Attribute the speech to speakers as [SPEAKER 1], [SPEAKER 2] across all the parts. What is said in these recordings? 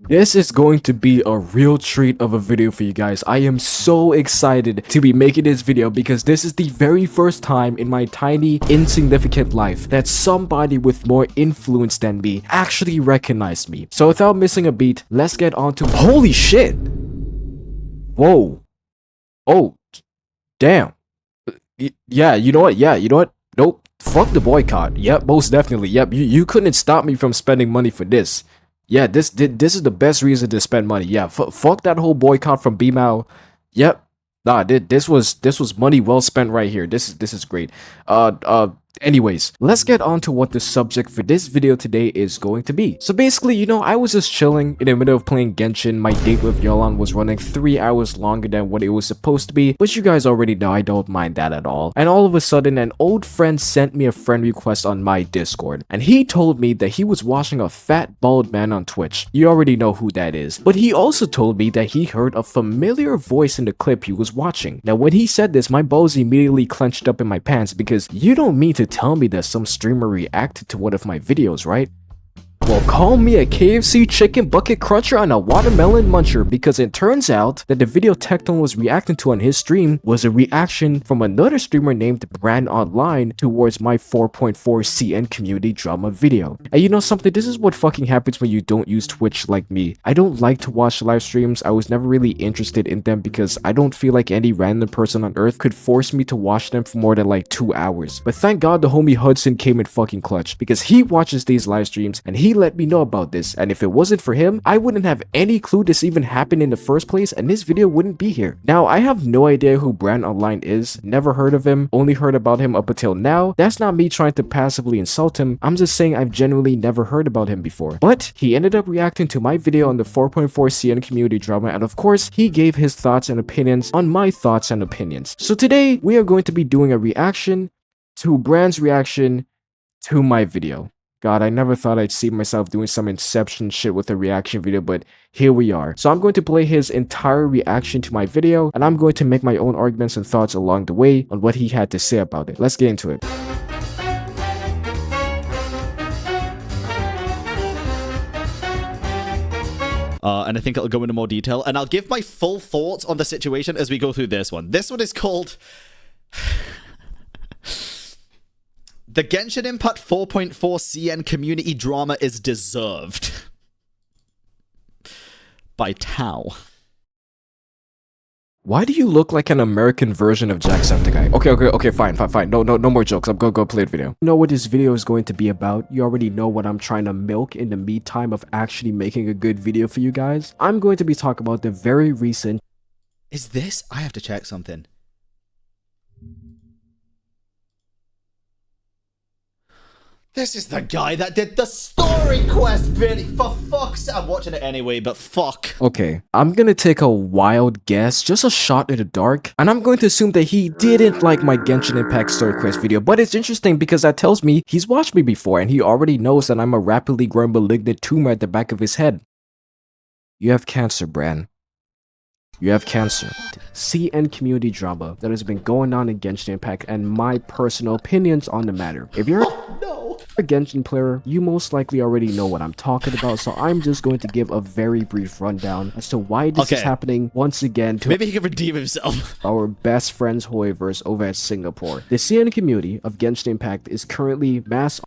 [SPEAKER 1] This is going to be a real treat of a video for you guys. I am so excited to be making this video because this is the very first time in my tiny, insignificant life that somebody with more influence than me actually recognized me. So without missing a beat, let's get on to— Holy shit! Whoa. Oh, damn. Yeah, you know what? Yeah, you know what? Nope. Fuck the boycott. Yep, most definitely. Yep, you couldn't stop me from spending money for this. Yeah, this is the best reason to spend money. Yeah, fuck that whole boycott from BMAO. Yep. Nah, this was money well spent right here. This is great. Anyways, let's get on to what the subject for this video today is going to be. So basically, you know, I was just chilling in the middle of playing Genshin. My date with Yolan was running 3 hours longer than what it was supposed to be, which you guys already know I don't mind that at all. And all of a sudden, an old friend sent me a friend request on my Discord, and he told me that he was watching a fat bald man on Twitch. You already know who that is. But he also told me that he heard a familiar voice in the clip he was watching. Now when he said this, my balls immediately clenched up in my pants because you don't mean to tell me that some streamer reacted to one of my videos, right? Well, call me a KFC chicken bucket cruncher and a watermelon muncher, because it turns out that the video Tecton was reacting to on his stream was a reaction from another streamer named BranOnline towards my 4.4 CN community drama video. And you know something? This is what fucking happens when you don't use Twitch like me. I don't like to watch live streams. I was never really interested in them because I don't feel like any random person on earth could force me to watch them for more than like 2 hours. But thank God the homie Hudson came in fucking clutch, because he watches these live streams and he let me know about this, and if it wasn't for him, I wouldn't have any clue this even happened in the first place, and this video wouldn't be here. Now, I have no idea who BranOnline is, never heard of him, only heard about him up until now. That's not me trying to passively insult him, I'm just saying I've genuinely never heard about him before. But he ended up reacting to my video on the 4.4 CN community drama, and of course, he gave his thoughts and opinions on my thoughts and opinions. So today, we are going to be doing a reaction to Bran's reaction to my video. God, I never thought I'd see myself doing some Inception shit with a reaction video, but here we are. So I'm going to play his entire reaction to my video, and I'm going to make my own arguments and thoughts along the way on what he had to say about it. Let's get into it.
[SPEAKER 2] And I think it'll go into more detail, and I'll give my full thoughts on the situation as we go through this one. This one is called The Genshin Impact 4.4 CN Community Drama is Deserved by Tao.
[SPEAKER 1] Why do you look like an American version of Jacksepticeye? Okay, fine. No more jokes. I'm gonna go play the video. You know what this video is going to be about. You already know what I'm trying to milk in the meantime of actually making a good video for you guys. I'm going to be talking about the very recent—
[SPEAKER 2] Is this? I have to check something. This is the guy that did the story quest video. For fuck's sake, I'm watching it anyway, but fuck.
[SPEAKER 1] Okay, I'm gonna take a wild guess, just a shot in the dark, and I'm going to assume that he didn't like my Genshin Impact story quest video, but it's interesting because that tells me he's watched me before and he already knows that I'm a rapidly growing malignant tumor at the back of his head. You have cancer, Bran. You have cancer. CN community drama that has been going on in Genshin Impact and my personal opinions on the matter. If you're a Genshin player, you most likely already know what I'm talking about, so I'm just going to give a very brief rundown as to why this is happening once again to—
[SPEAKER 2] Maybe he can redeem himself.
[SPEAKER 1] Our best friends Hoiverse over at Singapore. The CN community of Genshin Impact is currently mass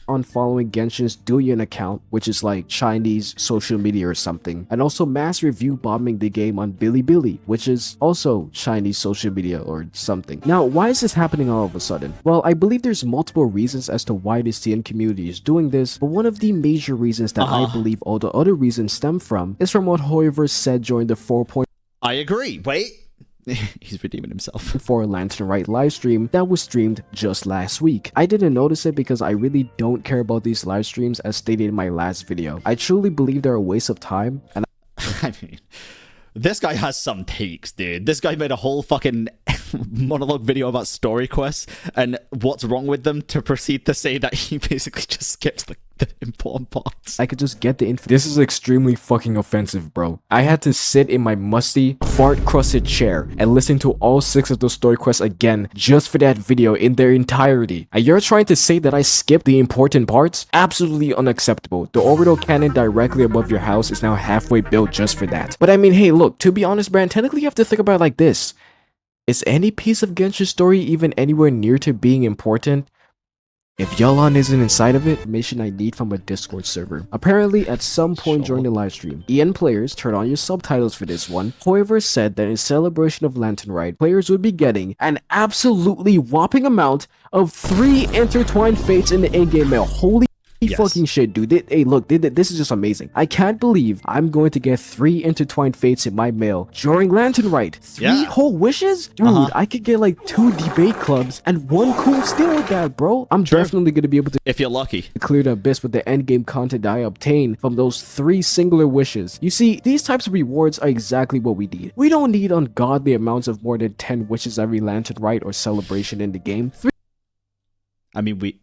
[SPEAKER 1] on following Genshin's Douyin account, which is like Chinese social media or something, and also mass review bombing the game on Bilibili, which is also Chinese social media or something. Now, why is this happening all of a sudden? Well, I believe there's multiple reasons as to why the CN community is doing this, but one of the major reasons that I believe all the other reasons stem from is from what Hoiverse said during the 4.4—
[SPEAKER 2] I agree. Wait. He's redeeming himself.
[SPEAKER 1] For Lantern Right live stream that was streamed just last week. I didn't notice it because I really don't care about these live streams as stated in my last video. I truly believe they're a waste of time, and
[SPEAKER 2] I mean, this guy has some takes, dude. This guy made a whole fucking monologue video about story quests and what's wrong with them to proceed to say that he basically just skips the important parts.
[SPEAKER 1] I could just get the info. This is extremely fucking offensive, bro. I had to sit in my musty, fart-crusted chair and listen to all 6 of those story quests again just for that video in their entirety. And you're trying to say that I skipped the important parts? Absolutely unacceptable. The orbital cannon directly above your house is now halfway built just for that. But I mean, hey, look, to be honest, Bran, technically you have to think about it like this. Is any piece of Genshin story even anywhere near to being important if Yelan isn't inside of it? Mission I need from a Discord server. Apparently, at some point during the livestream, EN players, turn on your subtitles for this one, Hoiver said that in celebration of Lantern Rite, players would be getting an absolutely whopping amount of 3 intertwined fates in the in-game mail. Holy fucking shit, dude. Hey, look, this is just amazing. I can't believe I'm going to get 3 intertwined fates in my mail during Lantern Rite. 3 whole wishes? Dude, I could get like 2 debate clubs and 1 cool steal with that, bro. I'm definitely going to be able to,
[SPEAKER 2] if you're lucky,
[SPEAKER 1] clear the abyss with the endgame content I obtain from those 3 singular wishes. You see, these types of rewards are exactly what we need. We don't need ungodly amounts of more than 10 wishes every Lantern Rite or celebration in the game.
[SPEAKER 2] I mean,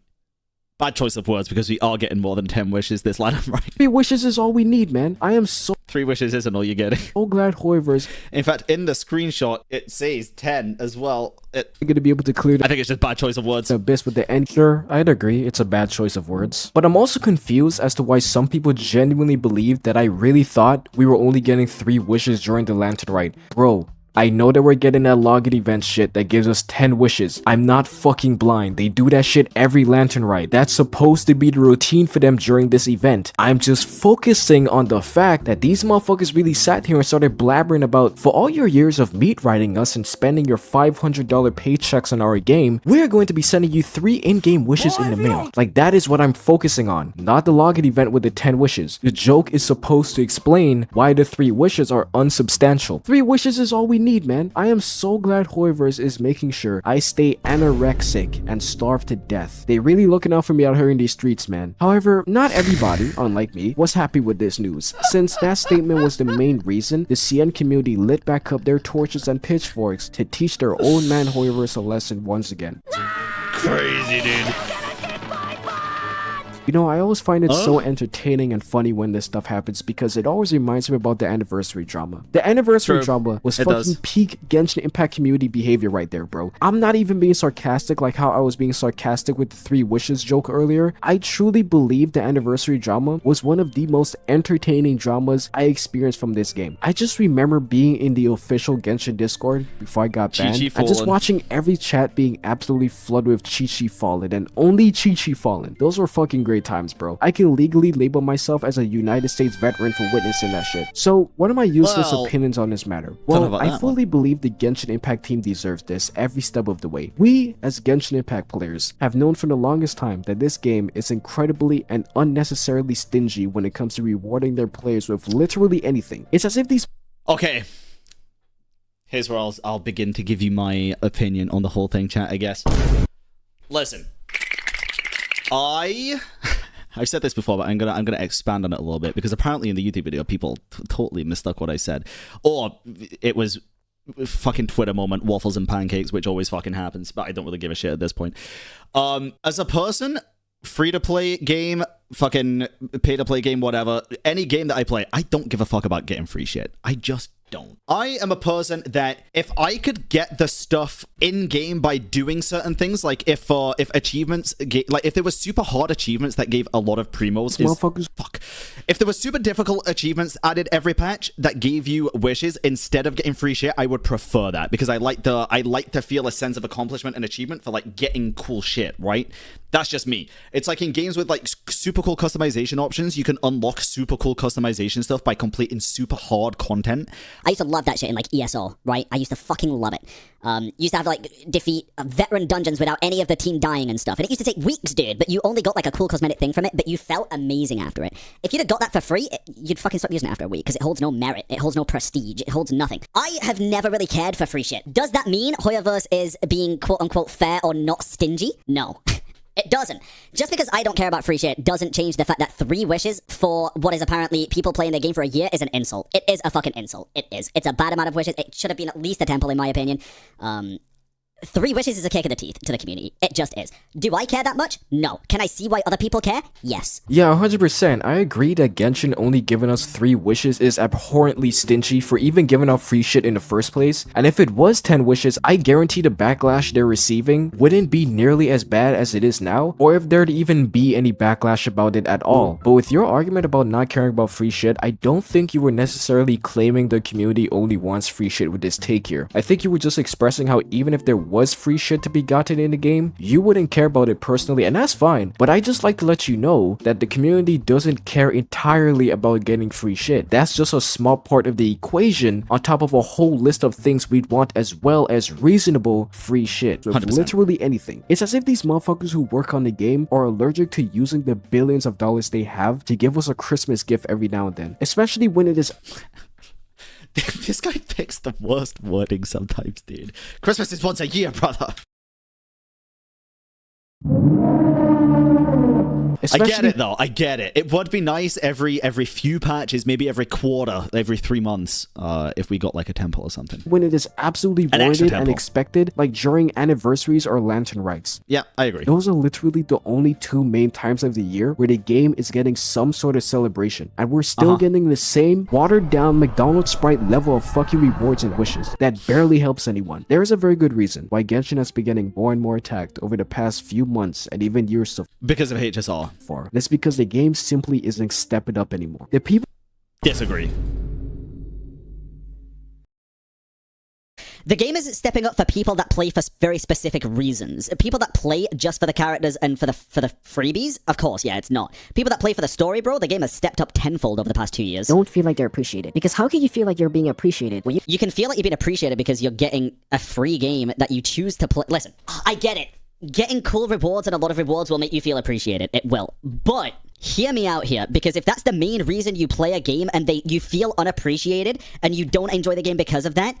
[SPEAKER 2] bad choice of words, because we are getting more than 10 wishes this line, right?
[SPEAKER 1] 3 wishes is all we need, man. I am so
[SPEAKER 2] 3 wishes isn't all you're getting.
[SPEAKER 1] so glad Hoiver's.
[SPEAKER 2] In fact, in the screenshot, it says 10 as well.
[SPEAKER 1] You're gonna be able to clear
[SPEAKER 2] I think it's just bad choice of words.
[SPEAKER 1] The abyss with the end. Sure, I'd agree, it's a bad choice of words. But I'm also confused as to why some people genuinely believe that I really thought we were only getting 3 wishes during the Lantern Rite. Bro, I know that we're getting that login event shit that gives us 10 wishes. I'm not fucking blind. They do that shit every Lantern Rite. That's supposed to be the routine for them during this event. I'm just focusing on the fact that these motherfuckers really sat here and started blabbering about, for all your years of meat riding us and spending your $500 paychecks on our game, we're going to be sending you 3 in-game wishes in the mail. Like, that is what I'm focusing on, not the login event with the 10 wishes. The joke is supposed to explain why the 3 wishes are unsubstantial. 3 wishes is all we need, man. I am so glad Hoiver's is making sure I stay anorexic and starve to death. They really looking out for me out here in these streets, man. However, not everybody, unlike me, was happy with this news, since that statement was the main reason the CN community lit back up their torches and pitchforks to teach their old man Hoiver's a lesson once again.
[SPEAKER 2] Crazy, dude.
[SPEAKER 1] You know, I always find it so entertaining and funny when this stuff happens because it always reminds me about the anniversary drama. The anniversary drama was fucking peak Genshin Impact community behavior right there, bro. I'm not even being sarcastic like how I was being sarcastic with the 3 wishes joke earlier. I truly believe the anniversary drama was one of the most entertaining dramas I experienced from this game. I just remember being in the official Genshin Discord before I got banned and just watching every chat being absolutely flooded with Chi-Chi Fallen and only Chi-Chi Fallen. Those were fucking great times, bro. I can legally label myself as a United States veteran for witnessing that shit. So, what are my useless opinions on this matter? Well, I fully believe the Genshin Impact team deserves this every step of the way. We, as Genshin Impact players, have known for the longest time that this game is incredibly and unnecessarily stingy when it comes to rewarding their players with literally anything. It's as if these...
[SPEAKER 2] Okay. Here's where I'll begin to give you my opinion on the whole thing, chat, I guess. Listen. I've said this before, but I'm gonna expand on it a little bit, because apparently in the YouTube video people totally mistook what I said, or it was fucking Twitter moment, waffles and pancakes, which always fucking happens, but I don't really give a shit at this point. As a person, free-to-play game, fucking pay-to-play game, whatever, any game that I play, I don't give a fuck about getting free shit. I just don't. I am a person that if I could get the stuff in game by doing certain things, like if achievements, like if there was super hard achievements that gave a lot of primos, if there was super difficult achievements added every patch that gave you wishes instead of getting free shit, I would prefer that, because I like to feel a sense of accomplishment and achievement for like getting cool shit, right? That's just me. It's like in games with like super cool customization options, you can unlock super cool customization stuff by completing super hard content.
[SPEAKER 3] I used to love that shit in like ESO, right? I used to fucking love it. Used to have like defeat veteran dungeons without any of the team dying and stuff. And it used to take weeks, dude, but you only got like a cool cosmetic thing from it, but you felt amazing after it. If you'd have got that for free, you'd fucking stop using it after a week, because it holds no merit, it holds no prestige, it holds nothing. I have never really cared for free shit. Does that mean Hoyoverse is being quote-unquote fair or not stingy? No. It doesn't. Just because I don't care about free shit doesn't change the fact that 3 wishes for what is apparently people playing their game for a year is an insult. It is a fucking insult. It is. It's a bad amount of wishes. It should have been at least a temple, in my opinion. 3 wishes is a kick in the teeth to the community. It just is. Do I care that much? No. Can I see why other people care? Yes.
[SPEAKER 1] Yeah, 100%. I agree that Genshin only giving us 3 wishes is abhorrently stingy for even giving out free shit in the first place. And if it was 10 wishes, I guarantee the backlash they're receiving wouldn't be nearly as bad as it is now, or if there'd even be any backlash about it at all. But with your argument about not caring about free shit, I don't think you were necessarily claiming the community only wants free shit with this take here. I think you were just expressing how even if there was free shit to be gotten in the game, you wouldn't care about it personally, and that's fine. But I just like to let you know that the community doesn't care entirely about getting free shit. That's just a small part of the equation on top of a whole list of things we'd want, as well as reasonable free shit with
[SPEAKER 2] 100%.
[SPEAKER 1] literally anything. It's as if these motherfuckers who work on the game are allergic to using the billions of dollars they have to give us a Christmas gift every now and then, especially when it is
[SPEAKER 2] This guy picks the worst wording sometimes, dude. Christmas is once a year, brother. I get it though. I get it. It would be nice every few patches, maybe every quarter, every 3 months, if we got like a temple or something.
[SPEAKER 1] when it is absolutely
[SPEAKER 2] An extra
[SPEAKER 1] warranted and
[SPEAKER 2] temple.
[SPEAKER 1] expected, like during anniversaries or lantern rites.
[SPEAKER 2] Yeah, I agree.
[SPEAKER 1] Those are literally the only 2 main times of the year where the game is getting some sort of celebration, and we're still getting the same watered down McDonald's Sprite level of fucking rewards and wishes that barely helps anyone. There is a very good reason why Genshin has been getting more and more attacked over the past few months and even years so
[SPEAKER 2] Because of HSR.
[SPEAKER 1] far. That's because the game simply isn't stepping up anymore. The people
[SPEAKER 2] Disagree.
[SPEAKER 3] The game isn't stepping up for people that play for very specific reasons. People that play just for the characters and for the freebies, of course, yeah, it's not. People that play for the story, bro, the game has stepped up tenfold over the past 2 years.
[SPEAKER 4] Don't feel like they're appreciated. Because how can you feel like you're being appreciated? Well,
[SPEAKER 3] You can feel like you're being appreciated because you're getting a free game that you choose to play. Listen, I get it. Getting cool rewards and a lot of rewards will make you feel appreciated. It will. But hear me out here, because if that's the main reason you play a game and you feel unappreciated and you don't enjoy the game because of that,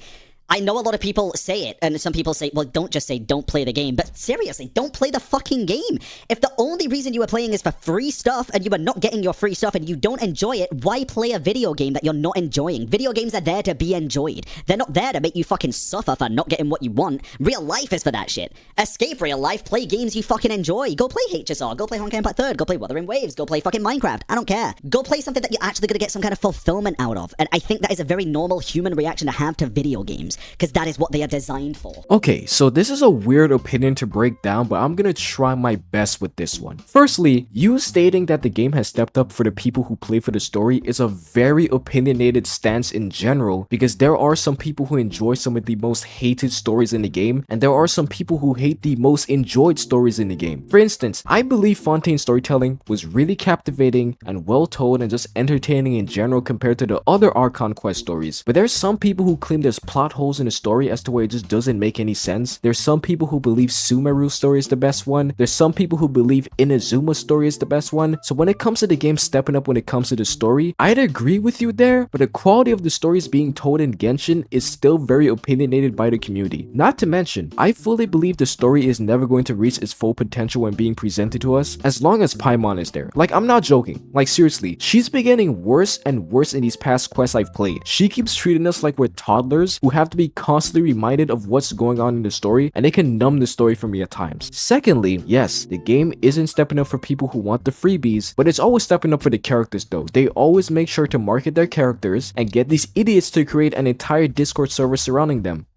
[SPEAKER 3] I know a lot of people say it, and some people say, well, don't just say don't play the game, but seriously, don't play the fucking game. If the only reason you are playing is for free stuff, and you are not getting your free stuff, and you don't enjoy it, why play a video game that you're not enjoying? Video games are there to be enjoyed. They're not there to make you fucking suffer for not getting what you want. Real life is for that shit. Escape real life, play games you fucking enjoy. Go play HSR, go play Honkai Impact 3rd, go play Wuthering Waves, go play fucking Minecraft. I don't care. Go play something that you're actually gonna get some kind of fulfillment out of. And I think that is a very normal human reaction to have to video games, because that is what they are designed for.
[SPEAKER 1] Okay, so this is a weird opinion to break down, but I'm gonna try my best with this one. Firstly, you stating that the game has stepped up for the people who play for the story is a very opinionated stance in general, because there are some people who enjoy some of the most hated stories in the game, and there are some people who hate the most enjoyed stories in the game. For instance, I believe Fontaine's storytelling was really captivating and well told and just entertaining in general compared to the other Archon Quest stories, but there's some people who claim there's plot holes in the story as to where it just doesn't make any sense. There's some people who believe Sumeru's story is the best one. There's some people who believe Inazuma's story is the best one. So when it comes to the game stepping up when it comes to the story, I'd agree with you there, but the quality of the stories being told in Genshin is still very opinionated by the community. Not to mention, I fully believe the story is never going to reach its full potential when being presented to us as long as Paimon is there. Like, I'm not joking. Like, seriously, she's been getting worse and worse in these past quests I've played. She keeps treating us like we're toddlers who have to be constantly reminded of what's going on in the story, and it can numb the story for me at times. Secondly, yes, the game isn't stepping up for people who want the freebies, but it's always stepping up for the characters though. They always make sure to market their characters and get these idiots to create an entire Discord server surrounding them.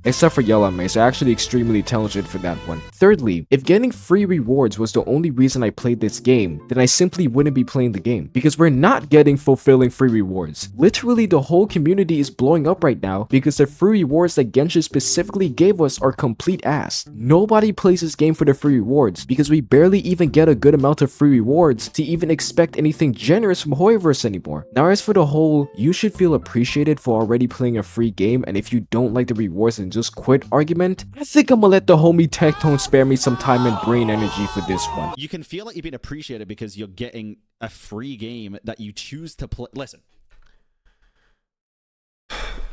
[SPEAKER 1] Except for Yellow Mace, they're actually extremely talented for that one. Thirdly, if getting free rewards was the only reason I played this game, then I simply wouldn't be playing the game, because we're not getting fulfilling free rewards. Literally, the whole community is blowing up right now because the free rewards that Genshin specifically gave us are complete ass. Nobody plays this game for the free rewards because we barely even get a good amount of free rewards to even expect anything generous from Hoyoverse anymore. Now, as for the whole, you should feel appreciated for already playing a free game, and if you don't like the rewards, then just quit argument, I think I'm gonna let the homie Tectone spare me some time and brain energy for this one.
[SPEAKER 2] You can feel like you're being appreciated because you're getting a free game that you choose to play. Listen.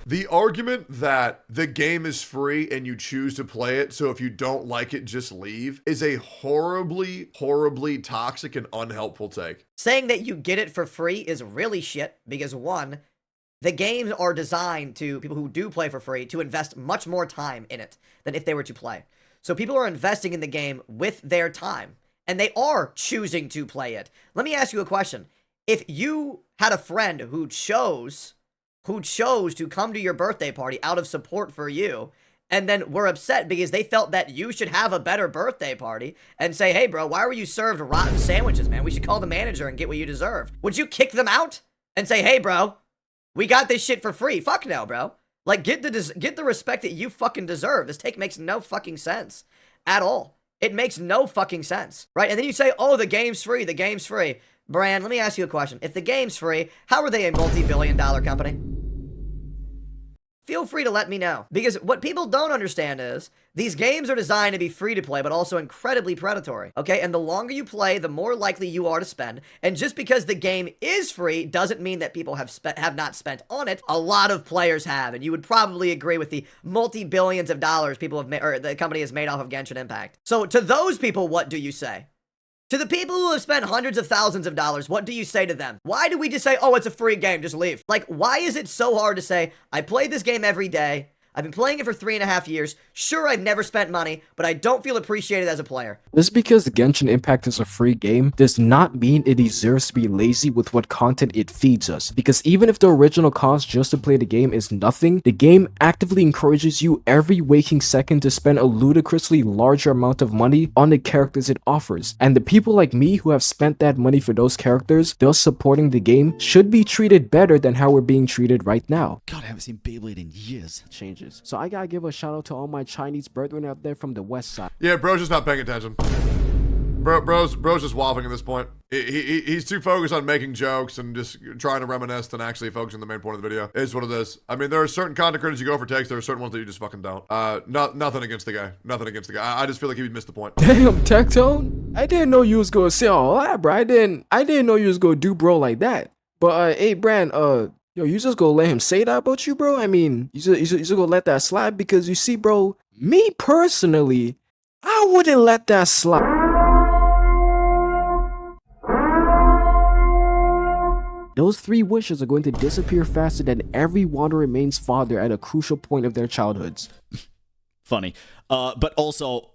[SPEAKER 5] The argument that the game is free and you choose to play it, so if you don't like it, just leave, is a horribly, horribly toxic and unhelpful take.
[SPEAKER 6] Saying that you get it for free is really shit because one, The games are designed to people who do play for free to invest much more time in it than if they were to play. So people are investing in the game with their time, and they are choosing to play it. Let me ask you a question. If you had a friend who chose to come to your birthday party out of support for you, and then were upset because they felt that you should have a better birthday party and say, hey, bro, why were you served rotten sandwiches, man? We should call the manager and get what you deserve. Would you kick them out and say, hey, bro, we got this shit for free? Fuck no, bro. Like, get the respect that you fucking deserve. This take makes no fucking sense at all. It makes no fucking sense, right? And then you say, oh, the game's free, the game's free. Bran, let me ask you a question. If the game's free, how are they a multi-billion-dollar company? Feel free to let me know. Because what people don't understand is, these games are designed to be free to play, but also incredibly predatory, okay? And the longer you play, the more likely you are to spend. And just because the game is free doesn't mean that people have not spent on it. A lot of players have, and you would probably agree with the multi-billions of dollars people have made, or the company has made off of Genshin Impact. So to those people, what do you say? To the people who have spent hundreds of thousands of dollars, what do you say to them? Why do we just say, oh, it's a free game, just leave? Like, why is it so hard to say, I play this game every day, I've been playing it for 3.5 years, sure, I've never spent money, but I don't feel appreciated as a player?
[SPEAKER 1] Just because Genshin Impact is a free game does not mean it deserves to be lazy with what content it feeds us. Because even if the original cost just to play the game is nothing, the game actively encourages you every waking second to spend a ludicrously larger amount of money on the characters it offers. And the people like me who have spent that money for those characters, thus supporting the game, should be treated better than how we're being treated right now.
[SPEAKER 2] God, I haven't seen Beyblade in years.
[SPEAKER 1] Changes. So I gotta give a shout out to all my Chinese brethren out there from the west side.
[SPEAKER 5] Yeah, bro's just not paying attention. Bro's just waffling at this point. He's too focused on making jokes and just trying to reminisce than actually focusing on the main point of the video. It is what it is. I mean, there are certain content creators you go for takes. There are certain ones that you just fucking don't. Nothing against the guy. Nothing against the guy. I just feel like he missed the point.
[SPEAKER 1] Damn, Tectone. I didn't know you was gonna say all that, bro. I didn't know you was gonna do bro like that. But hey, Bran, yo, you just gonna let him say that about you, bro? I mean, you just gonna let that slide? Because you see, bro, me personally, I wouldn't let that slide. Those 3 wishes are going to disappear faster than every Wanda remains father at a crucial point of their childhoods.
[SPEAKER 2] Funny. But also,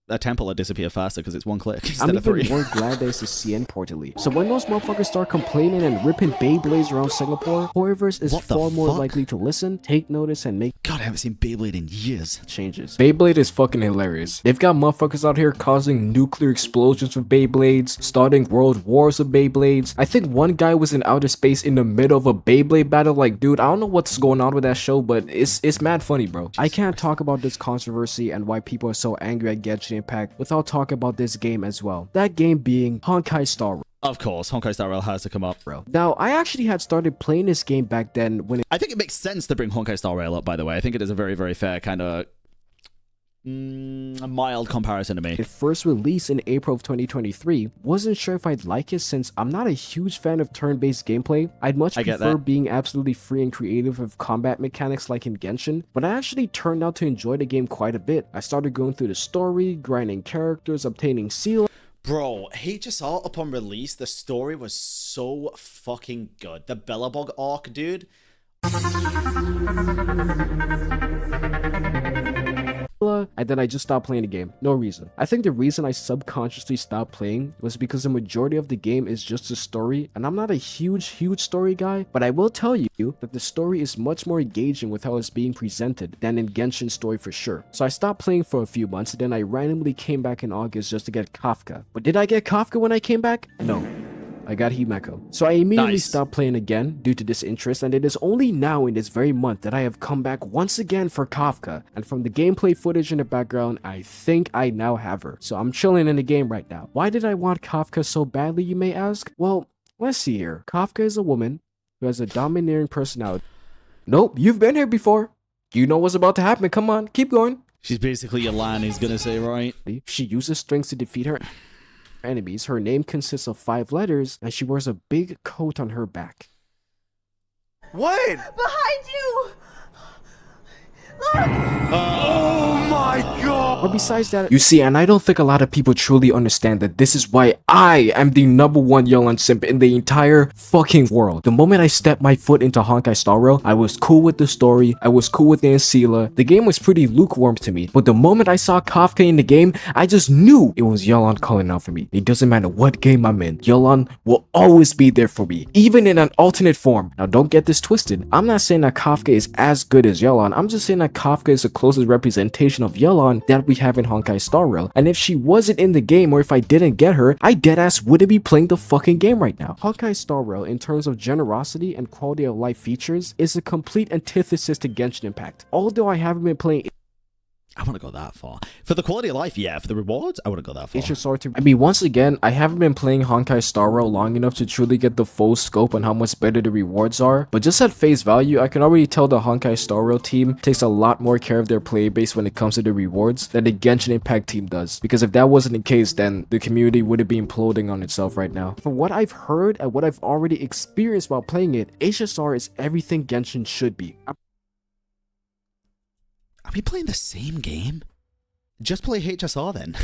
[SPEAKER 2] a temple will disappear faster because it's 1 click instead
[SPEAKER 1] I'm
[SPEAKER 2] of 3.
[SPEAKER 1] even more glad that it's a CN portally. So when those motherfuckers start complaining and ripping Beyblades around Singapore, Horrorverse is far more likely to listen, take notice, and make
[SPEAKER 2] God, I haven't seen Beyblade in years.
[SPEAKER 1] changes. Beyblade is fucking hilarious. They've got motherfuckers out here causing nuclear explosions with Beyblades, starting world wars with Beyblades. I think one guy was in outer space in the middle of a Beyblade battle. Like, dude, I don't know what's going on with that show, but it's mad funny, bro. I can't talk about this controversy and why people are so angry at Genshin Impact without talking about this game as well. That game being Honkai Star Rail.
[SPEAKER 2] Of course, Honkai Star Rail has to come up, bro.
[SPEAKER 1] Now, I actually had started playing this game back then when
[SPEAKER 2] I think it makes sense to bring Honkai Star Rail up, by the way. I think it is a very, very fair kind of a mild comparison to me.
[SPEAKER 1] it first released in April of 2023. Wasn't sure if I'd like it since I'm not a huge fan of turn-based gameplay. I'd much prefer being absolutely free and creative with combat mechanics like in Genshin, but I actually turned out to enjoy the game quite a bit. I started going through the story, grinding characters, obtaining seal.
[SPEAKER 2] Bro, HSR upon release, the story was so fucking good. The Billabong arc, dude.
[SPEAKER 1] And then I just stopped playing the game. No reason. I think the reason I subconsciously stopped playing was because the majority of the game is just a story, and I'm not a huge story guy, but I will tell you that the story is much more engaging with how it's being presented than in Genshin's story for sure. So I stopped playing for a few months, and then I randomly came back in August just to get Kafka. But did I get Kafka when I came back? No. I got Himeko. So I immediately stopped playing again due to this interest, and it is only now in this very month that I have come back once again for Kafka. And from the gameplay footage in the background, I think I now have her. So I'm chilling in the game right now. Why did I want Kafka so badly, you may ask? Well, let's see here. Kafka is a woman who has a domineering personality. Nope, you've been here before. You know what's about to happen. Come on, keep going.
[SPEAKER 2] She's basically your line, he's gonna say, right?
[SPEAKER 1] She uses strength to defeat her enemies. Her name consists of 5 letters, and she wears a big coat on her back.
[SPEAKER 5] What?
[SPEAKER 7] Behind you! Look!
[SPEAKER 5] Oh my god!
[SPEAKER 1] But besides that, you see, and I don't think a lot of people truly understand that this is why I am the #1 Yelan simp in the entire fucking world. The moment I stepped my foot into Honkai Star Rail, I was cool with the story, I was cool with the Ancilla, the game was pretty lukewarm to me, but the moment I saw Kafka in the game, I just knew it was Yelan calling out for me. It doesn't matter what game I'm in, Yelan will always be there for me, even in an alternate form. Now don't get this twisted, I'm not saying that Kafka is as good as Yelan, I'm just saying that Kafka is the closest representation of Yelan that we have in Honkai Star Rail, and if she wasn't in the game or if I didn't get her, I deadass wouldn't be playing the fucking game right now. Honkai Star Rail, in terms of generosity and quality of life features, is a complete antithesis to Genshin Impact. Although I haven't been playing
[SPEAKER 2] I want to go that far. For the quality of life, yeah. For the rewards, I wouldn't go that far.
[SPEAKER 1] HSR, I mean, once again, I haven't been playing Honkai Star Rail long enough to truly get the full scope on how much better the rewards are, but just at face value, I can already tell the Honkai Star Rail team takes a lot more care of their player base when it comes to the rewards than the Genshin Impact team does, because if that wasn't the case, then the community wouldn't be imploding on itself right now. From what I've heard and what I've already experienced while playing it, HSR is everything Genshin should be.
[SPEAKER 2] Are we playing the same game? Just play HSR then.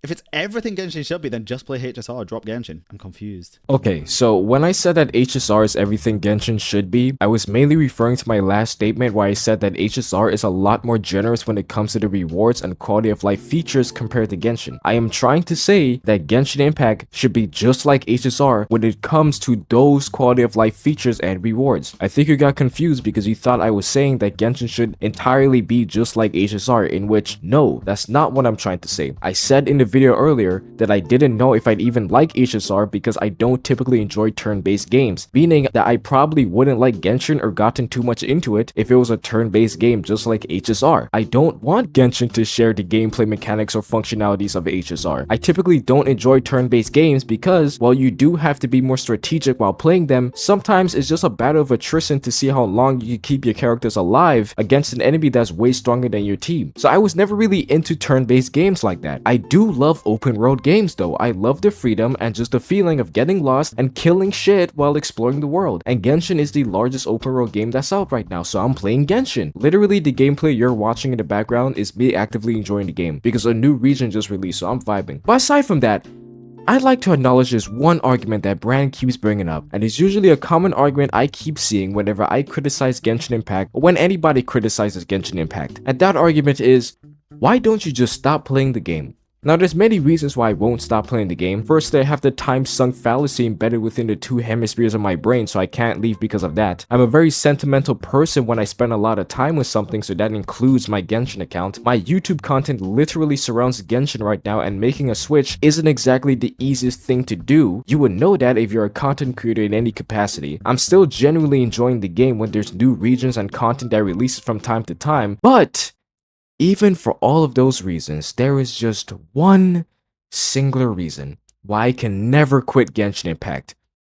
[SPEAKER 2] If it's everything Genshin should be, then just play HSR, drop Genshin. I'm confused.
[SPEAKER 1] Okay, so when I said that HSR is everything Genshin should be, I was mainly referring to my last statement where I said that HSR is a lot more generous when it comes to the rewards and quality of life features compared to Genshin. I am trying to say that Genshin Impact should be just like HSR when it comes to those quality of life features and rewards. I think you got confused because you thought I was saying that Genshin should entirely be just like HSR, in which, no, that's not what I'm trying to say. I said in the video earlier that I didn't know if I'd even like HSR because I don't typically enjoy turn-based games, meaning that I probably wouldn't like Genshin or gotten too much into it if it was a turn-based game just like HSR. I don't want Genshin to share the gameplay mechanics or functionalities of HSR. I typically don't enjoy turn-based games because, while you do have to be more strategic while playing them, sometimes it's just a battle of attrition to see how long you can keep your characters alive against an enemy that's way stronger than your team. So I was never really into turn-based games like that. I do love open world games though. I love the freedom and just the feeling of getting lost and killing shit while exploring the world. And Genshin is the largest open world game that's out right now, so I'm playing Genshin. Literally the gameplay you're watching in the background is me actively enjoying the game because a new region just released, so I'm vibing. But aside from that, I'd like to acknowledge this one argument that Bran keeps bringing up, and it's usually a common argument I keep seeing whenever I criticize Genshin Impact or when anybody criticizes Genshin Impact. And that argument is, why don't you just stop playing the game? Now, there's many reasons why I won't stop playing the game. First, I have the time sunk fallacy embedded within the two hemispheres of my brain, so I can't leave because of that. I'm a very sentimental person when I spend a lot of time with something, so that includes my Genshin account. My YouTube content literally surrounds Genshin right now, and making a switch isn't exactly the easiest thing to do. You would know that if you're a content creator in any capacity. I'm still genuinely enjoying the game when there's new regions and content that releases from time to time, but even for all of those reasons, there is just one singular reason why I can never quit Genshin Impact.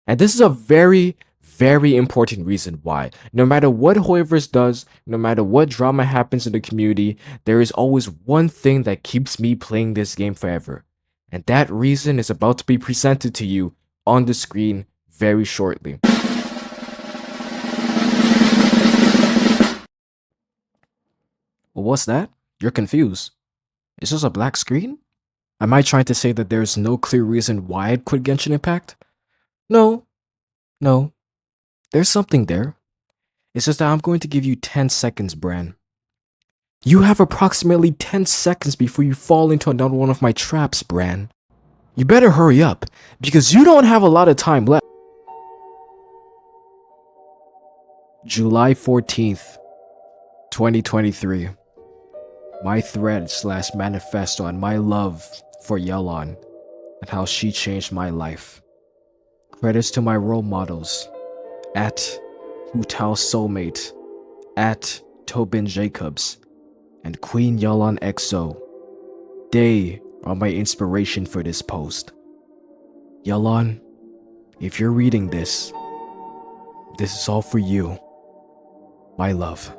[SPEAKER 1] And this is a very, very important reason why. No matter what Hoyoverse does, no matter what drama happens in the community, there is always one thing that keeps me playing this game forever. And that reason is about to be presented to you on the screen very shortly. Well, what's that? You're confused. Is this a black screen? Am I trying to say that there's no clear reason why I'd quit Genshin Impact? No. There's something there. It's just that I'm going to give you 10 seconds, Bran. You have approximately 10 seconds before you fall into another one of my traps, Bran. You better hurry up, because you don't have a lot of time left. July 14th, 2023. My thread / manifesto on my love for Yelan and how she changed my life. Credits to my role models, at Hutao Soulmate, at Tobin Jacobs, and Queen Yelan XO. They are my inspiration for this post. Yelan, if you're reading this is all for you. My love.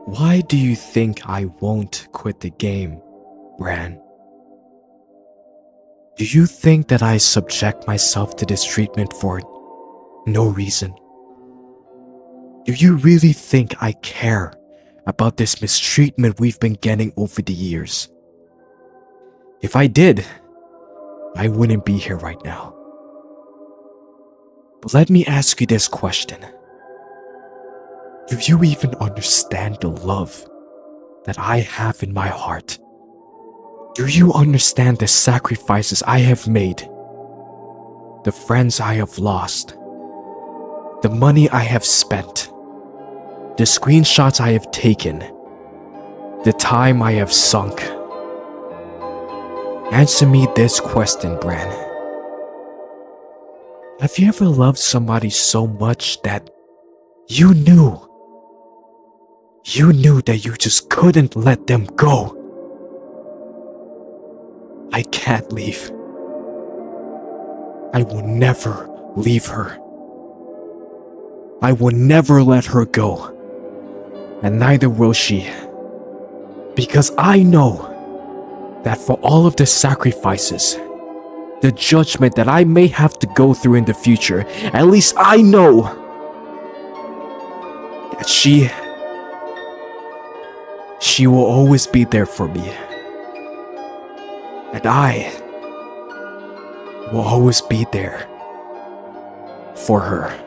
[SPEAKER 1] Why do you think I won't quit the game, Bran? Do you think that I subject myself to this treatment for no reason? Do you really think I care about this mistreatment we've been getting over the years? If I did, I wouldn't be here right now. But let me ask you this question. Do you even understand the love that I have in my heart? Do you understand the sacrifices I have made? The friends I have lost? The money I have spent? The screenshots I have taken? The time I have sunk? Answer me this question, Bran. Have you ever loved somebody so much that you knew that you just couldn't let them go? I can't leave. I will never leave her. I will never let her go. And neither will she. Because I know that for all of the sacrifices, the judgment that I may have to go through in the future, at least I know that she will always be there for me. And I will always be there for her.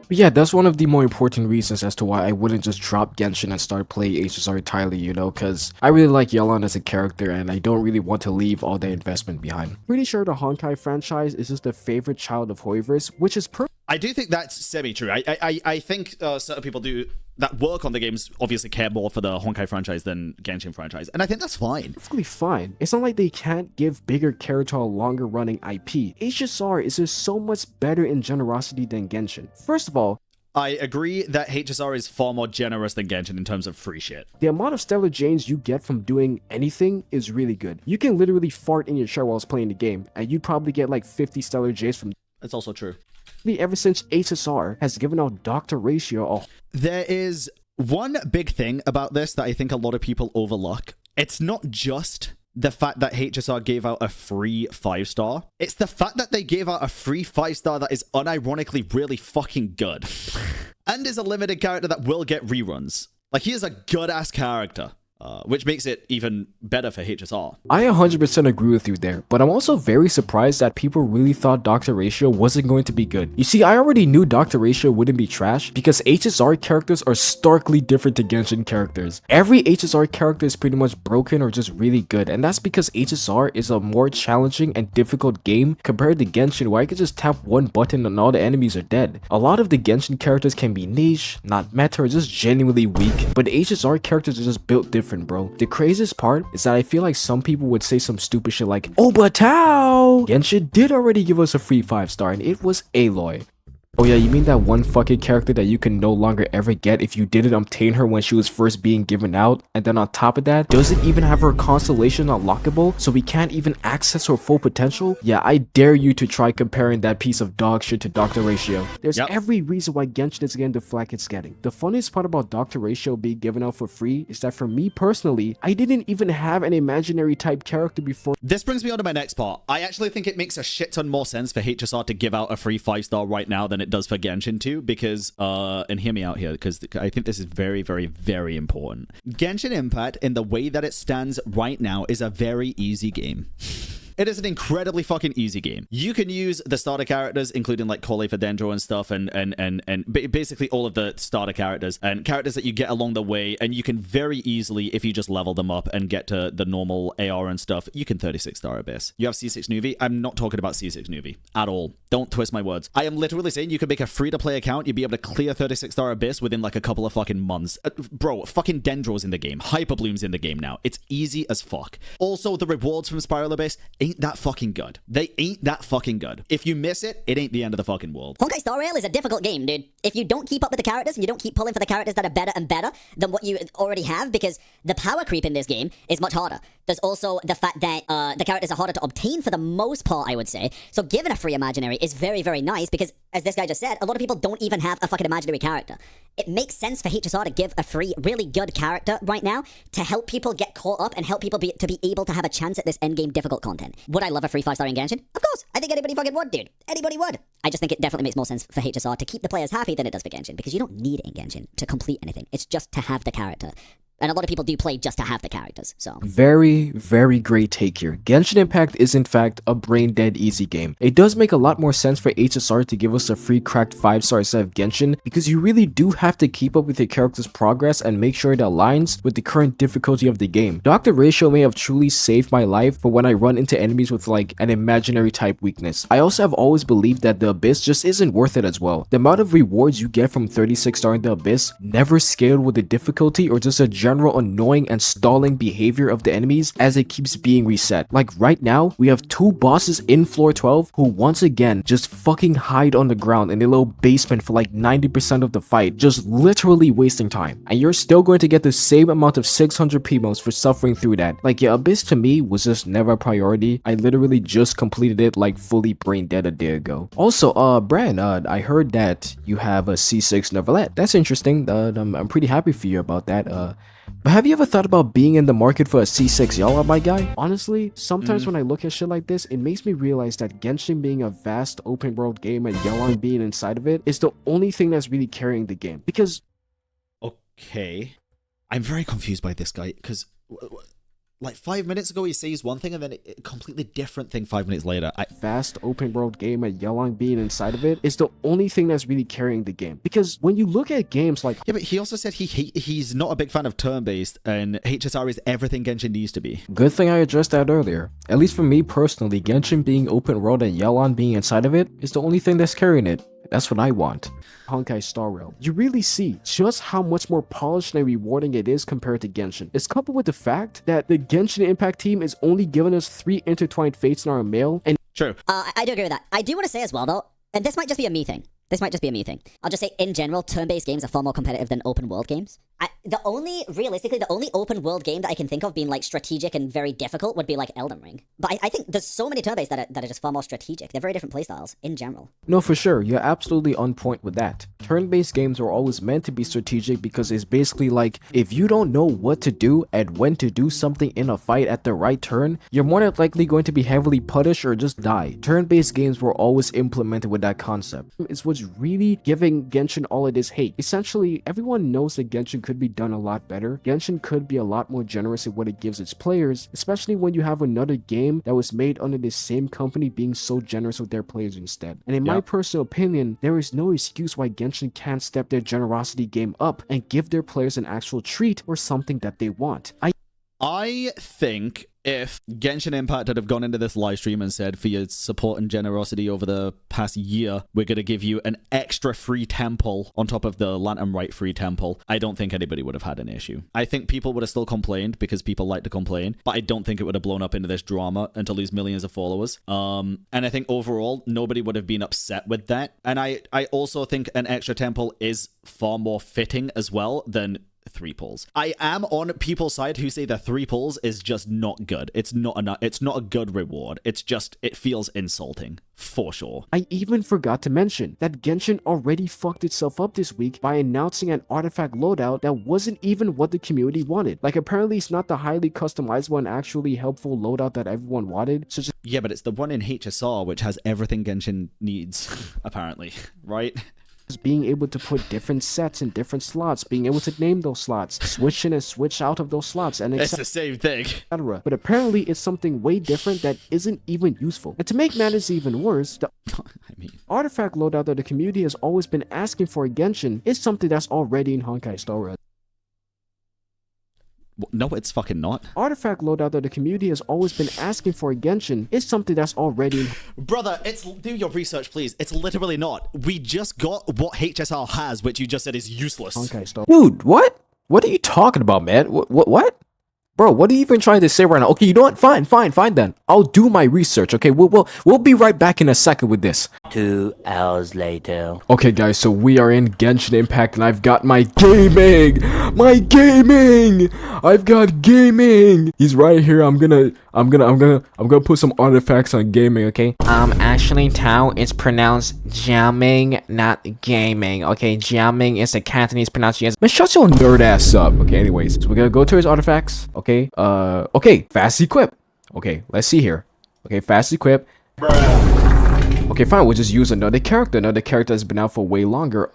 [SPEAKER 1] But yeah, that's one of the more important reasons as to why I wouldn't just drop Genshin and start playing HSR entirely, you know, because I really like Yelan as a character and I don't really want to leave all the investment behind. Pretty sure the Honkai franchise is just the favorite child of Hoiverse, which is perfect.
[SPEAKER 2] I do think that's semi-true. I think certain people that work on the games obviously care more for the Honkai franchise than Genshin franchise, and I think that's fine.
[SPEAKER 1] Perfectly fine. It's not like they can't give bigger care to a longer running IP. HSR is just so much better in generosity than Genshin. First of all,
[SPEAKER 2] I agree that HSR is far more generous than Genshin in terms of free shit.
[SPEAKER 1] The amount of stellar gems you get from doing anything is really good. You can literally fart in your chair while playing the game, and you'd probably get like 50 stellar gems from.
[SPEAKER 2] That's also true.
[SPEAKER 1] Ever since HSR has given out Dr. Ratio.
[SPEAKER 2] There is one big thing about this that I think a lot of people overlook. It's not just the fact that HSR gave out a free 5-star. It's the fact that they gave out a free 5-star that is unironically really fucking good. And is a limited character that will get reruns. Like, he is a good-ass character. Which makes it even better for HSR.
[SPEAKER 1] I 100% agree with you there, but I'm also very surprised that people really thought Dr. Ratio wasn't going to be good. You see, I already knew Dr. Ratio wouldn't be trash because HSR characters are starkly different to Genshin characters. Every HSR character is pretty much broken or just really good, and that's because HSR is a more challenging and difficult game compared to Genshin, where I could just tap one button and all the enemies are dead. A lot of the Genshin characters can be niche, not meta, or just genuinely weak, but the HSR characters are just built different, bro. The craziest part is that I feel like some people would say some stupid shit like, oh, but how? Genshin did already give us a free 5-star and it was Aloy. Oh yeah, you mean that one fucking character that you can no longer ever get if you didn't obtain her when she was first being given out? And then on top of that, doesn't even have her constellation unlockable, so we can't even access her full potential? Yeah, I dare you to try comparing that piece of dog shit to Dr. Ratio. There's every reason why Genshin is getting the flack it's getting. The funniest part about Dr. Ratio being given out for free is that for me personally, I didn't even have an imaginary type character before.
[SPEAKER 2] This brings me on to my next part. I actually think it makes a shit ton more sense for HSR to give out a free 5-star right now than it does for Genshin too, because and hear me out here, because I think this is very, very, very important. Genshin Impact, in the way that it stands right now, is a very easy game. It is an incredibly fucking easy game. You can use the starter characters, including like Collei for Dendro and stuff, and basically all of the starter characters and characters that you get along the way, and you can very easily, if you just level them up and get to the normal AR and stuff, you can 36-star Abyss. You have C6 Nuvi. I'm not talking about C6 Nuvi at all. Don't twist my words. I am literally saying you can make a free-to-play account, you'd be able to clear 36-star Abyss within like a couple of fucking months. Bro, fucking Dendro's in the game. Hyperbloom's in the game now. It's easy as fuck. Also, the rewards from Spiral Abyss ain't that fucking good. They ain't that fucking good. If you miss it, it ain't the end of the fucking world.
[SPEAKER 3] Honkai Star Rail is a difficult game, dude. If you don't keep up with the characters and you don't keep pulling for the characters that are better and better than what you already have, because the power creep in this game is much harder. There's also the fact that the characters are harder to obtain for the most part, I would say. So giving a free imaginary is very, very nice because, as this guy just said, a lot of people don't even have a fucking imaginary character. It makes sense for HSR to give a free, really good character right now to help people get caught up and help people to be able to have a chance at this endgame difficult content. Would I love a free 5-star in Genshin? Of course. I think anybody fucking would, dude. Anybody would. I just think it definitely makes more sense for HSR to keep the players happy than it does for Genshin, because you don't need it in Genshin to complete anything. It's just to have the character. And a lot of people do play just to have the characters, so.
[SPEAKER 1] Very, very great take here. Genshin Impact is in fact a brain dead easy game. It does make a lot more sense for HSR to give us a free cracked 5-star instead of Genshin, because you really do have to keep up with your character's progress and make sure it aligns with the current difficulty of the game. Dr. Ratio may have truly saved my life for when I run into enemies with like an imaginary type weakness. I also have always believed that the Abyss just isn't worth it as well. The amount of rewards you get from 36 star in the Abyss never scaled with the difficulty or just a general annoying and stalling behavior of the enemies as it keeps being reset. Like right now, we have 2 bosses in floor 12 who once again just fucking hide on the ground in a little basement for like 90% of the fight, just literally wasting time. And you're still going to get the same amount of 600 Pimos for suffering through that. Like, yeah, Abyss to me was just never a priority. I literally just completed it like fully brain dead a day ago. Also, Bran, I heard that you have a C6 Neverlet. That's interesting. I'm pretty happy for you about that. But have you ever thought about being in the market for a C6 Yala, my guy? Honestly, sometimes when I look at shit like this, it makes me realize that Genshin being a vast open world game and Yelan being inside of it is the only thing that's really carrying the game. Because...
[SPEAKER 2] Okay. I'm very confused by this guy, because... Like 5 minutes ago he says one thing and then a completely different thing 5 minutes later.
[SPEAKER 1] Vast open world game and Yelan being inside of it is the only thing that's really carrying the game. Because when you look at games like...
[SPEAKER 2] Yeah, but he also said he's not a big fan of turn-based and HSR is everything Genshin needs to be.
[SPEAKER 1] Good thing I addressed that earlier. At least for me personally, Genshin being open world and Yelan being inside of it is the only thing that's carrying it. That's what I want. Honkai Star Rail. You really see just how much more polished and rewarding it is compared to Genshin. It's coupled with the fact that the Genshin Impact team is only giving us 3 intertwined fates in our mail, and
[SPEAKER 2] True.
[SPEAKER 3] I do agree with that. I do want to say as well, though, and this might just be a me thing. I'll just say, in general, turn-based games are far more competitive than open-world games. Realistically, the only open-world game that I can think of being, like, strategic and very difficult would be, like, Elden Ring. But I think there's so many turn-based that are just far more strategic. They're very different playstyles, in general.
[SPEAKER 1] no, for sure, you're absolutely on point with that. Turn-based games are always meant to be strategic because it's basically like, if you don't know what to do and when to do something in a fight at the right turn, you're more than likely going to be heavily punished or just die. Turn-based games were always implemented with that concept. It's what's really giving Genshin all of this hate. Essentially, everyone knows that Genshin could be done a lot better. Genshin could be a lot more generous in what it gives its players, especially when you have another game that was made under the same company being so generous with their players instead. And in my personal opinion, there is no excuse why Genshin can't step their generosity game up and give their players an actual treat or something that they want.
[SPEAKER 2] I think if Genshin Impact had gone into this live stream and said, for your support and generosity over the past year, we're going to give you an extra free temple on top of the Lantern Rite free temple, I don't think anybody would have had an issue. I think people would have still complained because people like to complain, but I don't think it would have blown up into this drama and to lose millions of followers. And I think overall, nobody would have been upset with that. And I also think an extra temple is far more fitting as well than 3 pulls. I am on people's side who say the 3 pulls is just not good. It's not a good reward. It feels insulting. For sure.
[SPEAKER 1] I even forgot to mention that Genshin already fucked itself up this week by announcing an artifact loadout that wasn't even what the community wanted. Like, apparently it's not the highly customizable and actually helpful loadout that everyone wanted. So
[SPEAKER 2] yeah, but it's the one in HSR which has everything Genshin needs, apparently, right?
[SPEAKER 1] Being able to put different sets in different slots, being able to name those slots, switch in and switch out of those slots, and
[SPEAKER 2] it's the same thing.
[SPEAKER 1] Etc. But apparently it's something way different that isn't even useful. And to make matters even worse, the artifact loadout that the community has always been asking for in Genshin is something that's already in Honkai Star Rail.
[SPEAKER 2] No, it's fucking not.
[SPEAKER 1] Artifact loadout that the community has always been asking for in Genshin is something that's already...
[SPEAKER 2] Brother, do your research, please. It's literally not. We just got what HSR has, which you just said is useless.
[SPEAKER 1] Dude, what? What are you talking about, man? What? Bro, what are you even trying to say right now? Okay, you know what? Fine then. I'll do my research, okay? We'll be right back in a second with this.
[SPEAKER 7] 2 hours later.
[SPEAKER 1] Okay, guys, so we are in Genshin Impact, and I've got my gaming! I've got gaming! He's right here. I'm gonna put some artifacts on gaming, okay? Actually, Tao, it's pronounced jamming, not gaming, okay? Jamming is a Cantonese pronunciation. Man, shut your nerd ass up. Okay, anyways, so we're gonna go to his artifacts, okay? Okay, fast equip. Okay, let's see here. Okay, fast equip. Okay, fine, we'll just use another character. Another character that's been out for way longer.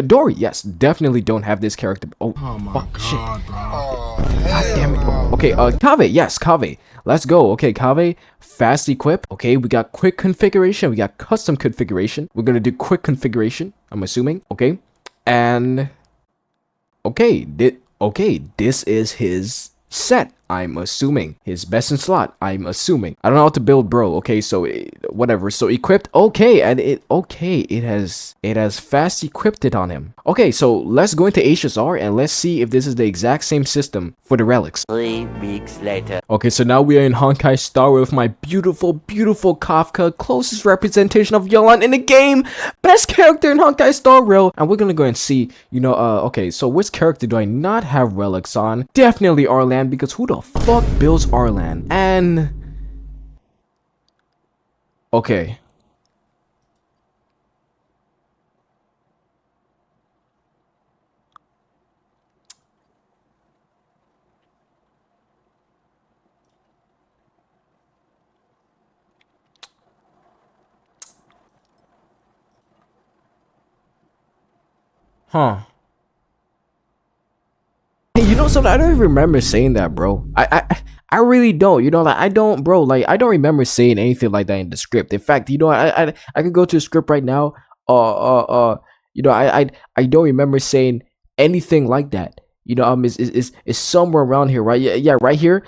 [SPEAKER 1] Dory, yes, definitely don't have this character. Oh my fuck, shit. God damn it. Okay, Kave, yes, Kave. Let's go. Okay, Kave, fast equip. Okay, we got quick configuration. We got custom configuration. We're gonna do quick configuration, I'm assuming. Okay, and okay, this is his set. I'm assuming his best in slot. I'm assuming. I don't know how to build, bro. Okay, so whatever. So equipped. Okay, and it has fast equipped it on him. Okay, so let's go into HSR and let's see if this is the exact same system for the relics.
[SPEAKER 7] 3 weeks later.
[SPEAKER 1] Okay, so now we are in Honkai Star with my beautiful, beautiful Kafka, closest representation of Yolan in the game, best character in Honkai Star Rail, and we're gonna go and see, you know, okay, so which character do I not have relics on? Definitely Arlan, because who the fuck builds Arlan? And okay. Huh. Hey, you know something? I don't even remember saying that, bro. I really don't. You know, like I don't, bro. Like I don't remember saying anything like that in the script. In fact, you know, I can go to the script right now. You know, I don't remember saying anything like that. You know, is somewhere around here, right? Yeah, right here.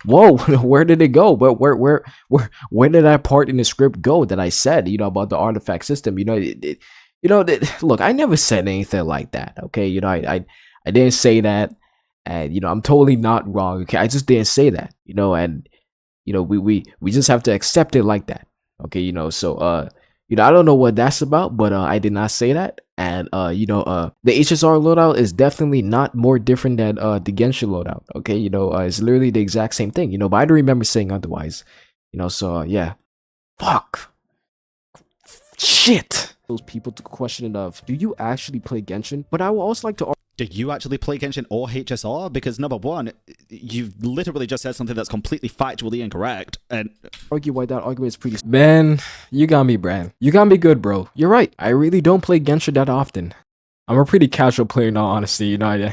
[SPEAKER 1] Whoa, where did it go? Where did that part in the script go that I said? You know, about the artifact system. You know, look, I never said anything like that. Okay, you know, I didn't say that, and you know, I'm totally not wrong. Okay, I just didn't say that. You know, and you know, we just have to accept it like that. Okay, you know, so you know, I don't know what that's about, but I did not say that, and you know, the HSR loadout is definitely not more different than the Genshin loadout. Okay, you know, it's literally the exact same thing. You know, but I don't remember saying otherwise. You know, so yeah, fuck, shit. Those people to question it of, do you actually play Genshin? But I would also like to
[SPEAKER 2] Do you actually play Genshin or HSR? Because number one, you've literally just said something that's completely factually incorrect, and
[SPEAKER 1] argue why that argument is pretty. Man, you got me, Bran. You got me good, bro. You're right. I really don't play Genshin that often. I'm a pretty casual player now, honestly. You know,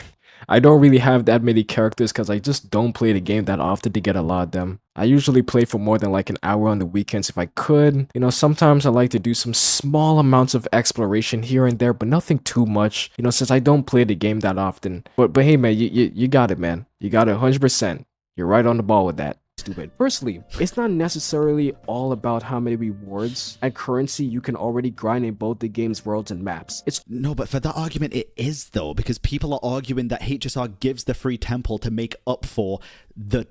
[SPEAKER 1] I don't really have that many characters because I just don't play the game that often to get a lot of them. I usually play for more than like an hour on the weekends if I could. You know, sometimes I like to do some small amounts of exploration here and there, but nothing too much, you know, since I don't play the game that often. But hey, man, you got it, man. You got it 100%. You're right on the ball with that. Stupid. Firstly, it's not necessarily all about how many rewards and currency you can already grind in both the game's worlds and maps. It's
[SPEAKER 2] no, but for that argument it is though, because people are arguing that HSR gives the free temple to make up for the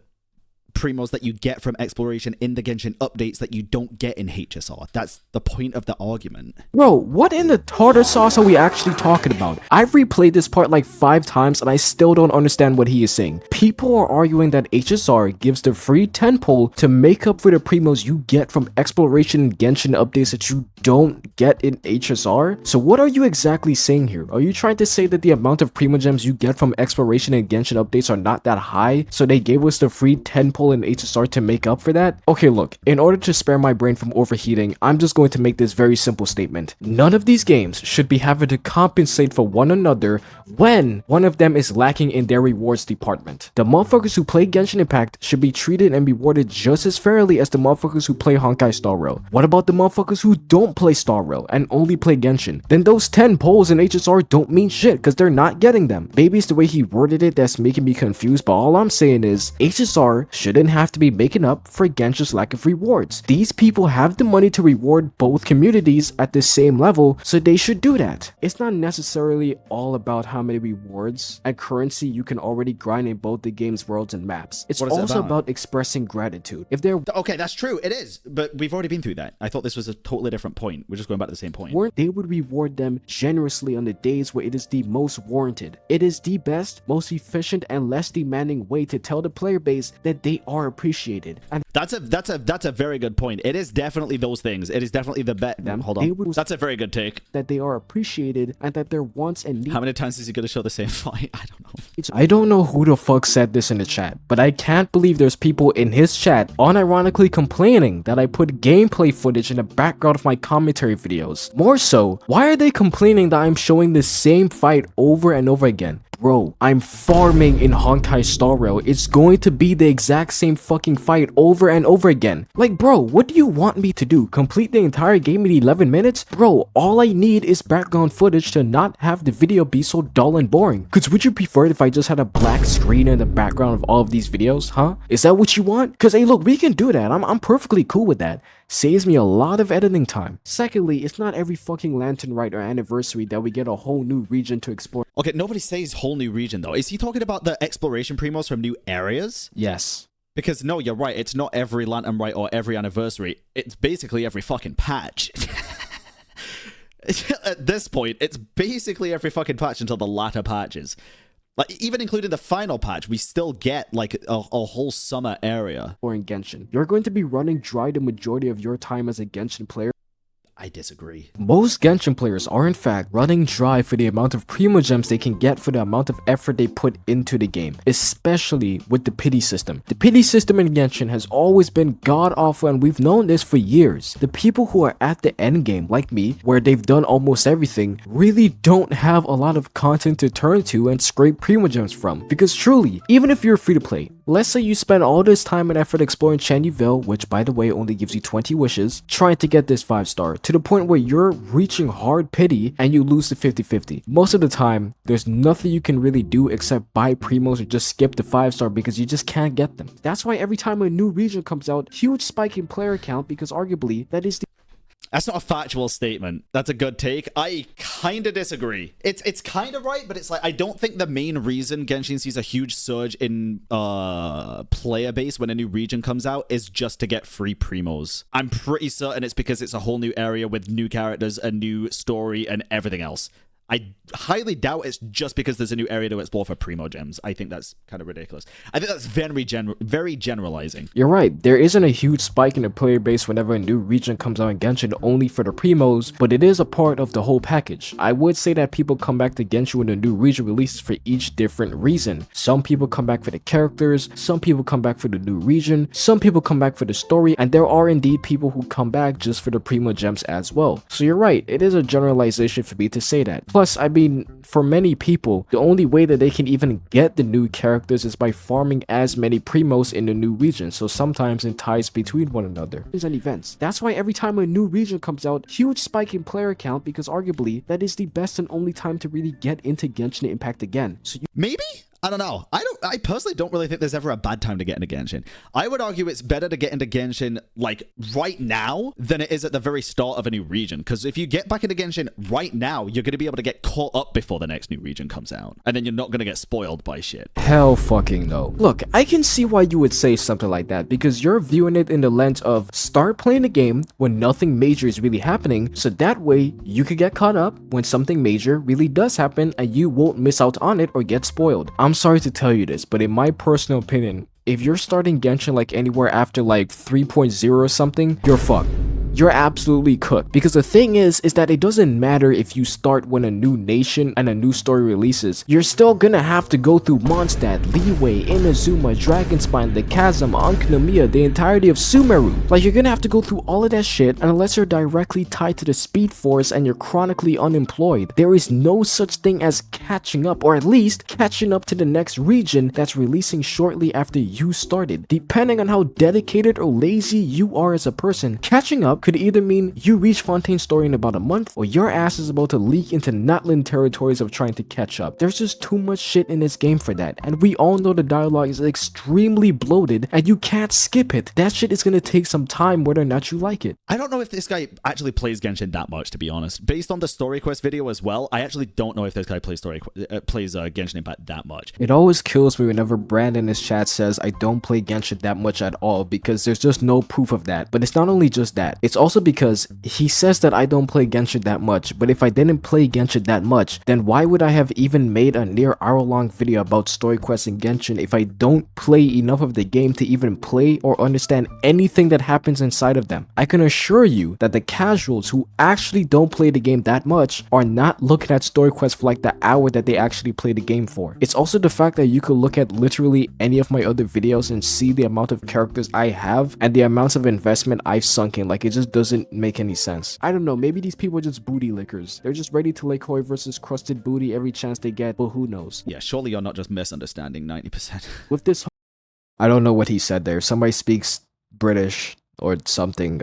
[SPEAKER 2] primos that you get from exploration in the Genshin updates that you don't get in HSR. That's the point of the argument.
[SPEAKER 1] Bro, what in the tartar sauce are we actually talking about? I've replayed this part like 5 times and I still don't understand what he is saying. People are arguing that HSR gives the free 10 pull to make up for the primos you get from exploration and Genshin updates that you don't get in HSR. So what are you exactly saying here? Are you trying to say that the amount of primo gems you get from exploration and Genshin updates are not that high, so they gave us the free 10 pull in HSR to make up for that? Okay, look, in order to spare my brain from overheating, I'm just going to make this very simple statement. None of these games should be having to compensate for one another when one of them is lacking in their rewards department. The motherfuckers who play Genshin Impact should be treated and rewarded just as fairly as the motherfuckers who play Honkai Star Rail. What about the motherfuckers who don't play Star Rail and only play Genshin? Then those 10 polls in HSR don't mean shit because they're not getting them. Maybe it's the way he worded it that's making me confused, but all I'm saying is HSR shouldn't have to be making up for Genshin's lack of rewards. These people have the money to reward both communities at the same level, so they should do that. It's not necessarily all about how many rewards and currency you can already grind in both the game's worlds and maps. It's also about expressing gratitude. If there
[SPEAKER 2] Okay, that's true, it is, but we've already been through that. I thought this was a totally different point. We're just going back to the same point.
[SPEAKER 1] They would reward them generously on the days where it is the most warranted. It is the best, most efficient, and less demanding way to tell the player base that they they are appreciated. And
[SPEAKER 2] That's a very good point. It is definitely those things. It is definitely the bet. Hold
[SPEAKER 1] they
[SPEAKER 2] on.
[SPEAKER 1] would-
[SPEAKER 2] That's a very good take.
[SPEAKER 1] that they are appreciated and that their wants and needs.
[SPEAKER 2] How many times is he gonna show the same fight? I don't know.
[SPEAKER 1] I don't know who the fuck said this in the chat, but I can't believe there's people in his chat unironically complaining that I put gameplay footage in the background of my commentary videos. More so, why are they complaining that I'm showing the same fight over and over again? Bro, I'm farming in Honkai Star Rail. It's going to be the exact same fucking fight over and over again. Like, bro, what do you want me to do? Complete the entire game in 11 minutes? Bro, all I need is background footage to not have the video be so dull and boring. Cause would you prefer it if I just had a black screen in the background of all of these videos, huh? Is that what you want? Cause hey, look, we can do that. I'm perfectly cool with that. Saves me a lot of editing time. Secondly, it's not every fucking Lantern Rite or anniversary that we get a whole new region to explore.
[SPEAKER 2] Okay, nobody says whole new region though. Is he talking about the exploration primos from new areas?
[SPEAKER 1] Yes.
[SPEAKER 2] Because no, you're right. It's not every Lantern Rite or every anniversary. It's basically every fucking patch. At this point, it's basically every fucking patch until the latter patches. Like, even including the final patch, we still get, like, a whole summer area.
[SPEAKER 1] Or in Genshin. You're going to be running dry the majority of your time as a Genshin player.
[SPEAKER 2] I disagree.
[SPEAKER 1] Most Genshin players are in fact running dry for the amount of Primo Gems they can get for the amount of effort they put into the game, especially with the pity system. The pity system in Genshin has always been god awful and we've known this for years. The people who are at the end game, like me, where they've done almost everything, really don't have a lot of content to turn to and scrape Primo Gems from. Because truly, even if you're free to play, let's say you spend all this time and effort exploring Chanyu Vale, which by the way only gives you 20 wishes, trying to get this 5-star, to the point where you're reaching hard pity and you lose to 50-50. Most of the time, there's nothing you can really do except buy primos or just skip the 5-star because you just can't get them. That's why every time a new region comes out, huge spike in player count because arguably that is the
[SPEAKER 2] That's not a factual statement. That's a good take. I kind of disagree. It's kind of right, but it's like, I don't think the main reason Genshin sees a huge surge in player base when a new region comes out is just to get free primos. I'm pretty certain it's because it's a whole new area with new characters, a new story, and everything else. I highly doubt it's just because there's a new area to explore for Primo Gems. I think that's kind of ridiculous. I think that's very generalizing.
[SPEAKER 1] You're right, there isn't a huge spike in the player base whenever a new region comes out in Genshin only for the Primos, but it is a part of the whole package. I would say that people come back to Genshin when a new region releases for each different reason. Some people come back for the characters, some people come back for the new region, some people come back for the story, and there are indeed people who come back just for the Primo Gems as well. So you're right, it is a generalization for me to say that. Plus, I mean, for many people, the only way that they can even get the new characters is by farming as many primos in the new region, so sometimes it ties between one another. There's an events. That's why every time a new region comes out, huge spike in player count because arguably that is the best and only time to really get into Genshin Impact again. So
[SPEAKER 2] Maybe? I don't know. I personally don't really think there's ever a bad time to get into Genshin. I would argue it's better to get into Genshin like right now than it is at the very start of a new region. Because if you get back into Genshin right now, you're going to be able to get caught up before the next new region comes out. And then you're not going to get spoiled by shit.
[SPEAKER 1] hell fucking no. Look, I can see why you would say something like that because you're viewing it in the lens of start playing the game when nothing major is really happening, so that way you could get caught up when something major really does happen and you won't miss out on it or get spoiled. I'm sorry to tell you this, but in my personal opinion, if you're starting Genshin like anywhere after like 3.0 or something, you're fucked. You're absolutely cooked. Because the thing is that it doesn't matter if you start when a new nation and a new story releases. You're still gonna have to go through Mondstadt, Liyue, Inazuma, Dragonspine, the Chasm, Ankh-Nomiya, the entirety of Sumeru. Like, you're gonna have to go through all of that shit, and unless you're directly tied to the Speed Force and you're chronically unemployed, there is no such thing as catching up, or at least catching up to the next region that's releasing shortly after you started. Depending on how dedicated or lazy you are as a person, catching up could either mean you reach Fontaine's story in about a month, or your ass is about to leak into Natlan territories of trying to catch up. There's just too much shit in this game for that, and we all know the dialogue is extremely bloated, and you can't skip it. That shit is gonna take some time whether or not you like it.
[SPEAKER 2] I don't know if this guy actually plays Genshin that much, to be honest. Based on the story quest video as well, I actually don't know if this guy plays Genshin Impact that much.
[SPEAKER 1] It always kills me whenever Bran in his chat says I don't play Genshin that much at all, because there's just no proof of that. But it's not only just that, It's also because he says that I don't play Genshin that much, but if I didn't play Genshin that much, then why would I have even made a near hour-long video about story quests in Genshin if I don't play enough of the game to even play or understand anything that happens inside of them? I can assure you that the casuals who actually don't play the game that much are not looking at story quests for like the hour that they actually play the game for. It's also the fact that you could look at literally any of my other videos and see the amount of characters I have and the amounts of investment I've sunk in. Like, it just doesn't make any sense. I don't know, maybe these people are just booty lickers. They're just ready to lick Hoi versus crusted booty every chance they get, but who knows?
[SPEAKER 2] Yeah, surely you're not just misunderstanding 90%.
[SPEAKER 1] With this, I don't know what he said there. Somebody speaks British or something.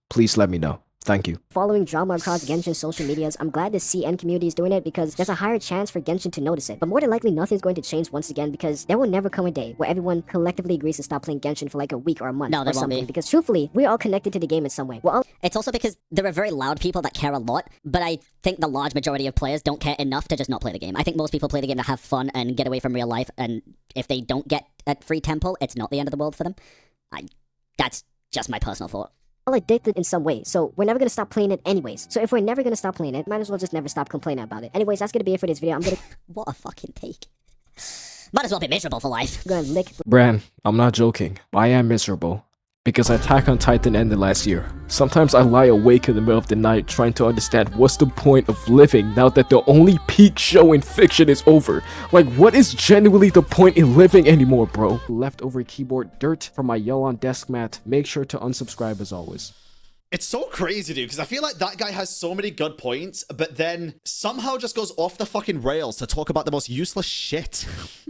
[SPEAKER 1] Please let me know. Thank you.
[SPEAKER 4] Following drama across Genshin social medias, I'm glad the CN community is doing it because there's a higher chance for Genshin to notice it. But more than likely, nothing's going to change once again because there will never come a day where everyone collectively agrees to stop playing Genshin for like a week or a month
[SPEAKER 3] No, there
[SPEAKER 4] or
[SPEAKER 3] won't
[SPEAKER 4] something.
[SPEAKER 3] be.
[SPEAKER 4] Because truthfully, we're all connected to the game in some way. We're all
[SPEAKER 3] It's also because there are very loud people that care a lot, but I think the large majority of players don't care enough to just not play the game. I think most people play the game to have fun and get away from real life, and if they don't get a free temple, it's not the end of the world for them. That's just my personal thought.
[SPEAKER 4] addicted in some way, so we're never gonna stop playing it anyways. So if we're never gonna stop playing it, might as well just never stop complaining about it. Anyways, that's gonna be it for this video. I'm gonna
[SPEAKER 3] What a fucking take. Might as well be miserable for life.
[SPEAKER 4] lick
[SPEAKER 1] Bran, I'm not joking. I am miserable. Because Attack on Titan ended last year. Sometimes I lie awake in the middle of the night trying to understand what's the point of living now that the only peak show in fiction is over. Like, what is genuinely the point in living anymore, bro? Leftover keyboard dirt from my yell on desk mat. Make sure to unsubscribe as always.
[SPEAKER 2] It's so crazy, dude, because I feel like that guy has so many good points, but then somehow just goes off the fucking rails to talk about the most useless shit.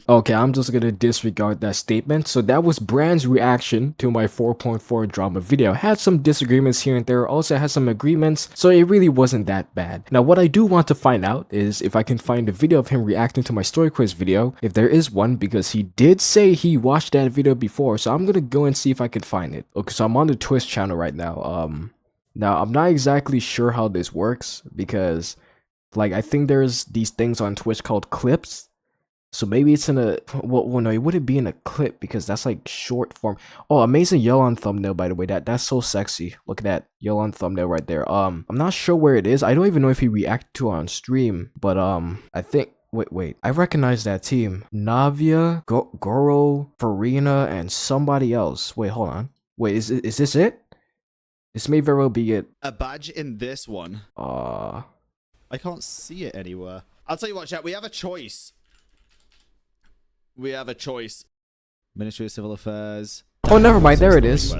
[SPEAKER 1] Okay, I'm just gonna disregard that statement. So that was Bran's reaction to my 4.4 drama video. Had some disagreements here and there, also had some agreements, so it really wasn't that bad. Now, what I do want to find out is if I can find a video of him reacting to my story quiz video, if there is one, because he did say he watched that video before, so I'm gonna go and see if I can find it. Okay, so I'm on the Twitch channel right now. Now, I'm not exactly sure how this works because, like, I think there's these things on Twitch called clips. So maybe it's in a... Well, no, it wouldn't be in a clip because that's, like, short form. Oh, amazing yell on thumbnail, by the way. That's so sexy. Look at that yell on thumbnail right there. I'm not sure where it is. I don't even know if he reacted to it on stream. But, I think... Wait. I recognize that team. Navia, Goro, Farina, and somebody else. Wait, hold on. Wait, is this it? This may very well be it.
[SPEAKER 2] A badge in this one. I can't see it anywhere. I'll tell you what, chat. We have a choice. We have a choice. Ministry of Civil Affairs.
[SPEAKER 1] Oh, never mind. There it is.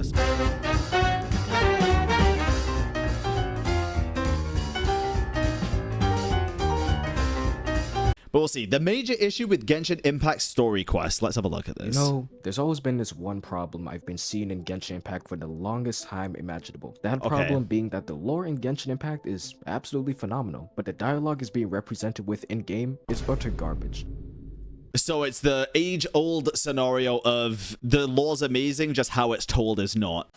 [SPEAKER 2] But we'll see. The major issue with Genshin Impact story quest. Let's have a look at this.
[SPEAKER 1] You know, there's always been this one problem I've been seeing in Genshin Impact for the longest time imaginable. That problem being that the lore in Genshin Impact is absolutely phenomenal, but the dialogue is being represented with in-game is utter garbage.
[SPEAKER 2] So it's the age-old scenario of the lore's amazing, just how it's told is not.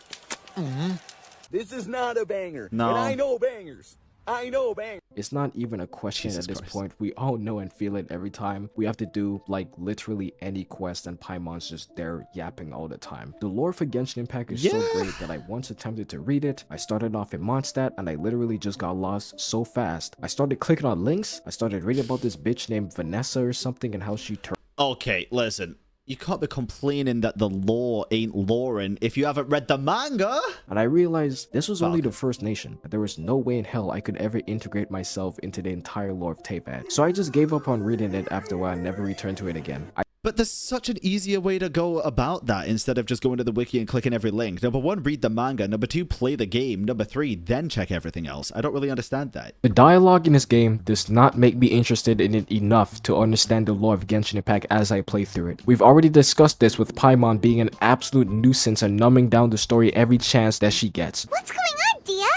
[SPEAKER 8] This is not a banger.
[SPEAKER 2] No.
[SPEAKER 8] And I know bangers. I know bangers.
[SPEAKER 1] It's not even a question
[SPEAKER 2] Jesus
[SPEAKER 1] at this
[SPEAKER 2] Christ.
[SPEAKER 1] point. We all know and feel it every time. We have to do, like, literally any quest and Paimon's just there yapping all the time. The lore for Genshin Impact is so great that I once attempted to read it. I started off in Mondstadt and I literally just got lost so fast. I started clicking on links. I started reading about this bitch named Vanessa or something and how she turned.
[SPEAKER 2] Okay, listen. You can't be complaining that the lore ain't loring if you haven't read the manga.
[SPEAKER 1] And I realized this was only the first nation. There was no way in hell I could ever integrate myself into the entire lore of Teyvat. So I just gave up on reading it after a while and never returned to it again.
[SPEAKER 2] But there's such an easier way to go about that instead of just going to the wiki and clicking every link. Number one, read the manga. Number two, play the game. Number three, then check everything else. I don't really understand that.
[SPEAKER 1] The dialogue in this game does not make me interested in it enough to understand the lore of Genshin Impact as I play through it. We've already discussed this with Paimon being an absolute nuisance and numbing down the story every chance that she gets.
[SPEAKER 9] What's going on, Dia?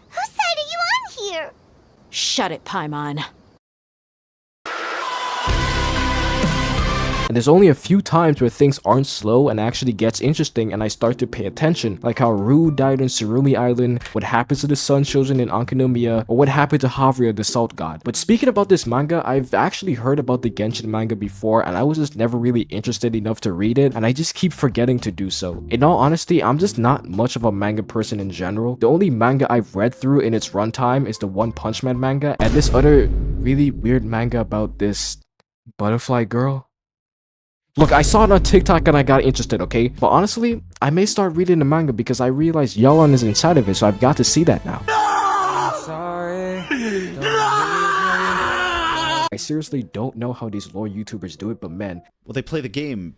[SPEAKER 9] Whose side are you on here?
[SPEAKER 10] Shut it, Paimon.
[SPEAKER 1] And And there's only a few times where things aren't slow and actually gets interesting and I start to pay attention, like how Rue died on Surumi Island, what happens to the Sun Children in Ankanomiya, or what happened to Havria the Salt God. But speaking about this manga, I've actually heard about the Genshin manga before and I was just never really interested enough to read it, and I just keep forgetting to do so. In all honesty, I'm just not much of a manga person in general. The only manga I've read through in its runtime is the One Punch Man manga and this other really weird manga about this butterfly girl. Look, I saw it on TikTok and I got interested, okay? But honestly, I may start reading the manga because I realized Yeon is inside of it, so I've got to see that now. I seriously don't know how these lore YouTubers do it, but man.
[SPEAKER 2] Well, they play the game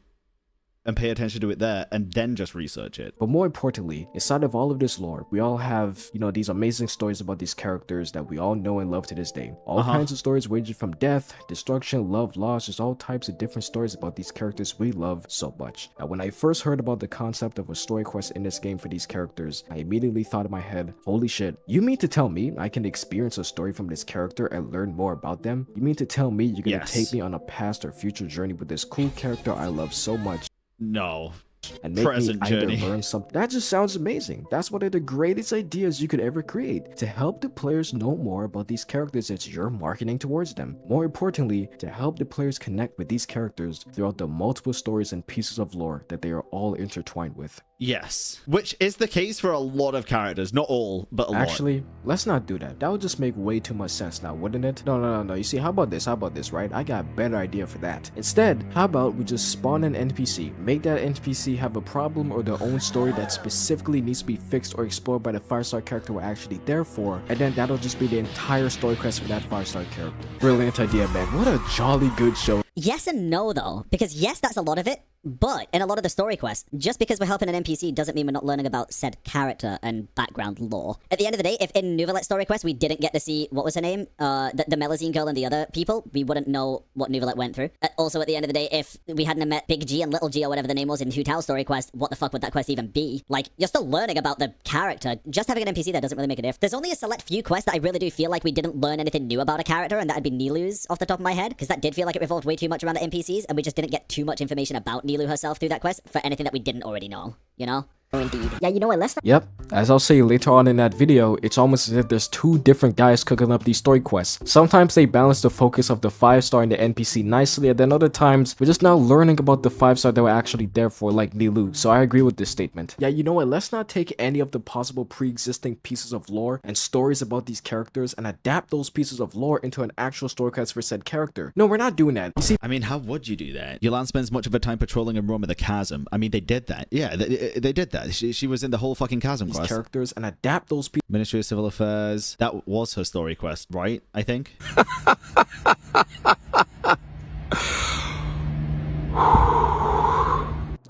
[SPEAKER 2] and pay attention to it there and then just research it.
[SPEAKER 1] But more importantly, inside of all of this lore, we all have, you know, these amazing stories about these characters that we all know and love to this day. All kinds of stories ranging from death, destruction, love, loss, just all types of different stories about these characters we love so much. Now, when I first heard about the concept of a story quest in this game for these characters, I immediately thought in my head, holy shit, you mean to tell me I can experience a story from this character and learn more about them? You mean to tell me you're gonna take me on a past or future journey with this cool character I love so much?
[SPEAKER 2] No.
[SPEAKER 1] And make
[SPEAKER 2] Present
[SPEAKER 1] me either
[SPEAKER 2] journey.
[SPEAKER 1] learn something. That just sounds amazing. That's one of the greatest ideas you could ever create. To help the players know more about these characters that you're marketing towards them. More importantly, to help the players connect with these characters throughout the multiple stories and pieces of lore that they are all intertwined with.
[SPEAKER 2] Yes. Which is the case for a lot of characters. Not all, but a lot.
[SPEAKER 1] Actually, let's not do that. That would just make way too much sense now, wouldn't it? No. You see, how about this? Right? I got a better idea for that. Instead, how about we just spawn an NPC, make that NPC have a problem or their own story that specifically needs to be fixed or explored by the 5-star character we're actually there for, and then that'll just be the entire story quest for that 5-star character. Brilliant idea, man. What a jolly good show.
[SPEAKER 3] Yes and no, though. Because yes, that's a lot of it. But in a lot of the story quests, just because we're helping an NPC doesn't mean we're not learning about said character and background lore. At the end of the day, if in Nouvelet story quest we didn't get to see, what was her name? The Melazine girl and the other people, we wouldn't know what Nouvelet went through. Also, at the end of the day, if we hadn't met Big G and Little G or whatever the name was in Hu Tao story quest, what the fuck would that quest even be? Like, you're still learning about the character. Just having an NPC there doesn't really make a difference. There's only a select few quests that I really do feel like we didn't learn anything new about a character, and that'd be Nilu's off the top of my head, because that did feel like it revolved way too much around the NPCs, and we just didn't get too much information about Nilu herself through that quest for anything that we didn't already know, you know?
[SPEAKER 4] Oh, indeed. Yeah, you know what, let's not—
[SPEAKER 1] Yep, as I'll say later on in that video, it's almost as if there's two different guys cooking up these story quests. Sometimes they balance the focus of the 5-star and the NPC nicely, and then other times we're just now learning about the 5-star that we're actually there for, like Nilu. So I agree with this statement. Yeah, you know what, let's not take any of the possible pre-existing pieces of lore and stories about these characters and adapt those pieces of lore into an actual story quest for said character. No, we're not doing that. You see,
[SPEAKER 2] I mean, how would you do that? Yolan spends much of her time patrolling and roaming the chasm. I mean, they did that. Yeah, they did that. She was in the whole fucking chasm
[SPEAKER 1] these
[SPEAKER 2] quest.
[SPEAKER 1] characters and adapt those pieces.
[SPEAKER 2] Ministry of Civil Affairs. That was her story quest, right? I think.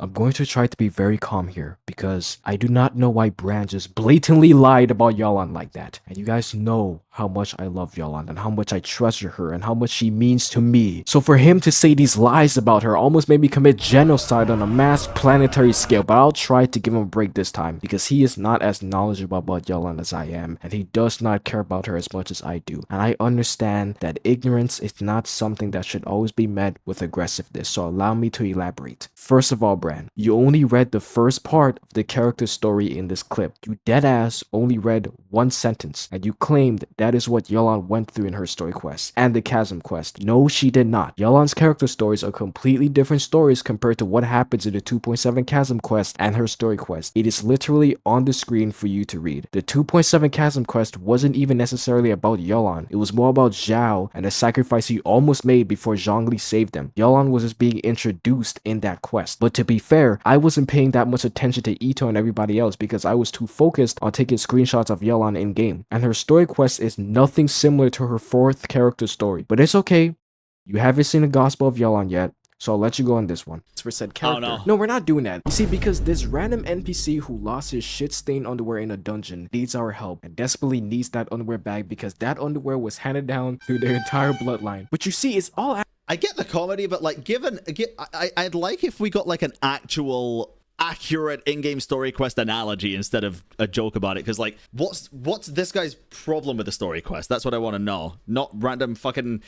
[SPEAKER 1] I'm going to try to be very calm here because I do not know why Bran just blatantly lied about Yeon like that. And you guys know how much I love Yeon and how much I treasure her and how much she means to me. So for him to say these lies about her almost made me commit genocide on a mass planetary scale, but I'll try to give him a break this time because he is not as knowledgeable about Yeon as I am, and he does not care about her as much as I do. And I understand that ignorance is not something that should always be met with aggressiveness, so allow me to elaborate. First of all, Bran, you only read the first part of the character's story in this clip. You deadass only read one sentence, and you claimed that is what Yeon went through in her story quest and the chasm quest. No, she did not. Yeon's character stories are completely different stories compared to what happens in the 2.7 chasm quest and her story quest. It is literally on the screen for you to read. The 2.7 chasm quest wasn't even necessarily about Yeon. It was more about Zhao and the sacrifice he almost made before Zhongli saved him. Yeon was just being introduced in that quest. But to be fair, I wasn't paying that much attention to Ito and everybody else because I was too focused on taking screenshots of Yeon in game. And her story quest is nothing similar to her fourth character story. But it's okay. You haven't seen the Gospel of Yeon yet, so I'll let you go on this one. It's for said character.
[SPEAKER 2] Oh, no.
[SPEAKER 1] No, we're not doing that. You see, because this random NPC who lost his shit-stained underwear in a dungeon needs our help and desperately needs that underwear back because that underwear was handed down through their entire bloodline. But you see, it's all
[SPEAKER 2] I get the comedy, but like, I'd like if we got like an actual accurate in-game story quest analogy instead of a joke about it, because like what's this guy's problem with the story quest? That's what I want to know, not random fucking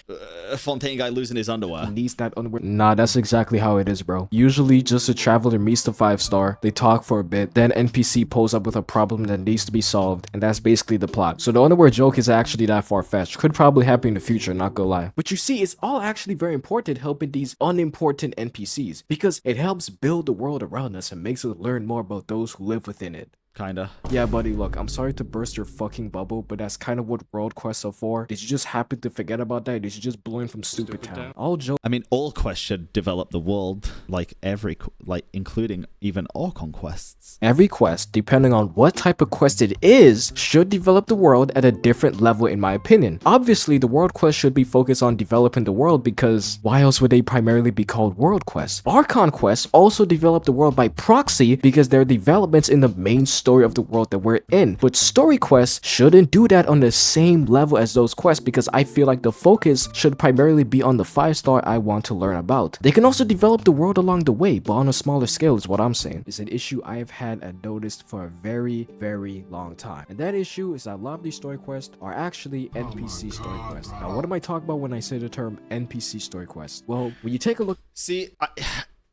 [SPEAKER 2] Fontaine guy losing his underwear.
[SPEAKER 1] Needs that underwear. Nah, that's exactly how it is, bro. Usually just a traveler meets the 5-star, they talk for a bit, then NPC pulls up with a problem that needs to be solved, and that's basically the plot. So the underwear joke is actually that far-fetched. Could probably happen in the future, not gonna lie. But you see, it's all actually very important helping these unimportant NPCs, because it helps build the world around us and makes us learn more about those who live within it.
[SPEAKER 2] Kinda.
[SPEAKER 1] Yeah, buddy, look, I'm sorry to burst your fucking bubble, but that's kind of what world quests are for. Did you just happen to forget about that? Did you just blow in from Stupid Town? All joke.
[SPEAKER 2] I mean, all quests should develop the world, like including even all conquests.
[SPEAKER 1] Every quest, depending on what type of quest it is, should develop the world at a different level in my opinion. Obviously, the world quest should be focused on developing the world, because why else would they primarily be called world quests? Archon quests also develop the world by proxy because they're developments in the main story of the world that we're in. But story quests shouldn't do that on the same level as those quests, because I feel like the focus should primarily be on the 5-star I want to learn about. They can also develop the world along the way, but on a smaller scale is what I'm saying. It's an issue I have had and noticed for a very, very long time. And that issue is that a lot of these story quests are actually NPC story quests. Now, what am I talking about when I say the term NPC story quests? Well, when you take a look...
[SPEAKER 2] See,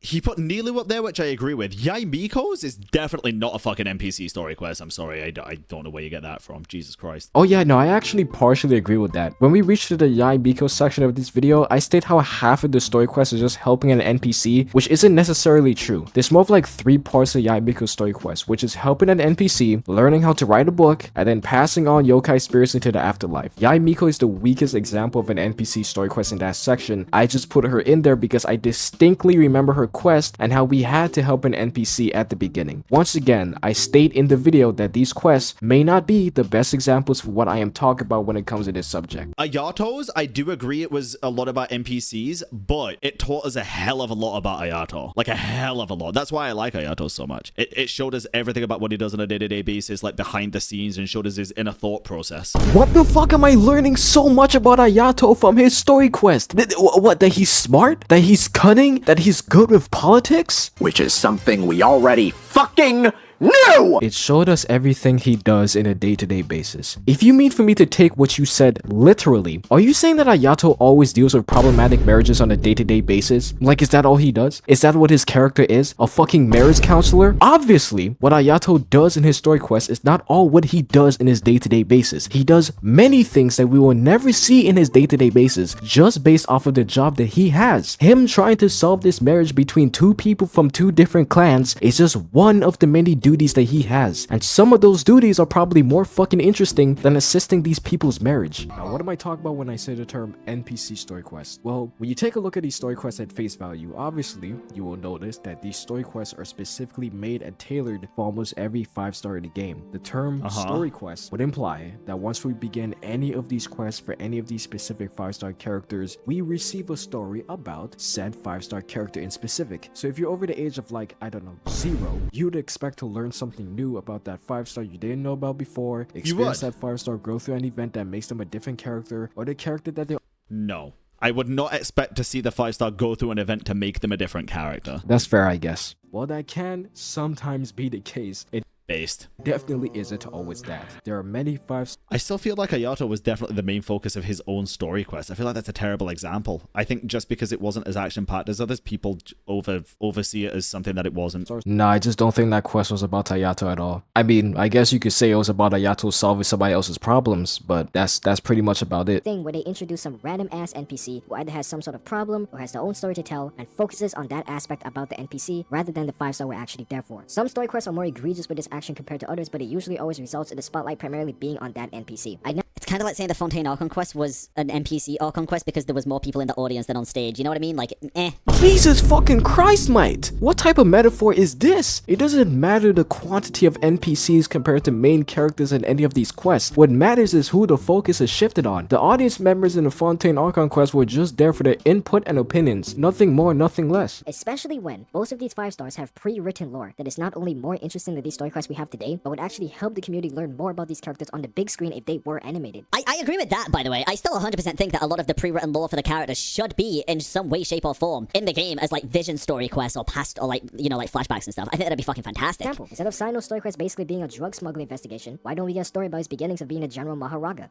[SPEAKER 2] he put Nilu up there, which I agree with. Yai Miko's is definitely not a fucking NPC story quest. I'm sorry, I don't know where you get that from. Jesus Christ.
[SPEAKER 1] Oh yeah, no, I actually partially agree with that. When we reached to the Yai Miko section of this video, I state how half of the story quest is just helping an NPC, which isn't necessarily true. There's more of like 3 parts of Yai Miko's story quest, which is helping an NPC, learning how to write a book, and then passing on yokai spirits into the afterlife. Yai Miko is the weakest example of an NPC story quest in that section. I just put her in there because I distinctly remember her quest and how we had to help an NPC at the beginning. Once again, I state in the video that these quests may not be the best examples for what I am talking about when it comes to this subject.
[SPEAKER 2] Ayato's, I do agree it was a lot about NPCs, but it taught us a hell of a lot about Ayato. Like a hell of a lot. That's why I like Ayato so much. It showed us everything about what he does on a day-to-day basis, like behind the scenes, and showed us his inner thought process.
[SPEAKER 1] What the fuck am I learning so much about Ayato from his story quest? What, that he's smart? That he's cunning? That he's good with politics?
[SPEAKER 10] Which is something we already fucking knew!
[SPEAKER 1] It showed us everything he does in a day-to-day basis. If you mean for me to take what you said literally, are you saying that Ayato always deals with problematic marriages on a day-to-day basis? Like, is that all he does? Is that what his character is? A fucking marriage counselor? Obviously, what Ayato does in his story quest is not all what he does in his day-to-day basis. He does many things that we will never see in his day-to-day basis, just based off of the job that he has. Him trying to solve this marriage between 2 people from 2 different clans is just one of the many duties that he has, and some of those duties are probably more fucking interesting than assisting these people's marriage. Now, what am I talking about when I say the term NPC story quest? Well, when you take a look at these story quests at face value, obviously you will notice that these story quests are specifically made and tailored for almost every 5-star in the game. The term story quest would imply that once we begin any of these quests for any of these specific 5-star characters, we receive a story about said 5-star character in specific. So if you're over the age of like, I don't know, 0, you'd expect to learn something new about that 5-star you didn't know about before, experience that 5-star, go through an event that makes them a different character, or the character that they...
[SPEAKER 2] No. I would not expect to see the 5-star go through an event to make them a different character.
[SPEAKER 1] That's fair, I guess. While that can sometimes be the case, it
[SPEAKER 2] Based.
[SPEAKER 1] definitely isn't always that. There are many 5-star...
[SPEAKER 2] I still feel like Ayato was definitely the main focus of his own story quest. I feel like that's a terrible example. I think just because it wasn't as action-packed as others, people oversee it as something that it wasn't.
[SPEAKER 1] Nah, I just don't think that quest was about Ayato at all. I mean, I guess you could say it was about Ayato solving somebody else's problems, but that's pretty much about it.
[SPEAKER 4] Thing where they introduce some random ass NPC who either has some sort of problem or has their own story to tell and focuses on that aspect about the NPC rather than the 5-star we're actually there for. Some story quests are more egregious with this action compared to others, but it usually always results in the spotlight primarily being on that NPC.
[SPEAKER 3] It's kind of like saying the Fontaine Archon quest was an NPC Archon quest because there was more people in the audience than on stage. You know what I mean? Like, eh.
[SPEAKER 1] Jesus fucking Christ, mate! What type of metaphor is this? It doesn't matter the quantity of NPCs compared to main characters in any of these quests. What matters is who the focus is shifted on. The audience members in the Fontaine Archon quest were just there for their input and opinions. Nothing more, nothing less.
[SPEAKER 4] Especially when most of these 5-stars have pre-written lore that is not only more interesting than these story quests we have today, but would actually help the community learn more about these characters on the big screen if they were animated. overrated.
[SPEAKER 3] I agree with that, by the way. I still 100% think that a lot of the pre-written lore for the characters should be in some way, shape, or form in the game as like vision story quests or past or like, you know, like flashbacks and stuff. I think that'd be fucking fantastic.
[SPEAKER 4] Example, instead of Sino's story quest basically being a drug smuggling investigation, why don't we get a story about his beginnings of being a general Maharaga?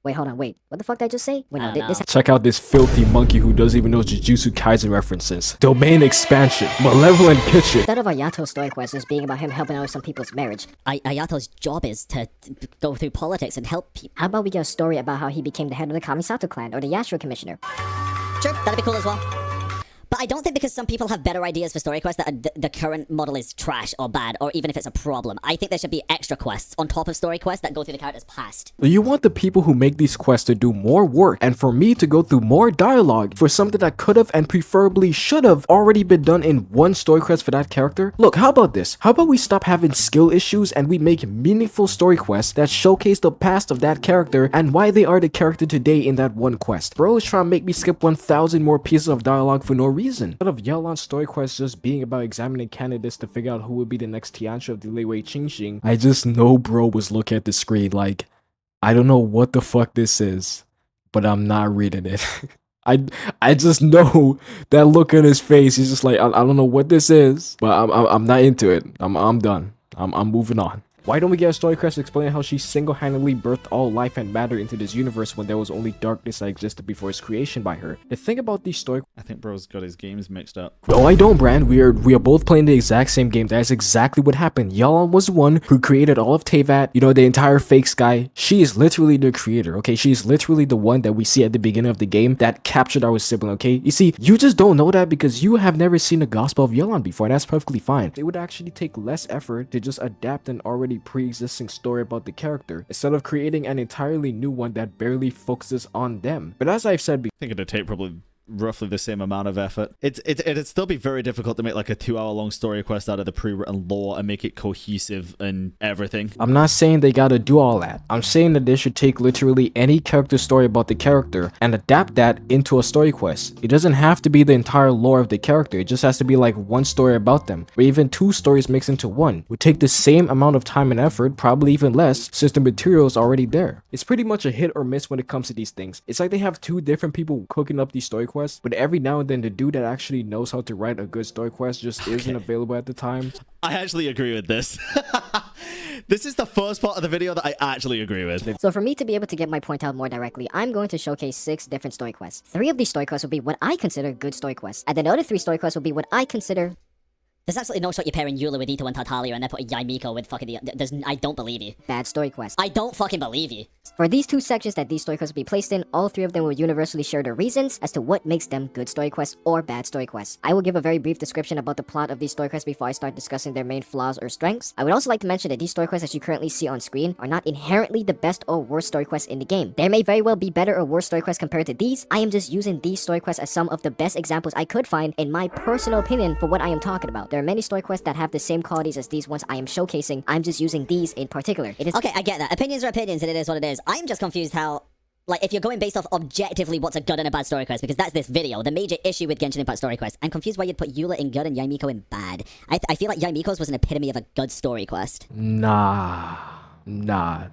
[SPEAKER 4] Wait, hold on, wait. What the fuck did I just say? Wait, no, this
[SPEAKER 1] Check out this filthy monkey who doesn't even know Jujutsu Kaisen references. Domain expansion. Malevolent kitchen.
[SPEAKER 4] Instead of Ayato's story quest just being about him helping out with some people's marriage,
[SPEAKER 3] Ayato's job is to go through politics and help people.
[SPEAKER 4] how about we get a story about how he became the head of the Kamisato clan or the Yashiro commissioner?
[SPEAKER 3] Sure, that'd be cool as well. But I don't think because some people have better ideas for story quests that the current model is trash or bad, or even if it's a problem. I think there should be extra quests on top of story quests that go through the character's past.
[SPEAKER 1] You want the people who make these quests to do more work, and for me to go through more dialogue for something that could have and preferably should have already been done in one story quest for that character? Look, how about this? How about we stop having skill issues and we make meaningful story quests that showcase the past of that character and why they are the character today in that one quest. Bro is trying to make me skip 1,000 more pieces of dialogue for no reason. Instead of Yelan's story quest just being about examining candidates to figure out who would be the next Tianchi of the Lei Qingxing, I just know bro was looking at the screen like, I don't know what the fuck this is, but I'm not reading it. I just know that look on his face. He's just like, I don't know what this is, but I'm not into it. I'm done. I'm moving on. Why don't we get a story quest explaining how she single-handedly birthed all life and matter into this universe when there was only darkness that existed before its creation by her? The thing about these story...
[SPEAKER 2] I think bro's got his games mixed up.
[SPEAKER 1] No, I don't, Bran. We are both playing the exact same game. That is exactly what happened. Yelan was the one who created all of Teyvat, you know, the entire fake sky. She is literally the creator, okay? She is literally the one that we see at the beginning of the game that captured our sibling, okay? You see, you just don't know that because you have never seen the Gospel of Yelan before, and that's perfectly fine. It would actually take less effort to just adapt an already pre-existing story about the character instead of creating an entirely new one that barely focuses on them. But as I've said before,
[SPEAKER 2] I think it'd take probably roughly the same amount of effort. It'd still be very difficult to make like a 2-hour-long story quest out of the pre-written lore and make it cohesive and everything.
[SPEAKER 1] I'm not saying they gotta do all that. I'm saying that they should take literally any character story about the character and adapt that into a story quest. It doesn't have to be the entire lore of the character. It just has to be like one story about them, or even 2 stories mixed into one. It would take the same amount of time and effort, probably even less, since the material is already there. It's pretty much a hit or miss when it comes to these things. It's like they have 2 different people cooking up these story quests, but every now and then the dude that actually knows how to write a good story quest just isn't available at the time.
[SPEAKER 2] I actually agree with this. This is the first part of the video that I actually agree with.
[SPEAKER 4] So for me to be able to get my point out more directly, I'm going to showcase 6 different story quests. 3 of these story quests will be what I consider good story quests, and then the other 3 story quests will be what I consider...
[SPEAKER 3] There's absolutely no shot you're pairing Eula with Ito and Tartaglia and then putting Yaimiko with fucking I don't believe you.
[SPEAKER 4] bad story quests.
[SPEAKER 3] I don't fucking believe you.
[SPEAKER 4] For these 2 sections that these story quests will be placed in, all 3 of them will universally share their reasons as to what makes them good story quests or bad story quests. I will give a very brief description about the plot of these story quests before I start discussing their main flaws or strengths. I would also like to mention that these story quests that you currently see on screen are not inherently the best or worst story quests in the game. There may very well be better or worse story quests compared to these. I am just using these story quests as some of the best examples I could find in my personal opinion for what I am talking about. There are many story quests that have the same qualities as these ones I am showcasing. I'm just using these in particular. It is
[SPEAKER 3] Okay, I get that. Opinions are opinions and it is what it is. I'm just confused how, like, if you're going based off objectively what's a good and a bad story quest, because that's this video, the major issue with Genshin Impact story quest, I'm confused why you'd put Eula in good and Yaimiko in bad. I feel like Yaimiko's was an epitome of a good story quest.
[SPEAKER 1] Nah.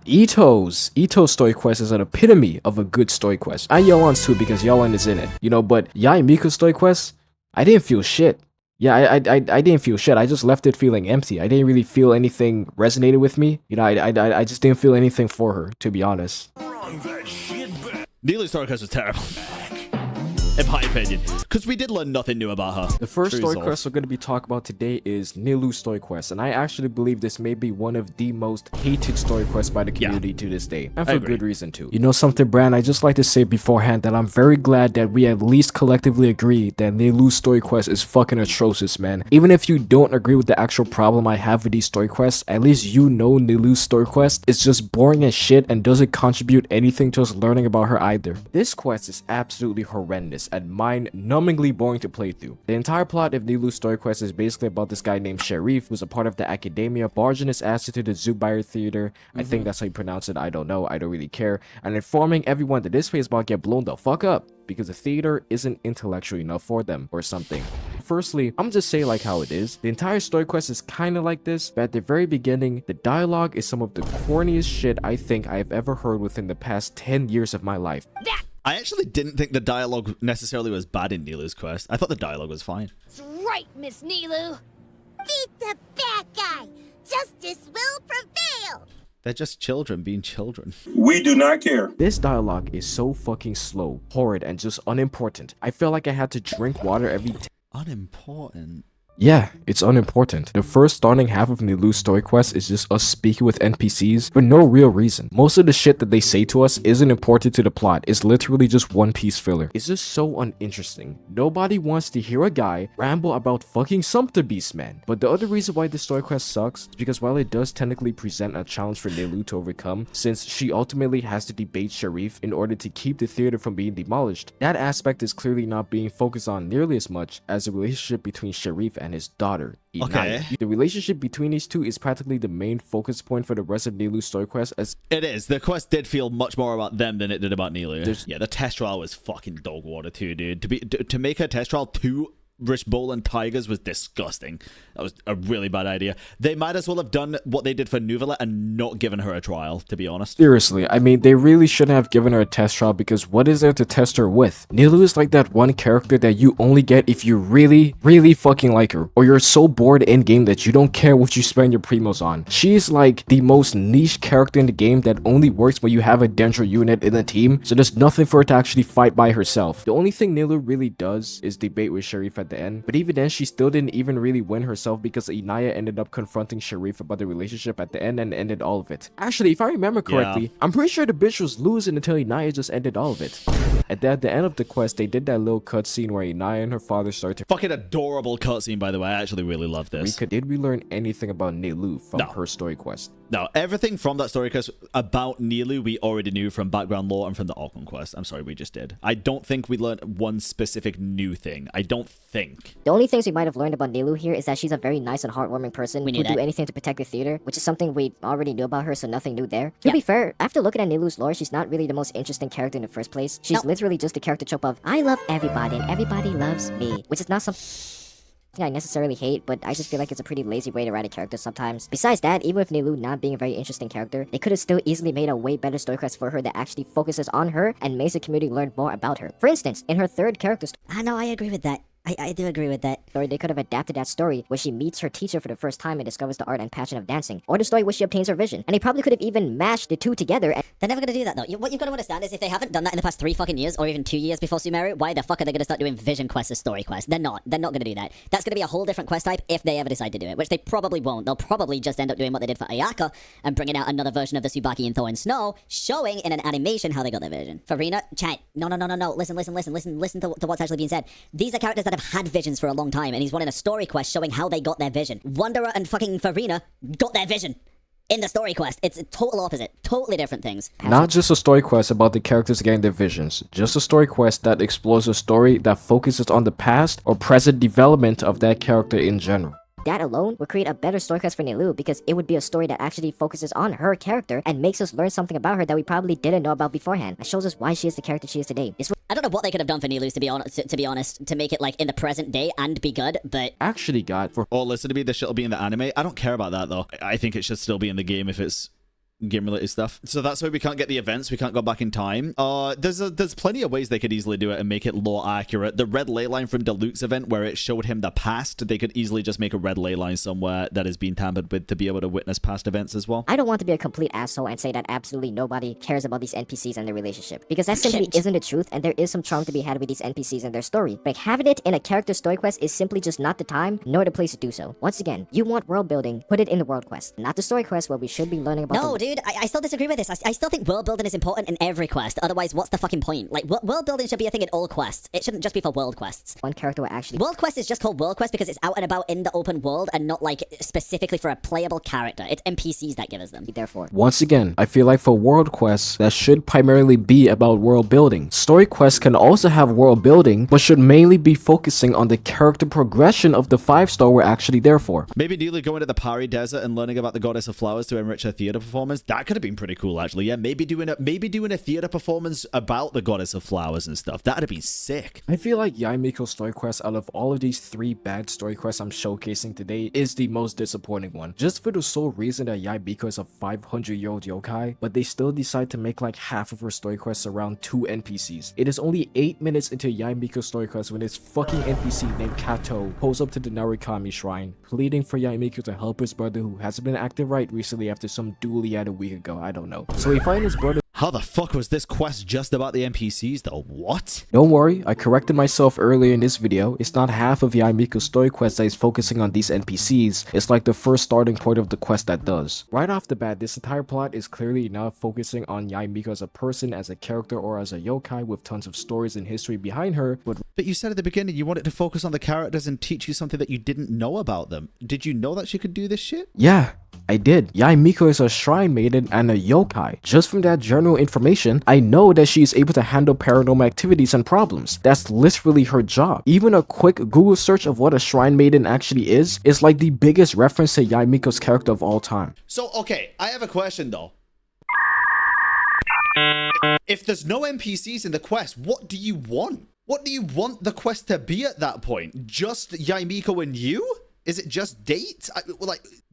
[SPEAKER 1] Ito's story quest is an epitome of a good story quest. And Yelan's too, because Yelan is in it. You know, but Yaimiko's story quest, I didn't feel shit. Yeah, I didn't feel shit. I just left it feeling empty. I didn't really feel anything resonated with me. You know, I just didn't feel anything for her, to be honest.
[SPEAKER 2] Neely's story quest was terrible. In my opinion, because we did learn nothing new about her.
[SPEAKER 1] The first story
[SPEAKER 2] Resolve.
[SPEAKER 1] quest we're going to be talking about today is Nilou's story quest, and I actually believe this may be one of the most hated story quests by the community to this day, and for good reason too. You know something, Bran? I just like to say beforehand that I'm very glad that we at least collectively agree that Nilou's story quest is fucking atrocious, man. Even if you don't agree with the actual problem I have with these story quests, at least you know Nilou's story quest is just boring as shit and doesn't contribute anything to us learning about her either. This quest is absolutely horrendous and mind-numbingly boring to play through. The entire plot of Nilou's story quest is basically about this guy named Sharif, who's a part of the academia, barging his ass into the Zubair Theater. I think that's how you pronounce it. I don't know. I don't really care. And informing everyone that this place is about to get blown the fuck up because the theater isn't intellectual enough for them or something. Firstly, I'm just saying like how it is. The entire story quest is kind of like this, but at the very beginning, the dialogue is some of the corniest shit I think I've ever heard within the past 10 years of my life.
[SPEAKER 2] I actually didn't think the dialogue necessarily was bad in Nilu's quest. I thought the dialogue was fine.
[SPEAKER 9] That's right, Miss Nilu. Beat the bad guy. Justice will prevail.
[SPEAKER 2] They're just children being children.
[SPEAKER 11] We do not care.
[SPEAKER 1] This dialogue is so fucking slow, horrid, and just unimportant. I felt like I had to drink water every
[SPEAKER 2] Unimportant?
[SPEAKER 1] Yeah, it's unimportant. The first starting half of Nilu's story quest is just us speaking with NPCs for no real reason. Most of the shit that they say to us isn't important to the plot. It's literally just one piece filler. It's just so uninteresting. Nobody wants to hear a guy ramble about fucking Sumpter Beast, man. But the other reason why this story quest sucks is because while it does technically present a challenge for Nilu to overcome, since she ultimately has to debate Sharif in order to keep the theater from being demolished, that aspect is clearly not being focused on nearly as much as the relationship between Sharif and his daughter, Inaya.
[SPEAKER 2] Okay.
[SPEAKER 1] The relationship between these two is practically the main focus point for the rest of Nilu's story quest, as
[SPEAKER 2] It is. The quest did feel much more about them than it did about Nilu. Yeah, the test trial was fucking dog water too, dude. To make a test trial 2 Rich Bull and Tigers was disgusting. That was a really bad idea. They might as well have done what they did for Nuvela and not given her a trial, to be honest.
[SPEAKER 1] seriously, I mean, they really shouldn't have given her a test trial, because what is there to test her with? Nilu is like that one character that you only get if you really, really fucking like her, or you're so bored in game that you don't care what you spend your primos on. She is like the most niche character in the game that only works when you have a Dendro unit in the team, so there's nothing for her to actually fight by herself. The only thing Nilu really does is debate with Sharif at the end, but even then she still didn't even really win herself, because Inaya ended up confronting Sharif about the relationship at the end and ended all of it. Actually, if I remember correctly, I'm pretty sure the bitch was losing until Inaya just ended all of it. And then at the end of the quest, they did that little cutscene where Inaya and her father started to
[SPEAKER 2] Fucking adorable cutscene, by the way. I actually really love this.
[SPEAKER 1] Did we learn anything about Nilu from
[SPEAKER 2] No.
[SPEAKER 1] her story quest?
[SPEAKER 2] No, everything from that story quest about Nilu we already knew from background lore and from the Auckland quest. I'm sorry, we just did. I don't think we learned one specific new thing. I don't think.
[SPEAKER 4] The only things we might have learned about Nilu here is that she's a very nice and heartwarming person who do anything to protect the theater, which is something we already knew about her, so nothing new there. To be fair, after looking at Nilu's lore, she's not really the most interesting character in the first place. She's literally just a character trope of, I love everybody and everybody loves me, which is not something I necessarily hate, but I just feel like it's a pretty lazy way to write a character sometimes. Besides that, even with Nilu not being a very interesting character, they could have still easily made a way better story quest for her that actually focuses on her and makes the community learn more about her. For instance, in her third character
[SPEAKER 3] I know, I agree with that. I do agree with that.
[SPEAKER 4] story, they could have adapted that story where she meets her teacher for the first time and discovers the art and passion of dancing, or the story where she obtains her vision. And they probably could have even mashed the two together.
[SPEAKER 3] They're never gonna do that though. What you've got to understand is if they haven't done that in the past 3 fucking years, or even 2 years before Sumeru, why the fuck are they gonna start doing vision quests as story quests? They're not gonna do that. That's gonna be a whole different quest type if they ever decide to do it, which they probably won't. They'll probably just end up doing what they did for Ayaka and bringing out another version of the Tsubaki and Thor in Snow, showing in an animation how they got their vision. Farina, chat, no. Listen to what's actually being said. These are characters that have had visions for a long time, and he's running a story quest showing how they got their vision. Wanderer and fucking Farina got their vision in the story quest. It's a total opposite. Totally different things.
[SPEAKER 1] Not just a story quest about the characters getting their visions, just a story quest that explores a story that focuses on the past or present development of that character in general.
[SPEAKER 4] That alone would create a better story quest for Nilu, because it would be a story that actually focuses on her character and makes us learn something about her that we probably didn't know about beforehand. It shows us why she is the character she is today.
[SPEAKER 3] I don't know what they could have done for Nilu, to be honest, to make it like in the present day and be good, but
[SPEAKER 1] Actually, God, for
[SPEAKER 2] Oh, listen to me, this shit'll be in the anime. I don't care about that, though. I think it should still be in the game if it's game-related stuff. So that's why we can't get the events. We can't go back in time. There's plenty of ways they could easily do it and make it lore accurate. The red ley line from Deluxe event where it showed him the past, they could easily just make a red ley line somewhere that is being tampered with to be able to witness past events as well.
[SPEAKER 4] I don't want to be a complete asshole and say that absolutely nobody cares about these NPCs and their relationship, because that simply isn't the truth, and there is some charm to be had with these NPCs and their story. But having it in a character story quest is simply just not the time nor the place to do so. Once again, you want world building, put it in the world quest, not the story quest where we should be learning about
[SPEAKER 3] no, dude, I still disagree with this. I still think world building is important in every quest. Otherwise, what's the fucking point? Like, world building should be a thing in all quests. It shouldn't just be for world quests.
[SPEAKER 4] one character will actually
[SPEAKER 3] World quest is just called world quest because it's out and about in the open world and not like specifically for a playable character. It's NPCs that give us them.
[SPEAKER 4] be there for.
[SPEAKER 1] once again, I feel like for world quests, that should primarily be about world building. Story quests can also have world building, but should mainly be focusing on the character progression of the 5-star we're actually there for.
[SPEAKER 2] Maybe Nilu going to the Pari Desert and learning about the Goddess of Flowers to enrich her theater performance. flowers. That could have been pretty cool, actually. Yeah, maybe doing a theater performance about the goddess of flowers and stuff. That'd have been sick.
[SPEAKER 1] I feel like Yae Miko's story quest out of all of these 3 bad story quests I'm showcasing today is the most disappointing one. Just for the sole reason that Yae Miko is a 500-year-old yokai, but they still decide to make like half of her story quests around 2 NPCs. It is only 8 minutes into Yae Miko's story quest when this fucking NPC named Kato pulls up to the Narukami shrine, pleading for Yae Miko to help his brother who hasn't been acting right recently after some duel he had a week ago. I don't know. So he finds his brother.
[SPEAKER 2] How the fuck was this quest just about the NPCs though? What?
[SPEAKER 1] Don't worry, I corrected myself earlier in this video. It's not half of Yae Miko's story quest that is focusing on these NPCs. It's like the first starting point of the quest that does. Right off the bat, this entire plot is clearly not focusing on Yae Miko as a person, as a character, or as a yokai with tons of stories and history behind her, but
[SPEAKER 2] you said at the beginning you wanted to focus on the characters and teach you something that you didn't know about them. Did you know that she could do this shit?
[SPEAKER 1] yeah, I did. Yae Miko is a shrine maiden and a yokai. Just from that general information, I know that she is able to handle paranormal activities and problems. That's literally her job. Even a quick Google search of what a shrine maiden actually is like the biggest reference to Yae Miko's character of all time.
[SPEAKER 2] So, okay, I have a question though. If there's no NPCs in the quest, what do you want? What do you want the quest to be at that point? Just Yae Miko and you? Is it just dates?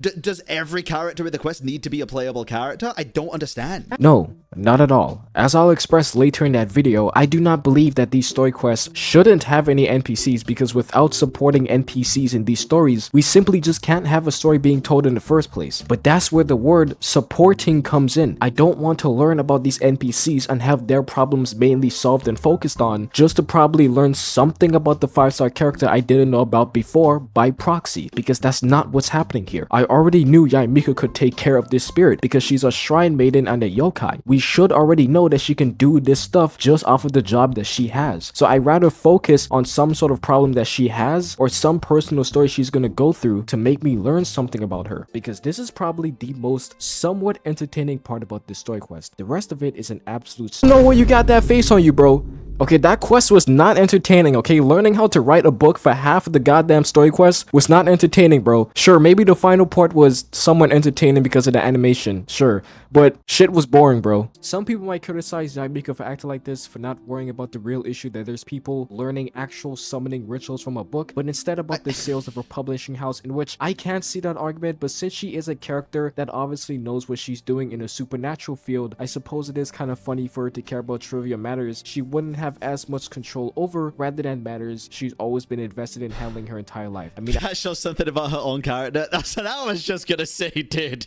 [SPEAKER 2] Does every character in the quest need to be a playable character? I don't understand.
[SPEAKER 1] No, not at all. As I'll express later in that video, I do not believe that these story quests shouldn't have any NPCs because without supporting NPCs in these stories, we simply just can't have a story being told in the first place. But that's where the word supporting comes in. I don't want to learn about these NPCs and have their problems mainly solved and focused on just to probably learn something about the 5-star character I didn't know about before by proxy, because that's not what's happening here. I already knew Yae Miko could take care of this spirit because she's a shrine maiden and a yokai. We should already know that she can do this stuff just off of the job that she has. So I'd rather focus on some sort of problem that she has or some personal story she's gonna go through to make me learn something about her, because this is probably the most somewhat entertaining part about this story quest. The rest of it is an absolute know where you got that face on you, bro. Okay, that quest was not entertaining, okay? Learning how to write a book for half of the goddamn story quest was not entertaining, bro. Sure, maybe the final part was somewhat entertaining because of the animation, sure. But shit was boring, bro. Some people might criticize Yae Miko for acting like this, for not worrying about the real issue that there's people learning actual summoning rituals from a book, but instead about the sales of a publishing house, in which I can't see that argument, but since she is a character that obviously knows what she's doing in a supernatural field, I suppose it is kind of funny for her to care about trivia matters she wouldn't have as much control over rather than matters she's always been invested in handling her entire life. I mean,
[SPEAKER 2] that shows something about her own character. That's what I was just gonna say, dude.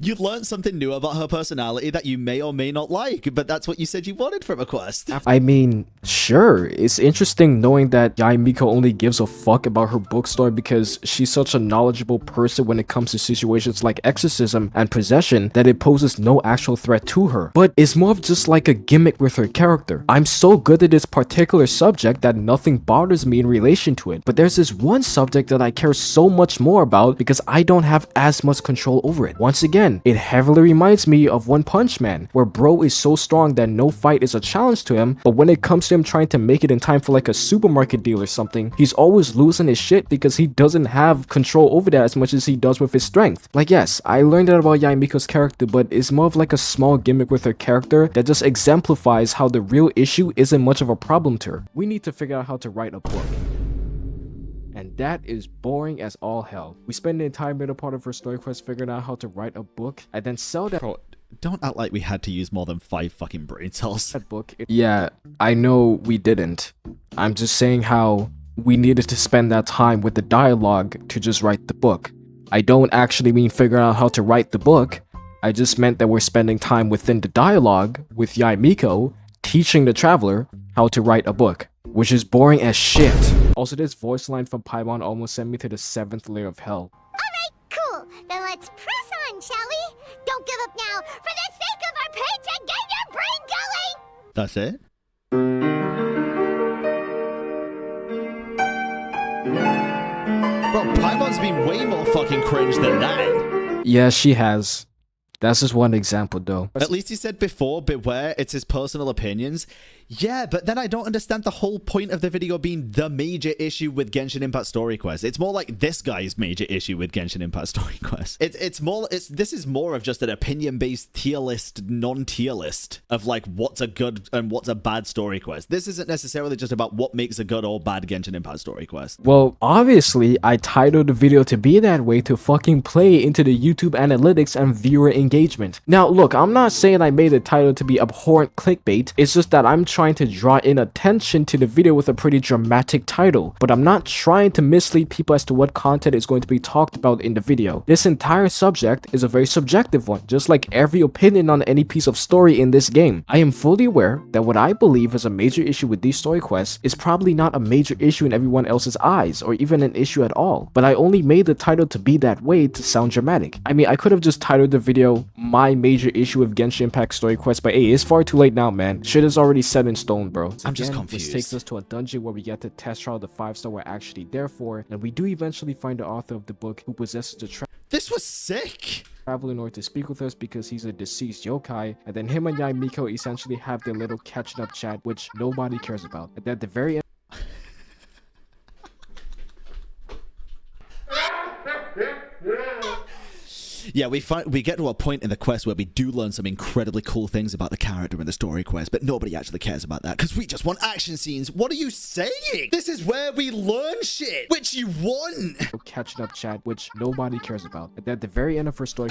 [SPEAKER 2] You learned something new about her personality that you may or may not like, but that's what you said you wanted from a quest.
[SPEAKER 1] I mean, sure, it's interesting knowing that Yae Miko only gives a fuck about her book story because she's such a knowledgeable person when it comes to situations like exorcism and possession that it poses no actual threat to her. But it's more of just like a gimmick with her character. I'm so good at this particular subject that nothing bothers me in relation to it, but there's this one subject that I care so much more about because I don't have as much control over it. Once again, it heavily reminds me of One Punch Man, where bro is so strong that no fight is a challenge to him, but when it comes to him trying to make it in time for like a supermarket deal or something, he's always losing his shit because he doesn't have control over that as much as he does with his strength. Like, yes, I learned that about Yae Miko's character, but it's more of like a small gimmick with her character that just exemplifies how the real issue isn't much of a problem to her. We need to figure out how to write a book. And that is boring as all hell. We spend the entire middle part of her story quest figuring out how to write a book and then sell that.
[SPEAKER 2] Bro, don't act like we had to use more than 5 fucking brain cells.
[SPEAKER 1] That book. Yeah, I know we didn't. I'm just saying how we needed to spend that time with the dialogue to just write the book. I don't actually mean figuring out how to write the book. I just meant that we're spending time within the dialogue with Yae Miko teaching the traveler how to write a book, which is boring as shit. Also, this voice line from Paimon almost sent me to the 7th layer of hell.
[SPEAKER 9] Alright, cool. Then let's press on, shall we? Don't give up now, for the sake of our paycheck, get your brain going!
[SPEAKER 2] That's it? Bro, Paimon's been way more fucking cringe than that.
[SPEAKER 1] Yeah, she has. That's just one example though.
[SPEAKER 2] At least he said before, beware, it's his personal opinions. Yeah, but then I don't understand the whole point of the video being the major issue with Genshin Impact Story Quest. It's more like this guy's major issue with Genshin Impact Story Quest. This is more of just an opinion-based tier list, non-tier list of like what's a good and what's a bad story quest. This isn't necessarily just about what makes a good or bad Genshin Impact Story Quest.
[SPEAKER 1] Well, obviously, I titled the video to be that way to fucking play into the YouTube analytics and viewer engagement. Now, look, I'm not saying I made the title to be abhorrent clickbait. It's just that I'm trying to draw in attention to the video with a pretty dramatic title, but I'm not trying to mislead people as to what content is going to be talked about in the video. This entire subject is a very subjective one, just like every opinion on any piece of story in this game. I am fully aware that what I believe is a major issue with these story quests is probably not a major issue in everyone else's eyes, or even an issue at all, but I only made the title to be that way to sound dramatic. I mean, I could have just titled the video, My Major Issue with Genshin Impact Story Quest, but hey, it's far too late now, man. Shit is already set in stone, bro.
[SPEAKER 2] I'm just confused.
[SPEAKER 1] This takes us to a dungeon where we get to test trial the 5-star we're actually there for, and we do eventually find the author of the book who possesses the
[SPEAKER 2] This was sick!
[SPEAKER 1] travel in order to speak with us because he's a deceased yokai, and then him and Yae Miko essentially have their little catching up chat, which nobody cares about. And at the very end,
[SPEAKER 2] Yeah, we get to a point in the quest where we do learn some incredibly cool things about the character in the story quest, but nobody actually cares about that because we just want action scenes. What are you saying? This is where we learn shit, which you want.
[SPEAKER 1] catching up chat, which nobody cares about. And at the very end of her story,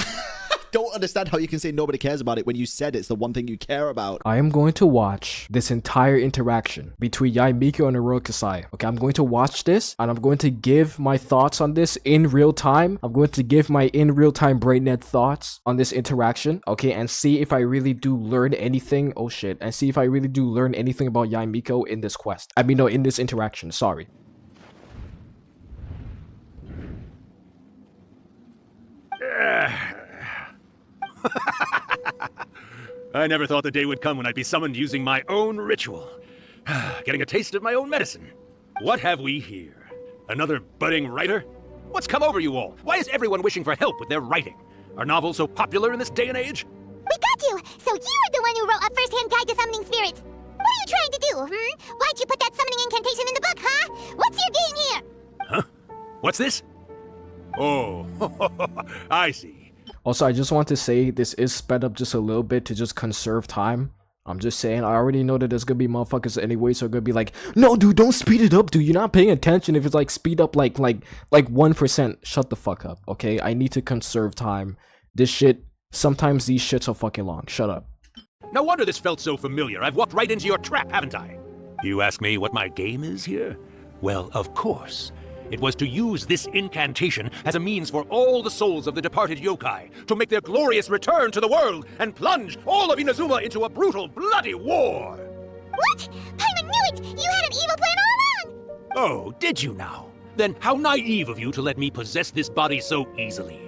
[SPEAKER 2] Don't understand how you can say nobody cares about it when you said it's the one thing you care about.
[SPEAKER 1] I am going to watch this entire interaction between Yae Miko and Aurora Kasai. Okay, I'm going to watch this and I'm going to give my thoughts on this in real time. I'm going to give my in real time brainnet thoughts on this interaction. Okay, and see if I really do learn anything. Oh shit, and see if I really do learn anything about Yae Miko in this quest. I mean, no, in this interaction. Sorry.
[SPEAKER 11] I never thought the day would come when I'd be summoned using my own ritual. Getting a taste of my own medicine. What have we here? Another budding writer? What's come over you all? Why is everyone wishing for help with their writing? Are novels so popular in this day and age?
[SPEAKER 9] We got you! So you are the one who wrote a first-hand guide to summoning spirits. What are you trying to do, Why'd you put that summoning incantation in the book, huh? What's your game here?
[SPEAKER 11] Huh? What's this? Oh, I see.
[SPEAKER 1] Also, I just want to say this is sped up just a little bit to just conserve time. I'm just saying, I already know that there's gonna be motherfuckers anyway, so I'm gonna be like, no, dude, don't speed it up, dude. You're not paying attention if it's like speed up like 1%. Shut the fuck up, okay? I need to conserve time. This shit, sometimes these shits are fucking long. Shut up.
[SPEAKER 11] No wonder this felt so familiar. I've walked right into your trap, haven't I? You ask me what my game is here? Well, of course. It was to use this incantation as a means for all the souls of the departed yokai to make their glorious return to the world and plunge all of Inazuma into a brutal, bloody war!
[SPEAKER 9] What? Paimon knew it! You had an evil plan all along!
[SPEAKER 11] Oh, did you now? Then how naive of you to let me possess this body so easily.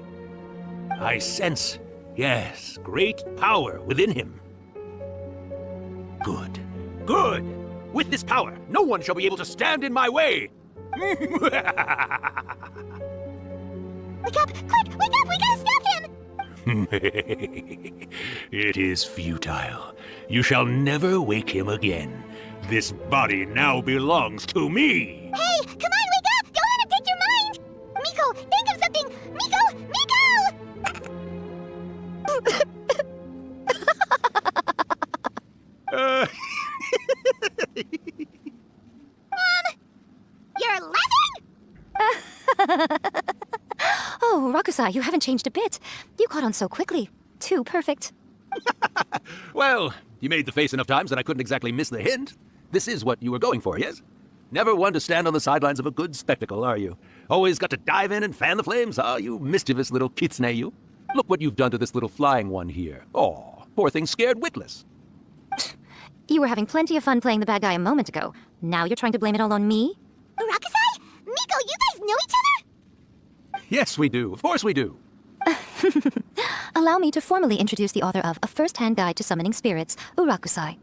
[SPEAKER 11] I sense, yes, great power within him. Good. Good! With this power, no one shall be able to stand in my way!
[SPEAKER 9] Wake up! Quick! Wake up! We gotta stop him!
[SPEAKER 11] It is futile. You shall never wake him again. This body now belongs to me!
[SPEAKER 9] Hey! Come on, wake up! Don't let him take your mind! Miko, think of something! Miko! You're laughing?
[SPEAKER 12] Oh, Rakusai, you haven't changed a bit. You caught on so quickly. Too perfect.
[SPEAKER 11] Well, you made the face enough times that I couldn't exactly miss the hint. This is what you were going for, yes? Never one to stand on the sidelines of a good spectacle, are you? Always got to dive in and fan the flames, ah, you mischievous little kitsune, you. Look what you've done to this little flying one here. Oh, poor thing scared witless.
[SPEAKER 12] You were having plenty of fun playing the bad guy a moment ago. Now you're trying to blame it all on me?
[SPEAKER 9] Rakusai? Miko, you guys know each other?
[SPEAKER 11] Yes, we do. Of course we do.
[SPEAKER 12] Allow me to formally introduce the author of A First-Hand Guide to Summoning Spirits, Urakusai.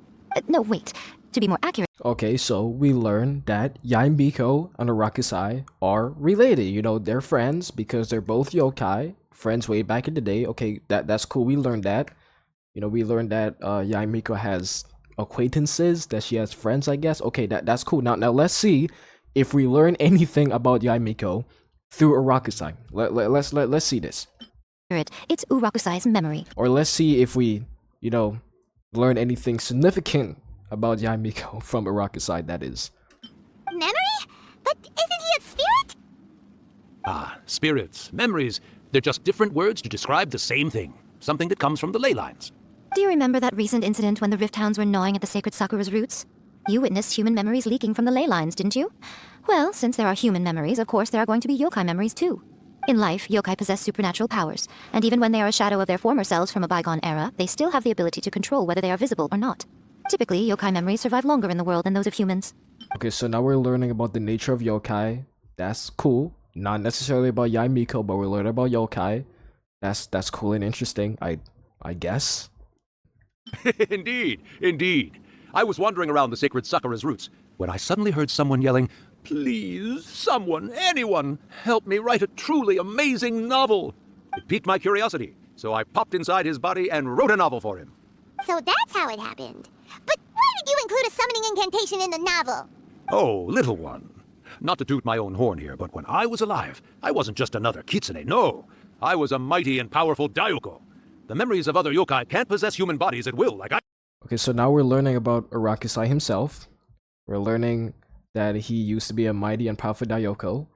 [SPEAKER 12] No, wait. To be more accurate...
[SPEAKER 1] Okay, so we learned that Yae Miko and Arakusai are related. You know, they're friends because they're both yokai. Friends way back in the day. Okay, that's cool. We learned that. You know, we learned that Yae Miko has acquaintances, that she has friends, I guess. Okay, that's cool. Now let's see if we learn anything about Yae Miko through Urakusai. Let's see this.
[SPEAKER 12] It's Urakusai's memory.
[SPEAKER 1] Or let's see if we, learn anything significant about Yae Miko from Urakusai, that is.
[SPEAKER 9] Memory? But isn't he a spirit?
[SPEAKER 11] Ah, spirits, memories, they're just different words to describe the same thing. Something that comes from the ley lines.
[SPEAKER 12] Do you remember that recent incident when the Rift Hounds were gnawing at the sacred Sakura's roots? You witnessed human memories leaking from the ley lines, didn't you? Well, since there are human memories, of course there are going to be yokai memories too. In life, yokai possess supernatural powers, and even when they are a shadow of their former selves from a bygone era, they still have the ability to control whether they are visible or not. Typically, yokai memories survive longer in the world than those of humans.
[SPEAKER 1] Okay, so now we're learning about the nature of yokai. That's cool. Not necessarily about Yae Miko, but we're learning about yokai. That's cool and interesting, I guess.
[SPEAKER 11] Indeed. I was wandering around the sacred Sakura's roots when I suddenly heard someone yelling, "Please, someone, anyone, help me write a truly amazing novel." It piqued my curiosity, so I popped inside his body and wrote a novel for him.
[SPEAKER 9] So that's how it happened. But why did you include a summoning incantation in the novel?
[SPEAKER 11] Oh, little one. Not to toot my own horn here, but when I was alive, I wasn't just another kitsune, no. I was a mighty and powerful Daioko. The memories of other yokai can't possess human bodies at will, like I...
[SPEAKER 1] Okay, so now we're learning about Urakusai himself. We're learning that he used to be a mighty and powerful Daioko.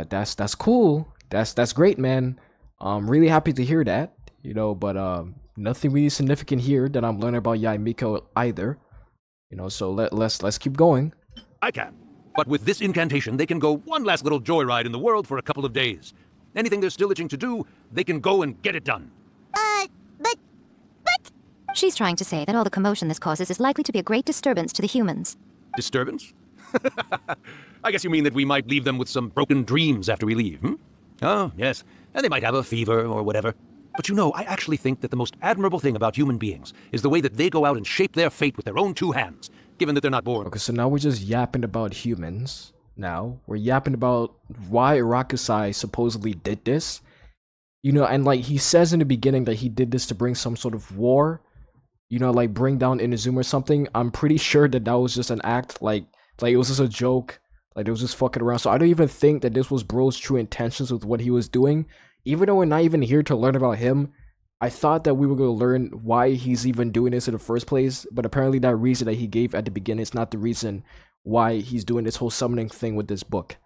[SPEAKER 1] That's cool. That's great, man. I'm really happy to hear that. But nothing really significant here that I'm learning about Yae Miko either. So let's keep going.
[SPEAKER 11] I can. But with this incantation, they can go one last little joyride in the world for a couple of days. Anything they're still itching to do, they can go and get it done.
[SPEAKER 9] But...
[SPEAKER 12] She's trying to say that all the commotion this causes is likely to be a great disturbance to the humans.
[SPEAKER 11] Disturbance? I guess you mean that we might leave them with some broken dreams after we leave, hmm? Oh, yes. And they might have a fever or whatever. But I actually think that the most admirable thing about human beings is the way that they go out and shape their fate with their own two hands, given that they're not born.
[SPEAKER 1] Okay, so now we're just yapping about humans. Now, we're yapping about why Urakusai supposedly did this. And like he says in the beginning that he did this to bring some sort of war. Like bring down Inazuma or something. I'm pretty sure that was just an act, like it was just a joke. Like it was just fucking around. So I don't even think that this was bro's true intentions with what he was doing. Even though we're not even here to learn about him, I thought that we were going to learn why he's even doing this in the first place. But apparently that reason that he gave at the beginning is not the reason why he's doing this whole summoning thing with this book.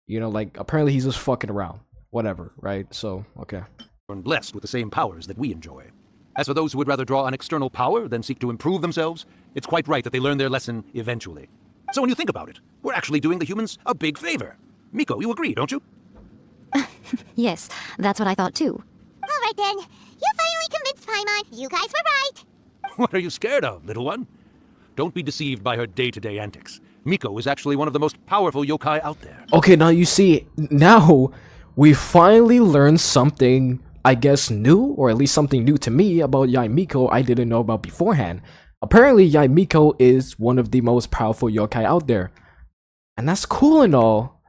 [SPEAKER 1] Like apparently he's just fucking around. Whatever, right? So, okay.
[SPEAKER 11] And blessed with the same powers that we enjoy. As for those who would rather draw on external power than seek to improve themselves, it's quite right that they learn their lesson eventually. So when you think about it, we're actually doing the humans a big favor. Miko, you agree, don't you?
[SPEAKER 12] Yes, that's what I thought too.
[SPEAKER 9] All right then. You finally convinced Paimon. You guys were right.
[SPEAKER 11] What are you scared of, little one? Don't be deceived by her day-to-day antics. Miko is actually one of the most powerful yokai out there.
[SPEAKER 1] Okay, now you see, now we finally learned something, I guess, new, or at least something new to me about Yae Miko I didn't know about beforehand. Apparently, Yae Miko is one of the most powerful yokai out there. And that's cool and all.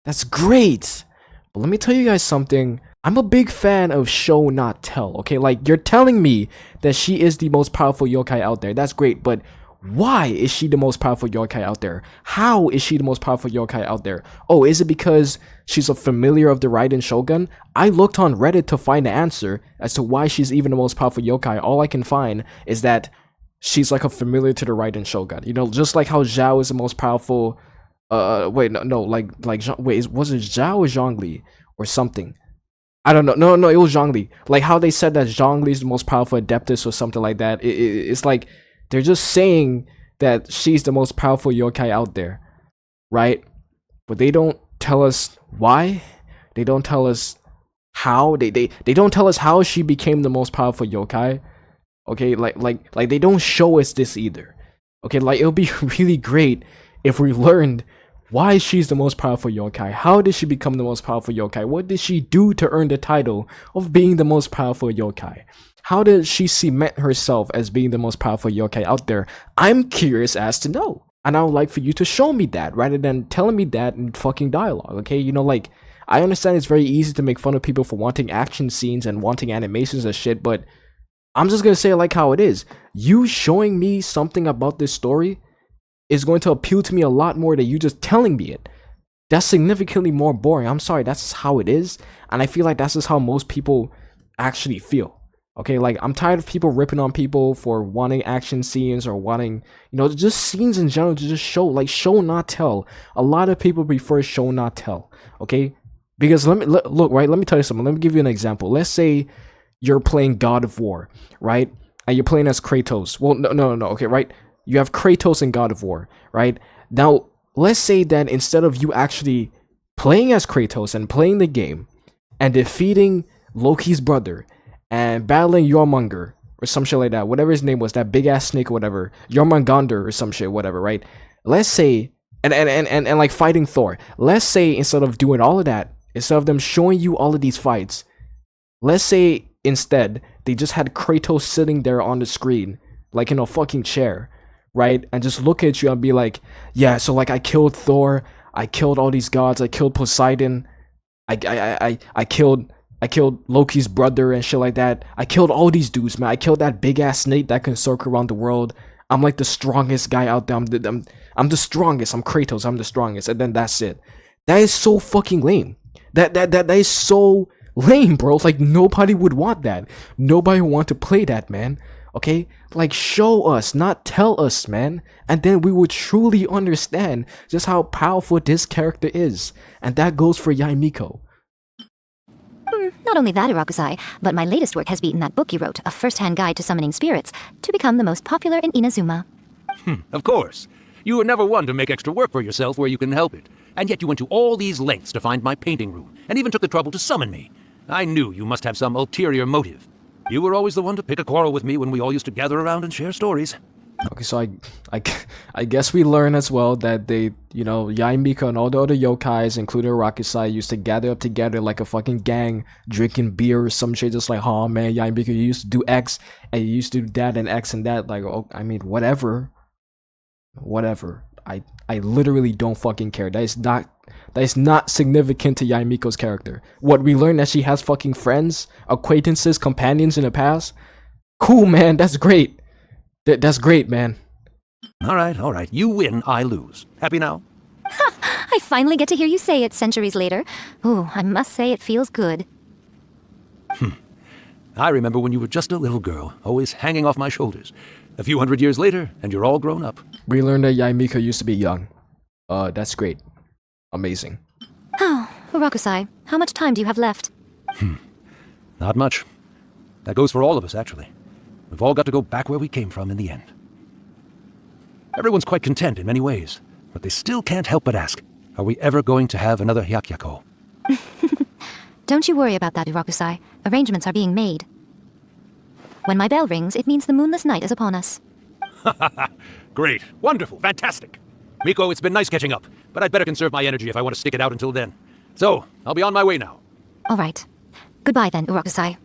[SPEAKER 1] That's great. But let me tell you guys something. I'm a big fan of show not tell, okay? Like, you're telling me that she is the most powerful yokai out there. That's great, but why is she the most powerful yokai out there? How is she the most powerful yokai out there? Oh, is it because she's a familiar of the Raiden Shogun? I looked on Reddit to find the answer as to why she's even the most powerful yokai. All I can find is that she's like a familiar to the Raiden Shogun. Just like how Zhao is the most powerful. Was it Zhao or Zhongli or something? I don't know. No, it was Zhongli. Like how they said that Zhongli is the most powerful Adeptus or something like that. It's like they're just saying that she's the most powerful yokai out there, right? But they don't tell us why. They don't tell us how. They don't tell us how she became the most powerful yokai. Okay, like they don't show us this either. Okay, like it would be really great if we learned why she's the most powerful yokai. How did she become the most powerful yokai? What did she do to earn the title of being the most powerful yokai? How did she cement herself as being the most powerful yokai out there? I'm curious as to know. And I would like for you to show me that rather than telling me that in fucking dialogue, okay? Like, I understand it's very easy to make fun of people for wanting action scenes and wanting animations and shit, but I'm just gonna say it like how it is. You showing me something about this story is going to appeal to me a lot more than you just telling me it. That's significantly more boring. I'm sorry, that's just how it is. And I feel like that's just how most people actually feel. Okay, like I'm tired of people ripping on people for wanting action scenes or wanting, you know, just scenes in general to just show not tell. A lot of people prefer show not tell. Okay, because let me tell you something. Let me give you an example. Let's say you're playing God of War, right? And you're playing as Kratos. Well, no. Okay, right? You have Kratos in God of War, right? Now, let's say that instead of you actually playing as Kratos and playing the game and defeating Loki's brother and battling Jormungandr or some shit like that, whatever his name was, that big ass snake or whatever, Jormungandr or some shit, whatever, right? Let's say, and like fighting Thor. Let's say instead of doing all of that, instead of them showing you all of these fights, let's say instead they just had Kratos sitting there on the screen, like in a fucking chair, right? And just look at you and be like, yeah, so like I killed Thor, I killed all these gods, I killed Poseidon, I killed Loki's brother and shit like that. I killed all these dudes, man. I killed that big ass snake that can circle around the world. I'm like the strongest guy out there. I'm the strongest. I'm Kratos. I'm the strongest. And then that's it. That is so fucking lame. That is so lame, bro. Like nobody would want that. Nobody would want to play that, man. Okay? Like show us, not tell us, man. And then we would truly understand just how powerful this character is. And that goes for Yae Miko.
[SPEAKER 12] Not only that, Irakusai, but my latest work has beaten that book you wrote, A First-Hand Guide to Summoning Spirits, to become the most popular in Inazuma.
[SPEAKER 11] Of course. You were never one to make extra work for yourself where you can help it. And yet you went to all these lengths to find my painting room, and even took the trouble to summon me. I knew you must have some ulterior motive. You were always the one to pick a quarrel with me when we all used to gather around and share stories.
[SPEAKER 1] Okay, so I guess we learn as well that they, you know, Yae Miko and all the other yokais, including Irakusai, used to gather up together like a fucking gang, drinking beer or some shit, just like, oh man, Yae Miko, you used to do X, and you used to do that and X and that, like, oh, I mean, whatever. I literally don't fucking care. That is not significant to Yae Miko's character. What we learned that she has fucking friends, acquaintances, companions in the past. Cool, man, that's great. That's great, man.
[SPEAKER 11] All right. You win, I lose. Happy now?
[SPEAKER 12] I finally get to hear you say it centuries later. Ooh, I must say it feels good.
[SPEAKER 11] I remember when you were just a little girl, always hanging off my shoulders. A few hundred years later, and you're all grown up.
[SPEAKER 1] We learned that Yae Miko used to be young. That's great. Amazing.
[SPEAKER 12] Oh, Irakusai, how much time do you have left?
[SPEAKER 11] Not much. That goes for all of us, actually. We've all got to go back where we came from in the end. Everyone's quite content in many ways, but they still can't help but ask, are we ever going to have another Hyakyako?
[SPEAKER 12] Don't you worry about that, Irakusai. Arrangements are being made. When my bell rings, it means the moonless night is upon us.
[SPEAKER 11] Great. Wonderful. Fantastic. Miko, it's been nice catching up, but I'd better conserve my energy if I want to stick it out until then. So, I'll be on my way now.
[SPEAKER 12] All right. Goodbye then, Irakusai.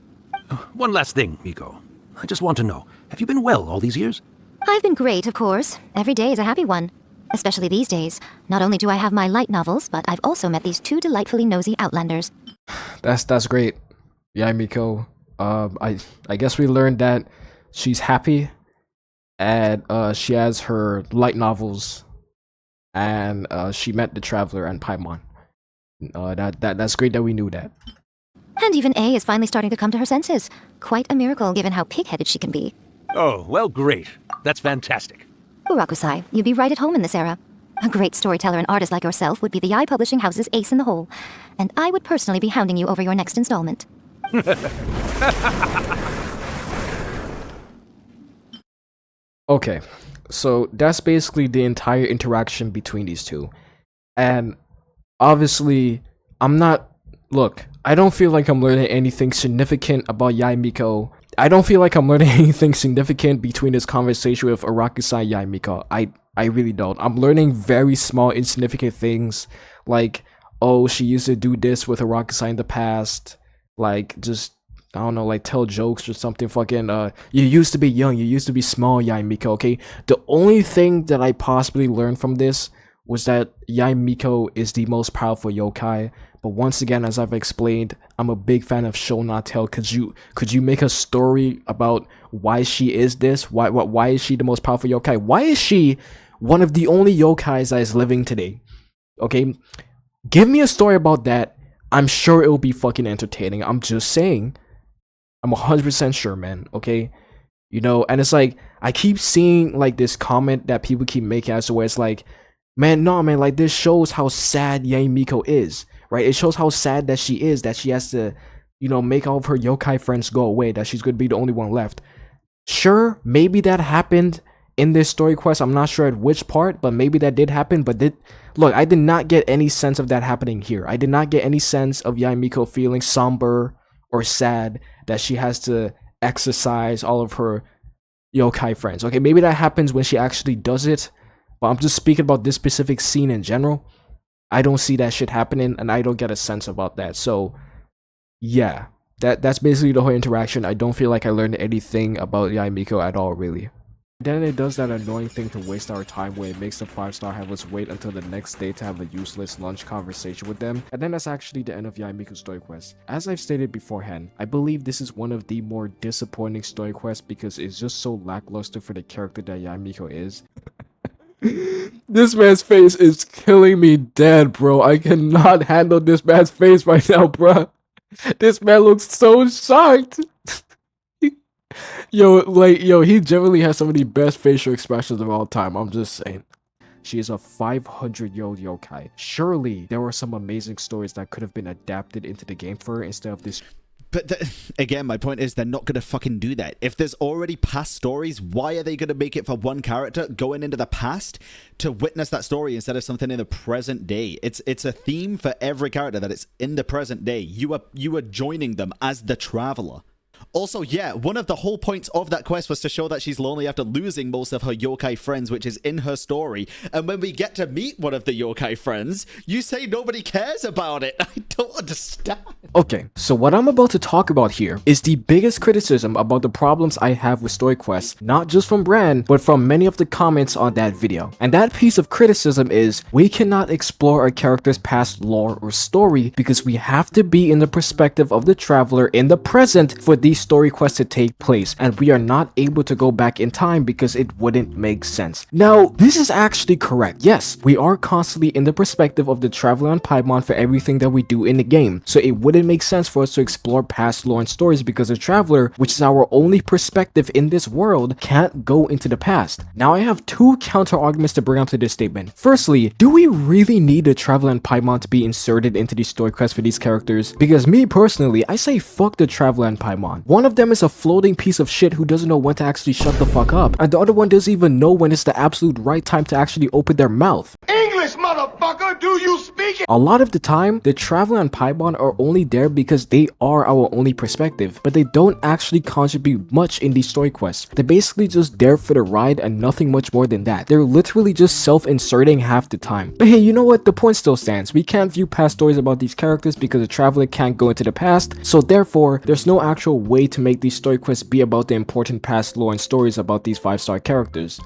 [SPEAKER 11] One last thing, Miko. I just want to know, have you been well all these years?
[SPEAKER 12] I've been great, of course. Every day is a happy one. Especially these days. Not only do I have my light novels, but I've also met these two delightfully nosy outlanders.
[SPEAKER 1] That's great. Yae Miko. I guess we learned that she's happy and she has her light novels and she met the Traveler and Paimon. That's great that we knew that.
[SPEAKER 12] And even A is finally starting to come to her senses. Quite a miracle given how pig-headed she can be.
[SPEAKER 11] Oh, well, great. That's fantastic.
[SPEAKER 12] Irakusai, you'd be right at home in this era. A great storyteller and artist like yourself would be the Yae Publishing House's ace in the hole. And I would personally be hounding you over your next installment.
[SPEAKER 1] Okay, so that's basically the entire interaction between these two. And obviously, look, I don't feel like I'm learning anything significant about Yae Miko. I don't feel like I'm learning anything significant between this conversation with Irakusai and Yae Miko. I really don't. I'm learning very small, insignificant things, like, oh, she used to do this with Irakusai in the past, like, just, I don't know, like, tell jokes or something, fucking, you used to be young, you used to be small, Yae Miko, okay? The only thing that I possibly learned from this was that Yae Miko is the most powerful yokai. But once again, as I've explained, I'm a big fan of show not tell. Could you make a story about why she is this? Why is she the most powerful yokai? Why is she one of the only yokais that is living today? Okay, give me a story about that. I'm sure it will be fucking entertaining. I'm just saying. I'm 100% sure, man. Okay, you know, and it's like I keep seeing like this comment that people keep making as to where it's like, man, no, man, like this shows how sad Yae Miko is, right? It shows how sad that she is, that she has to, you know, make all of her yokai friends go away, that she's going to be the only one left. Sure, maybe that happened in this story quest. I'm not sure at which part, but maybe that did happen. But look, I did not get any sense of that happening here. I did not get any sense of Yae Miko feeling somber or sad that she has to exercise all of her yokai friends. Okay, maybe that happens when she actually does it, but I'm just speaking about this specific scene in general. I don't see that shit happening, and I don't get a sense about that. So yeah, that's basically the whole interaction. I don't feel like I learned anything about Yae Miko at all, really. Then it does that annoying thing to waste our time where it makes the 5-star have us wait until the next day to have a useless lunch conversation with them, and then that's actually the end of Yae Miko's story quest. As I've stated beforehand, I believe this is one of the more disappointing story quests because it's just so lackluster for the character that Yae Miko is. This man's face is killing me dead, bro. I cannot handle this man's face right now, bro. This man looks so shocked. Yo, he generally has some of the best facial expressions of all time. I'm just saying. She is a 500-year-old yokai. Surely there were some amazing stories that could have been adapted into the game for her instead of this.
[SPEAKER 2] But again, my point is they're not going to fucking do that. If there's already past stories, why are they going to make it for one character going into the past to witness that story instead of something in the present day? It's a theme for every character that it's in the present day. You are joining them as the traveler. Also, yeah, one of the whole points of that quest was to show that she's lonely after losing most of her yokai friends, which is in her story. And when we get to meet one of the yokai friends, you say nobody cares about it. I don't understand.
[SPEAKER 1] Okay, so what I'm about to talk about here is the biggest criticism about the problems I have with story quests, not just from Bran, but from many of the comments on that video. And that piece of criticism is, we cannot explore a character's past lore or story because we have to be in the perspective of the traveler in the present for these story quests to take place, and we are not able to go back in time because it wouldn't make sense. Now, this is actually correct. Yes, we are constantly in the perspective of the traveler on Paimon for everything that we do in the game, so it wouldn't make sense for us to explore past lore and stories because the traveler, which is our only perspective in this world, can't go into the past. Now, I have two counter arguments to bring up to this statement. Firstly, do we really need the traveler on Paimon to be inserted into the story quests for these characters? Because me personally, I say fuck the traveler on Paimon. One of them is a floating piece of shit who doesn't know when to actually shut the fuck up, and the other one doesn't even know when it's the absolute right time to actually open their mouth.
[SPEAKER 8] English, motherfucker, do you speak it?
[SPEAKER 1] A lot of the time, the traveler and Paimon are only there because they are our only perspective, but they don't actually contribute much in these story quests. They're basically just there for the ride and nothing much more than that. They're literally just self-inserting half the time. But hey, you know what? The point still stands. We can't view past stories about these characters because the traveler can't go into the past, so therefore, there's no actual way to make these story quests be about the important past lore and stories about these 5-star characters.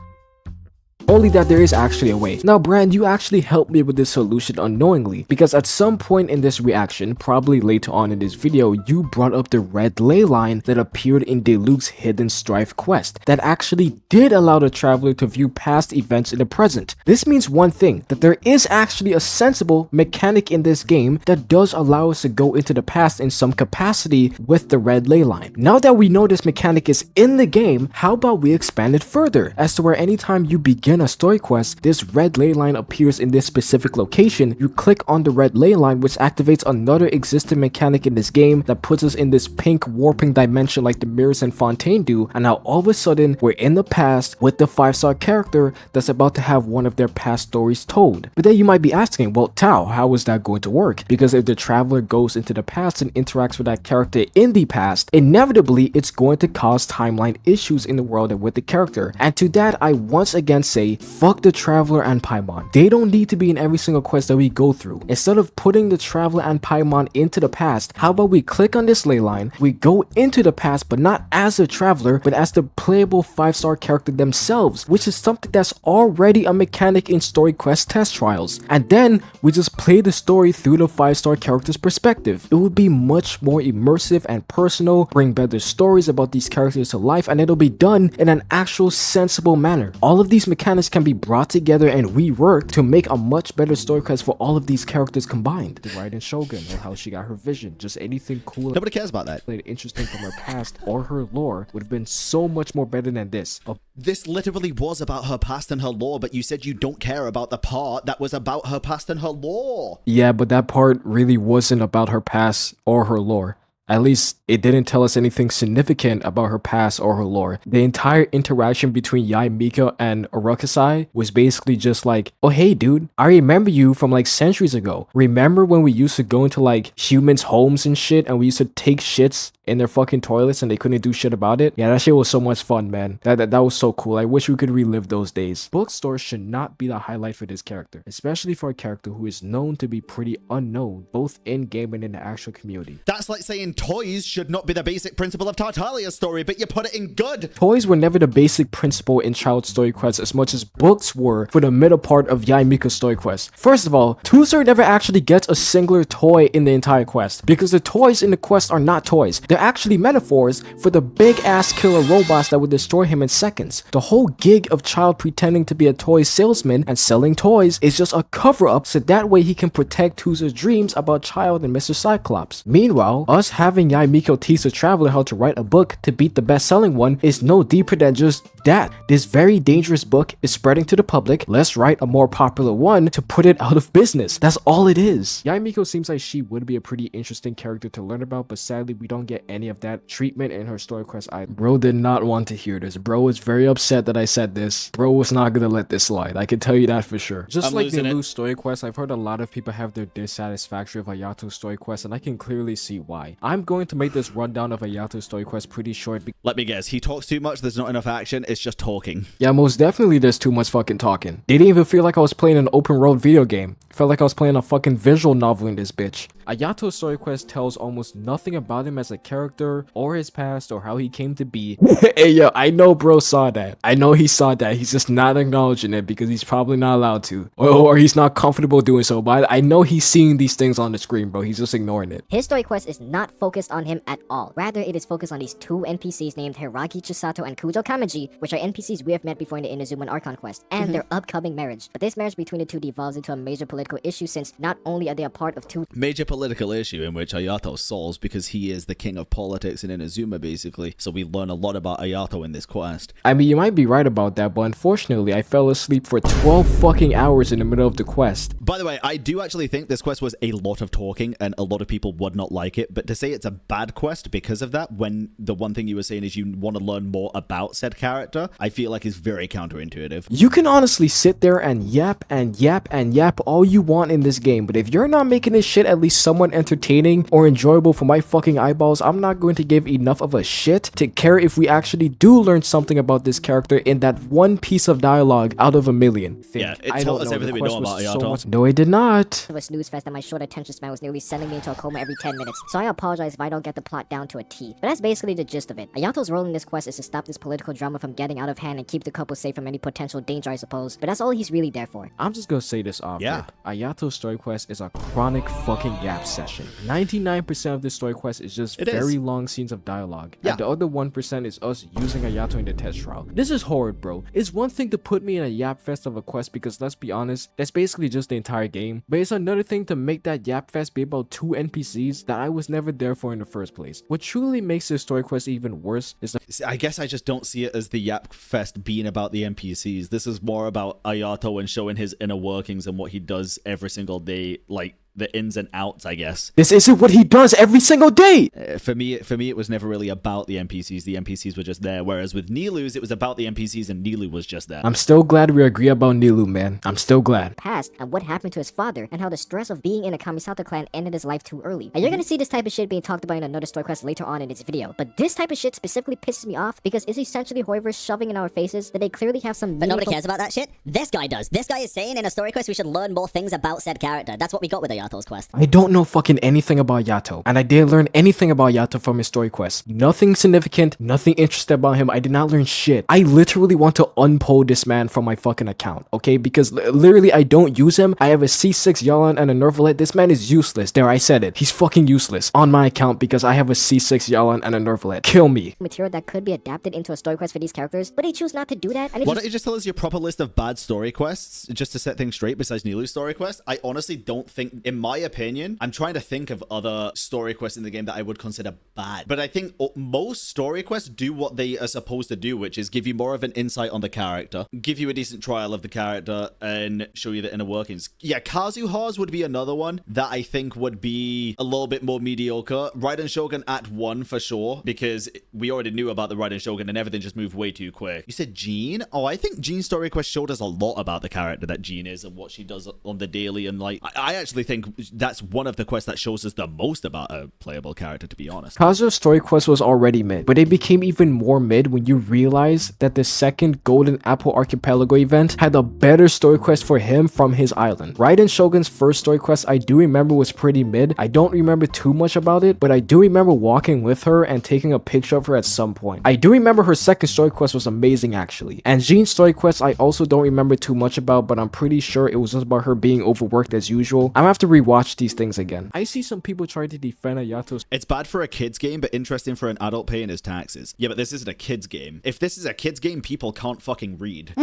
[SPEAKER 1] Only that there is actually a way. Now, Bran, you actually helped me with this solution unknowingly, because at some point in this reaction, probably later on in this video, you brought up the red ley line that appeared in Diluc's Hidden Strife quest that actually did allow the traveler to view past events in the present. This means one thing, that there is actually a sensible mechanic in this game that does allow us to go into the past in some capacity with the red ley line. Now that we know this mechanic is in the game, how about we expand it further, as to where anytime you begin a story quest, this red ley line appears in this specific location. You click on the red ley line, which activates another existing mechanic in this game that puts us in this pink warping dimension like the mirrors and Fontaine do, and now all of a sudden we're in the past with the 5-star character that's about to have one of their past stories told. But then you might be asking, well, Tao, how is that going to work? Because if the traveler goes into the past and interacts with that character in the past, inevitably it's going to cause timeline issues in the world and with the character. And to that, I once again say say, fuck the Traveler and Paimon. They don't need to be in every single quest that we go through. Instead of putting the Traveler and Paimon into the past, how about we click on this ley line, we go into the past, but not as a Traveler, but as the playable 5-star character themselves, which is something that's already a mechanic in story quest test trials. And then we just play the story through the 5-star character's perspective. It would be much more immersive and personal, bring better stories about these characters to life, and it'll be done in an actual sensible manner. All of these mechanics can be brought together and reworked to make a much better story quest for all of these characters combined. The Raiden Shogun, or how she got her vision, just anything cool.
[SPEAKER 2] Nobody cares about that.
[SPEAKER 1] Interesting from her past or her lore would have been so much more better than this.
[SPEAKER 2] This literally was about her past and her lore, but you said you don't care about the part that was about her past and her lore.
[SPEAKER 1] Yeah, but that part really wasn't about her past or her lore. At least, it didn't tell us anything significant about her past or her lore. The entire interaction between Yae Miko and Urukasai was basically just like, oh hey dude, I remember you from like centuries ago. Remember when we used to go into like humans' homes and shit, and we used to take shits in their fucking toilets and they couldn't do shit about it? Yeah, that shit was so much fun, man. That was so cool. I wish we could relive those days. Bookstores should not be the highlight for this character, especially for a character who is known to be pretty unknown, both in-game and in the actual community.
[SPEAKER 2] That's like saying toys should not be the basic principle of Tartalia's story, but you put it in good.
[SPEAKER 1] Toys were never the basic principle in child story quests as much as books were for the middle part of Yae Miko's story quest. First of all, Tuzer never actually gets a singular toy in the entire quest, because the toys in the quest are not toys. They're actually metaphors for the big-ass killer robots that would destroy him in seconds. The whole gig of Child pretending to be a toy salesman and selling toys is just a cover-up so that way he can protect Tuzer's dreams about Child and Mr. Cyclops. Meanwhile, us having Yae Miko teach the Traveler how to write a book to beat the best-selling one is no deeper than just that. This very dangerous book is spreading to the public. Let's write a more popular one to put it out of business. That's all it is. Yae Miko seems like she would be a pretty interesting character to learn about, but sadly we don't get any of that treatment in her story quest either. Bro did not want to hear this. Bro was very upset that I said this. Bro was not gonna let this slide. I can tell you that for sure. Just like the loose story quest, I've heard a lot of people have their dissatisfaction with Ayato's story quest, and I can clearly see why. I'm going to make this rundown of Ayato's story quest pretty short.
[SPEAKER 2] Let me guess, he talks too much, there's not enough action, it's just talking.
[SPEAKER 1] Yeah, most definitely there's too much fucking talking. Didn't even feel like I was playing an open world video game. Felt like I was playing a fucking visual novel in this bitch. Ayato's story quest tells almost nothing about him as a character, or his past, or how he came to be. Hey yo, I know bro saw that. I know he saw that. He's just not acknowledging it because he's probably not allowed to. Or he's not comfortable doing so, but I know he's seeing these things on the screen, bro. He's just ignoring it.
[SPEAKER 4] His story quest is not focused on him at all. Rather, it is focused on these two NPCs named Hiragi Chisato and Kujo Kamaji, which are NPCs we have met before in the Inazuma and Archon quest, and their upcoming marriage. But this marriage between the two devolves into a major political issue, since not only are they a part of two
[SPEAKER 2] major political issue in which Ayato solves because he is the king of politics in Inazuma, basically. So we learn a lot about Ayato in this quest.
[SPEAKER 1] I mean, you might be right about that, but unfortunately, I fell asleep for 12 fucking hours in the middle of the quest.
[SPEAKER 2] By the way, I do actually think this quest was a lot of talking, and a lot of people would not like it, but to say it's a bad quest because of that, when the one thing you were saying is you want to learn more about said character, I feel like is very counterintuitive.
[SPEAKER 1] You can honestly sit there and yap and yap and yap all you want in this game, but if you're not making this shit at least somewhat entertaining or enjoyable for my fucking eyeballs, I'm not going to give enough of a shit to care if we actually do learn something about this character in that one piece of dialogue out of a million.
[SPEAKER 2] Yeah, it told us everything we know about Ayato.
[SPEAKER 1] No, it did not.
[SPEAKER 4] of a snooze fest, and my short attention span was nearly sending me into a coma every 10 minutes, so I apologize if I don't get the plot down to a T. But that's basically the gist of it. Ayato's role in this quest is to stop this political drama from getting out of hand and keep the couple safe from any potential danger, I suppose, but that's all he's really there for.
[SPEAKER 1] I'm just gonna say this off rip. Ayato's story quest is a chronic fucking yap session. 99% of this story quest is just very long scenes of dialogue, and the other 1% is us using Ayato in the test trial. This is horrid, bro. It's one thing to put me in a yap fest of a quest because, let's be honest, that's basically just the entire game, but it's another thing to make that yap fest be about 2 NPCs that I was never there for in the first place. What truly makes this story quest even worse is
[SPEAKER 2] I guess I just don't see it as the yap fest being about the NPCs. This is more about Ayato and showing his inner workings and what he does every single day, like the ins and outs, I guess.
[SPEAKER 1] This isn't what he does every single day!
[SPEAKER 2] For me, it was never really about the NPCs. The NPCs were just there. Whereas with Nilu's, it was about the NPCs and Nilu was just there.
[SPEAKER 1] I'm still glad we agree about Nilu, man. I'm still glad.
[SPEAKER 4] Past and what happened to his father and how the stress of being in a Kamisato clan ended his life too early. And you're gonna see this type of shit being talked about in another story quest later on in this video. But this type of shit specifically pisses me off because it's essentially Hoiverse shoving in our faces that they clearly have some
[SPEAKER 3] But nobody cares about that shit. This guy does. This guy is saying in a story quest we should learn more things about said character. That's what we got with the Yato's quest.
[SPEAKER 1] I don't know fucking anything about Yato, and I didn't learn anything about Yato from his story quest. Nothing significant, nothing interesting about him. I did not learn shit. I literally want to unpoll this man from my fucking account, okay? Because literally I don't use him. I have a C6 Yalan and a Nervalet. This man is useless. There, I said it. He's fucking useless on my account because I have a C6 Yalan and a Nervalet. Kill me.
[SPEAKER 4] Material that could be adapted into a story quest for these characters, but they choose not to do that. And
[SPEAKER 2] why don't you just tell us your proper list of bad story quests just to set things straight besides Nilu's story quest? I honestly don't think, in my opinion, I'm trying to think of other story quests in the game that I would consider bad. But I think most story quests do what they are supposed to do, which is give you more of an insight on the character, give you a decent trial of the character, and show you the inner workings. Yeah, Kazuha's would be another one that I think would be a little bit more mediocre. Raiden Shogun Act 1 for sure, because we already knew about the Raiden Shogun and everything just moved way too quick. You said Jean? Oh, I think Jean's story quest showed us a lot about the character that Jean is and what she does on the daily, and like, I actually think that's one of the quests that shows us the most about a playable character, to be honest.
[SPEAKER 1] Kazuha's story quest was already mid, but it became even more mid when you realize that the second Golden Apple Archipelago event had a better story quest for him from his island. Raiden Shogun's first story quest I do remember was pretty mid. I don't remember too much about it, but I do remember walking with her and taking a picture of her at some point. I do remember her second story quest was amazing actually. And Jean's story quest I also don't remember too much about, but I'm pretty sure it was just about her being overworked as usual. I'm gonna have to rewatch these things again. I see some people trying to defend Ayato's.
[SPEAKER 2] It's bad for a kid's game, but interesting for an adult paying his taxes. Yeah, but this isn't a kid's game. If this is a kid's game, people can't fucking read.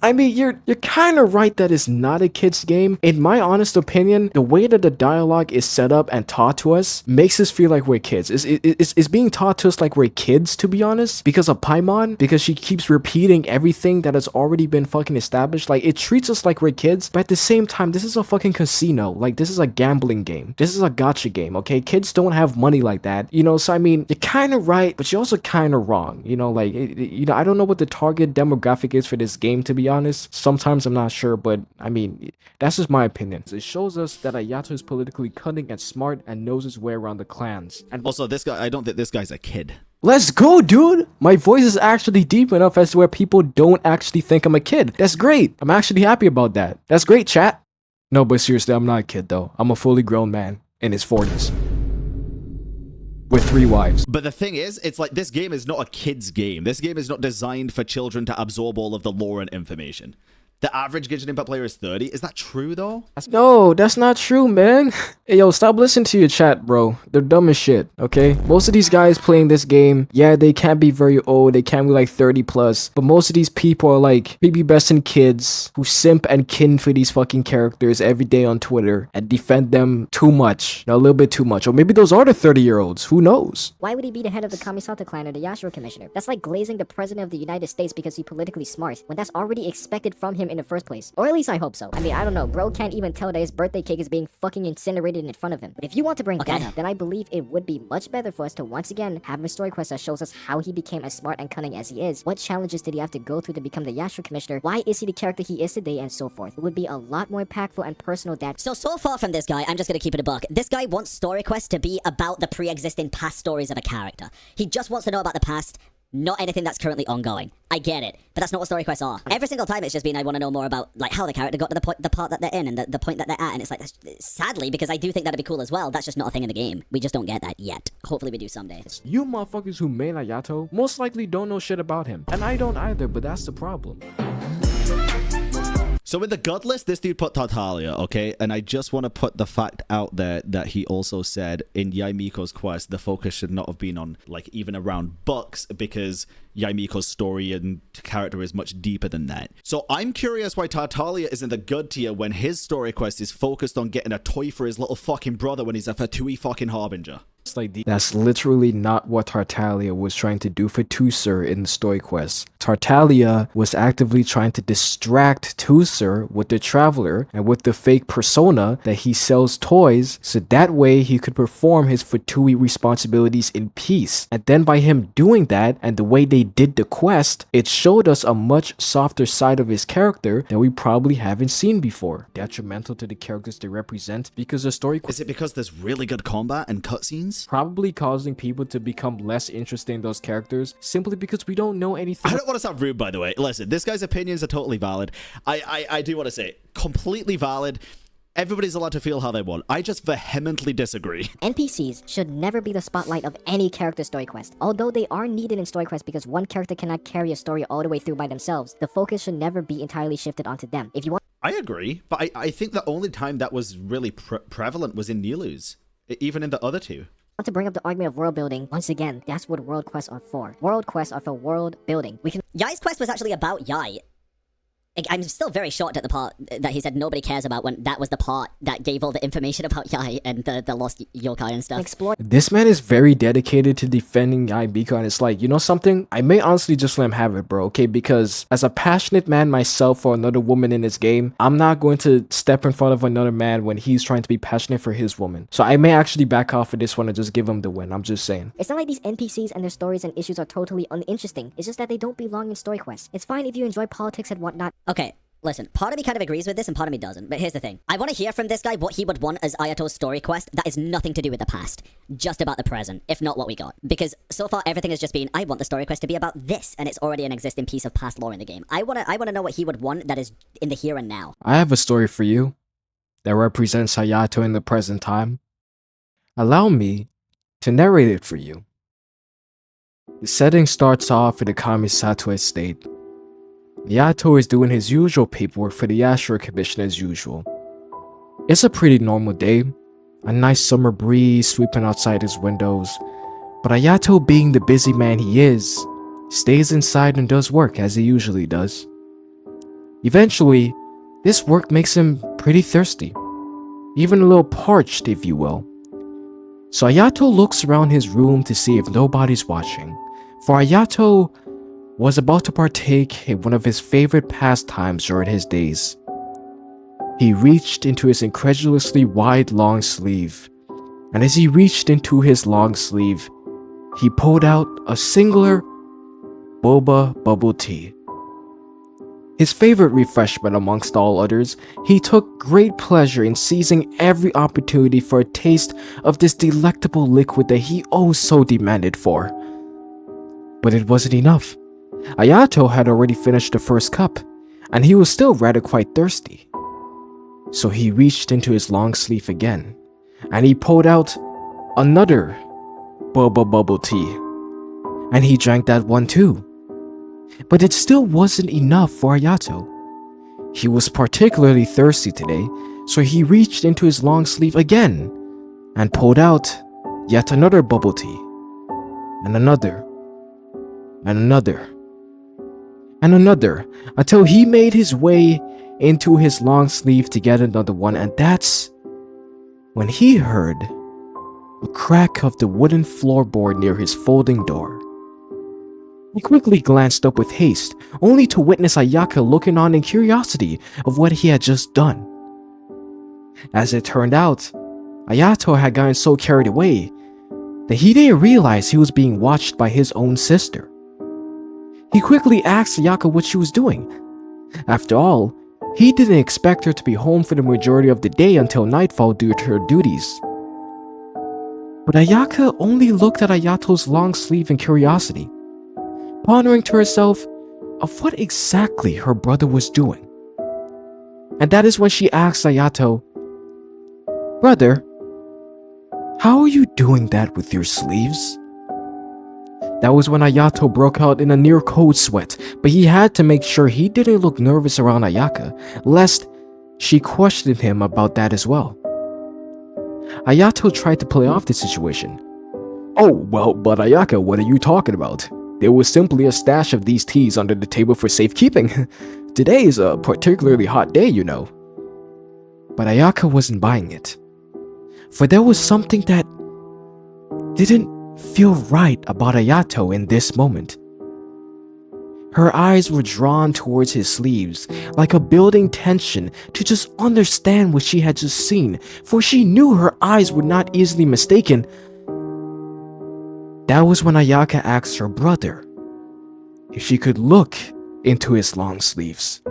[SPEAKER 1] I mean, you're kind of right that it's not a kid's game. In my honest opinion, the way that the dialogue is set up and taught to us makes us feel like we're kids. It's being taught to us like we're kids, to be honest, because of Paimon, because she keeps repeating everything that has already been fucking established. Like, it treats us like we're kids, but at the same time, this is a fucking casino. Like, this is a gambling game. This is a gacha game, okay? Kids don't have money like that, you know? So, I mean, you're kind of right, but you're also kind of wrong, you know? Like, you know, I don't know what the target demographic is for this game, to be honest. Sometimes I'm not sure, but I mean, that's just my opinion. It shows us that Ayato is politically cunning and smart and knows his way around the clans. And
[SPEAKER 2] also, this guy, I don't think this guy's a kid.
[SPEAKER 1] Let's go, dude! My voice is actually deep enough as to where people don't actually think I'm a kid. That's great. I'm actually happy about that. That's great, chat. No, but seriously, I'm not a kid, though. I'm a fully grown man in his 40s. With 3 wives.
[SPEAKER 2] But the thing is, it's like this game is not a kid's game. This game is not designed for children to absorb all of the lore and information. The average Genshin Impact player is 30. Is that true, though?
[SPEAKER 1] No, that's not true, man. Hey, yo, stop listening to your chat, bro. They're dumb as shit, okay? Most of these guys playing this game, yeah, they can be very old. They can be like 30 plus. But most of these people are like baby besting kids who simp and kin for these fucking characters every day on Twitter and defend them too much. A little bit too much. Or maybe those are the 30-year-olds. Who knows?
[SPEAKER 4] Why would he be the head of the Kamisato clan or the Yashiro commissioner? That's like glazing the president of the United States because he's politically smart, when that's already expected from him in the first place. Or at least I hope so. I mean, I don't know. Bro can't even tell that his birthday cake is being fucking incinerated in front of him. But if you want to bring that up, then I believe it would be much better for us to once again have a story quest that shows us how he became as smart and cunning as he is. What challenges did he have to go through to become the Yashiro commissioner? Why is he the character he is today? And so forth. It would be a lot more impactful and personal than...
[SPEAKER 3] So far from this guy, I'm just gonna keep it a buck. This guy wants story quests to be about the pre-existing past stories of a character. He just wants to know about the past, not anything that's currently ongoing. I get it, but that's not what story quests are. Every single time it's just been, I want to know more about like how the character got to the part that they're in and the point that they're at, and it's like, sadly, because I do think that'd be cool as well, that's just not a thing in the game. We just don't get that yet. Hopefully we do someday.
[SPEAKER 1] You motherfuckers who main Ayato most likely don't know shit about him. And I don't either, but that's the problem.
[SPEAKER 2] So with the god list, this dude put Tartaglia, okay? And I just want to put the fact out there that he also said in Yaimiko's quest, the focus should not have been on, like, even around bucks, because Yaimiko's story and character is much deeper than that. So I'm curious why Tartaglia is in the good tier when his story quest is focused on getting a toy for his little fucking brother when he's a Fatui fucking Harbinger.
[SPEAKER 1] That's literally not what Tartaglia was trying to do for Tusser in the story quest. Tartaglia was actively trying to distract Tusser with the Traveler and with the fake persona that he sells toys, so that way he could perform his Fatui responsibilities in peace. And then by him doing that and the way they did the quest, it showed us a much softer side of his character that we probably haven't seen before. Detrimental to the characters they represent because the story
[SPEAKER 2] Is it because there's really good combat and cutscenes?
[SPEAKER 1] Probably causing people to become less interested in those characters simply because we don't know anything.
[SPEAKER 2] I don't want to sound rude, by the way. Listen, this guy's opinions are totally valid. I do want to say, completely valid. Everybody's allowed to feel how they want. I just vehemently disagree.
[SPEAKER 4] NPCs should never be the spotlight of any character story quest. Although they are needed in story quests because one character cannot carry a story all the way through by themselves, the focus should never be entirely shifted onto them. If you want,
[SPEAKER 2] I agree, but I think the only time that was really prevalent was in Nilu's, even in the other two.
[SPEAKER 4] To bring up the argument of world building, once again, that's what world quests are for. World quests are for world building.
[SPEAKER 3] Yai's quest was actually about Yai. I'm still very shocked at the part that he said nobody cares about when that was the part that gave all the information about Yai and the lost yokai and stuff.
[SPEAKER 1] This man is very dedicated to defending Yai Bika, and it's like, you know something? I may honestly just let him have it, bro, okay? Because as a passionate man myself for another woman in this game, I'm not going to step in front of another man when he's trying to be passionate for his woman. So I may actually back off of this one and just give him the win. I'm just saying.
[SPEAKER 4] It's not like these NPCs and their stories and issues are totally uninteresting. It's just that they don't belong in story quests. It's fine if you enjoy politics and whatnot.
[SPEAKER 3] Okay, listen, part of me kind of agrees with this and part of me doesn't, but here's the thing. I want to hear from this guy what he would want as Ayato's story quest that is nothing to do with the past, just about the present, if not what we got. Because so far everything has just been, I want the story quest to be about this, and it's already an existing piece of past lore in the game. I want to know what he would want that is in the here and now.
[SPEAKER 1] I have a story for you that represents Hayato in the present time. Allow me to narrate it for you. The setting starts off in the Kamisato estate. Hayato is doing his usual paperwork for the Ashura Commission as usual. It's a pretty normal day, a nice summer breeze sweeping outside his windows, but Hayato, being the busy man he is, stays inside and does work as he usually does. Eventually, this work makes him pretty thirsty, even a little parched if you will. So Hayato looks around his room to see if nobody's watching, for Hayato was about to partake in one of his favorite pastimes during his days. He reached into his incredulously wide long sleeve, and as he reached into his long sleeve, he pulled out a singular boba bubble tea. His favorite refreshment amongst all others, he took great pleasure in seizing every opportunity for a taste of this delectable liquid that he oh so demanded for. But it wasn't enough. Hayato had already finished the first cup, and he was still rather quite thirsty. So he reached into his long sleeve again, and he pulled out another boba bubble tea, and he drank that one too. But it still wasn't enough for Hayato. He was particularly thirsty today, so he reached into his long sleeve again, and pulled out yet another bubble tea, and another, and another, and another, until he made his way into his long sleeve to get another one, and that's when he heard a crack of the wooden floorboard near his folding door. He quickly glanced up with haste, only to witness Ayaka looking on in curiosity of what he had just done. As it turned out, Ayato had gotten so carried away that he didn't realize he was being watched by his own sister. He quickly asked Ayaka what she was doing. After all, he didn't expect her to be home for the majority of the day until nightfall due to her duties. But Ayaka only looked at Ayato's long sleeve in curiosity, pondering to herself of what exactly her brother was doing. And that is when she asked Ayato, "Brother, how are you doing that with your sleeves?" That was when Ayato broke out in a near cold sweat, but he had to make sure he didn't look nervous around Ayaka, lest she questioned him about that as well. Ayato tried to play off the situation. "Oh, well, but Ayaka, what are you talking about? There was simply a stash of these teas under the table for safekeeping. Today is a particularly hot day, you know." But Ayaka wasn't buying it, for there was something that didn't feel right about Ayato in this moment. Her eyes were drawn towards his sleeves, like a building tension to just understand what she had just seen, for she knew her eyes were not easily mistaken. That was when Ayaka asked her brother if she could look into his long sleeves.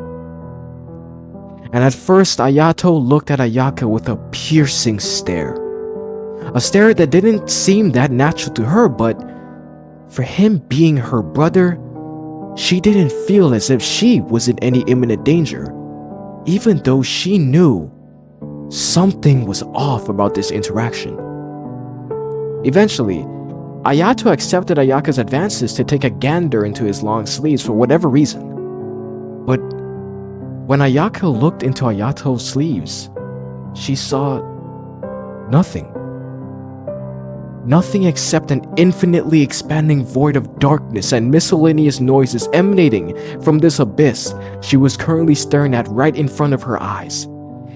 [SPEAKER 1] And at first, Ayato looked at Ayaka with a piercing stare. A stare that didn't seem that natural to her, but for him being her brother, she didn't feel as if she was in any imminent danger, even though she knew something was off about this interaction. Eventually, Ayato accepted Ayaka's advances to take a gander into his long sleeves for whatever reason. But when Ayaka looked into Ayato's sleeves, she saw nothing. Nothing except an infinitely expanding void of darkness and miscellaneous noises emanating from this abyss she was currently staring at right in front of her eyes.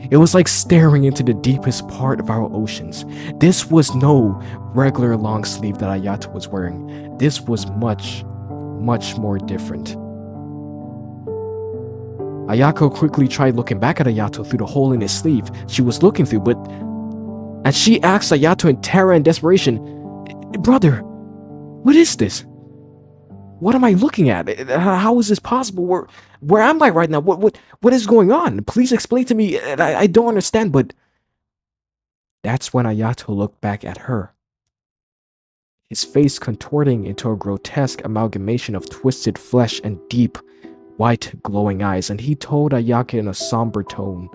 [SPEAKER 1] It was like staring into the deepest part of our oceans. This was no regular long sleeve that Ayato was wearing. This was much, much more different. Ayako quickly tried looking back at Ayato through the hole in his sleeve she was looking through, and she asked Ayato in terror and desperation, "Brother, what is this? What am I looking at? How is this possible? Where am I right now? What is going on? Please explain to me. I don't understand." But that's when Ayato looked back at her, his face contorting into a grotesque amalgamation of twisted flesh and deep, white, glowing eyes, and he told Ayaka in a somber tone,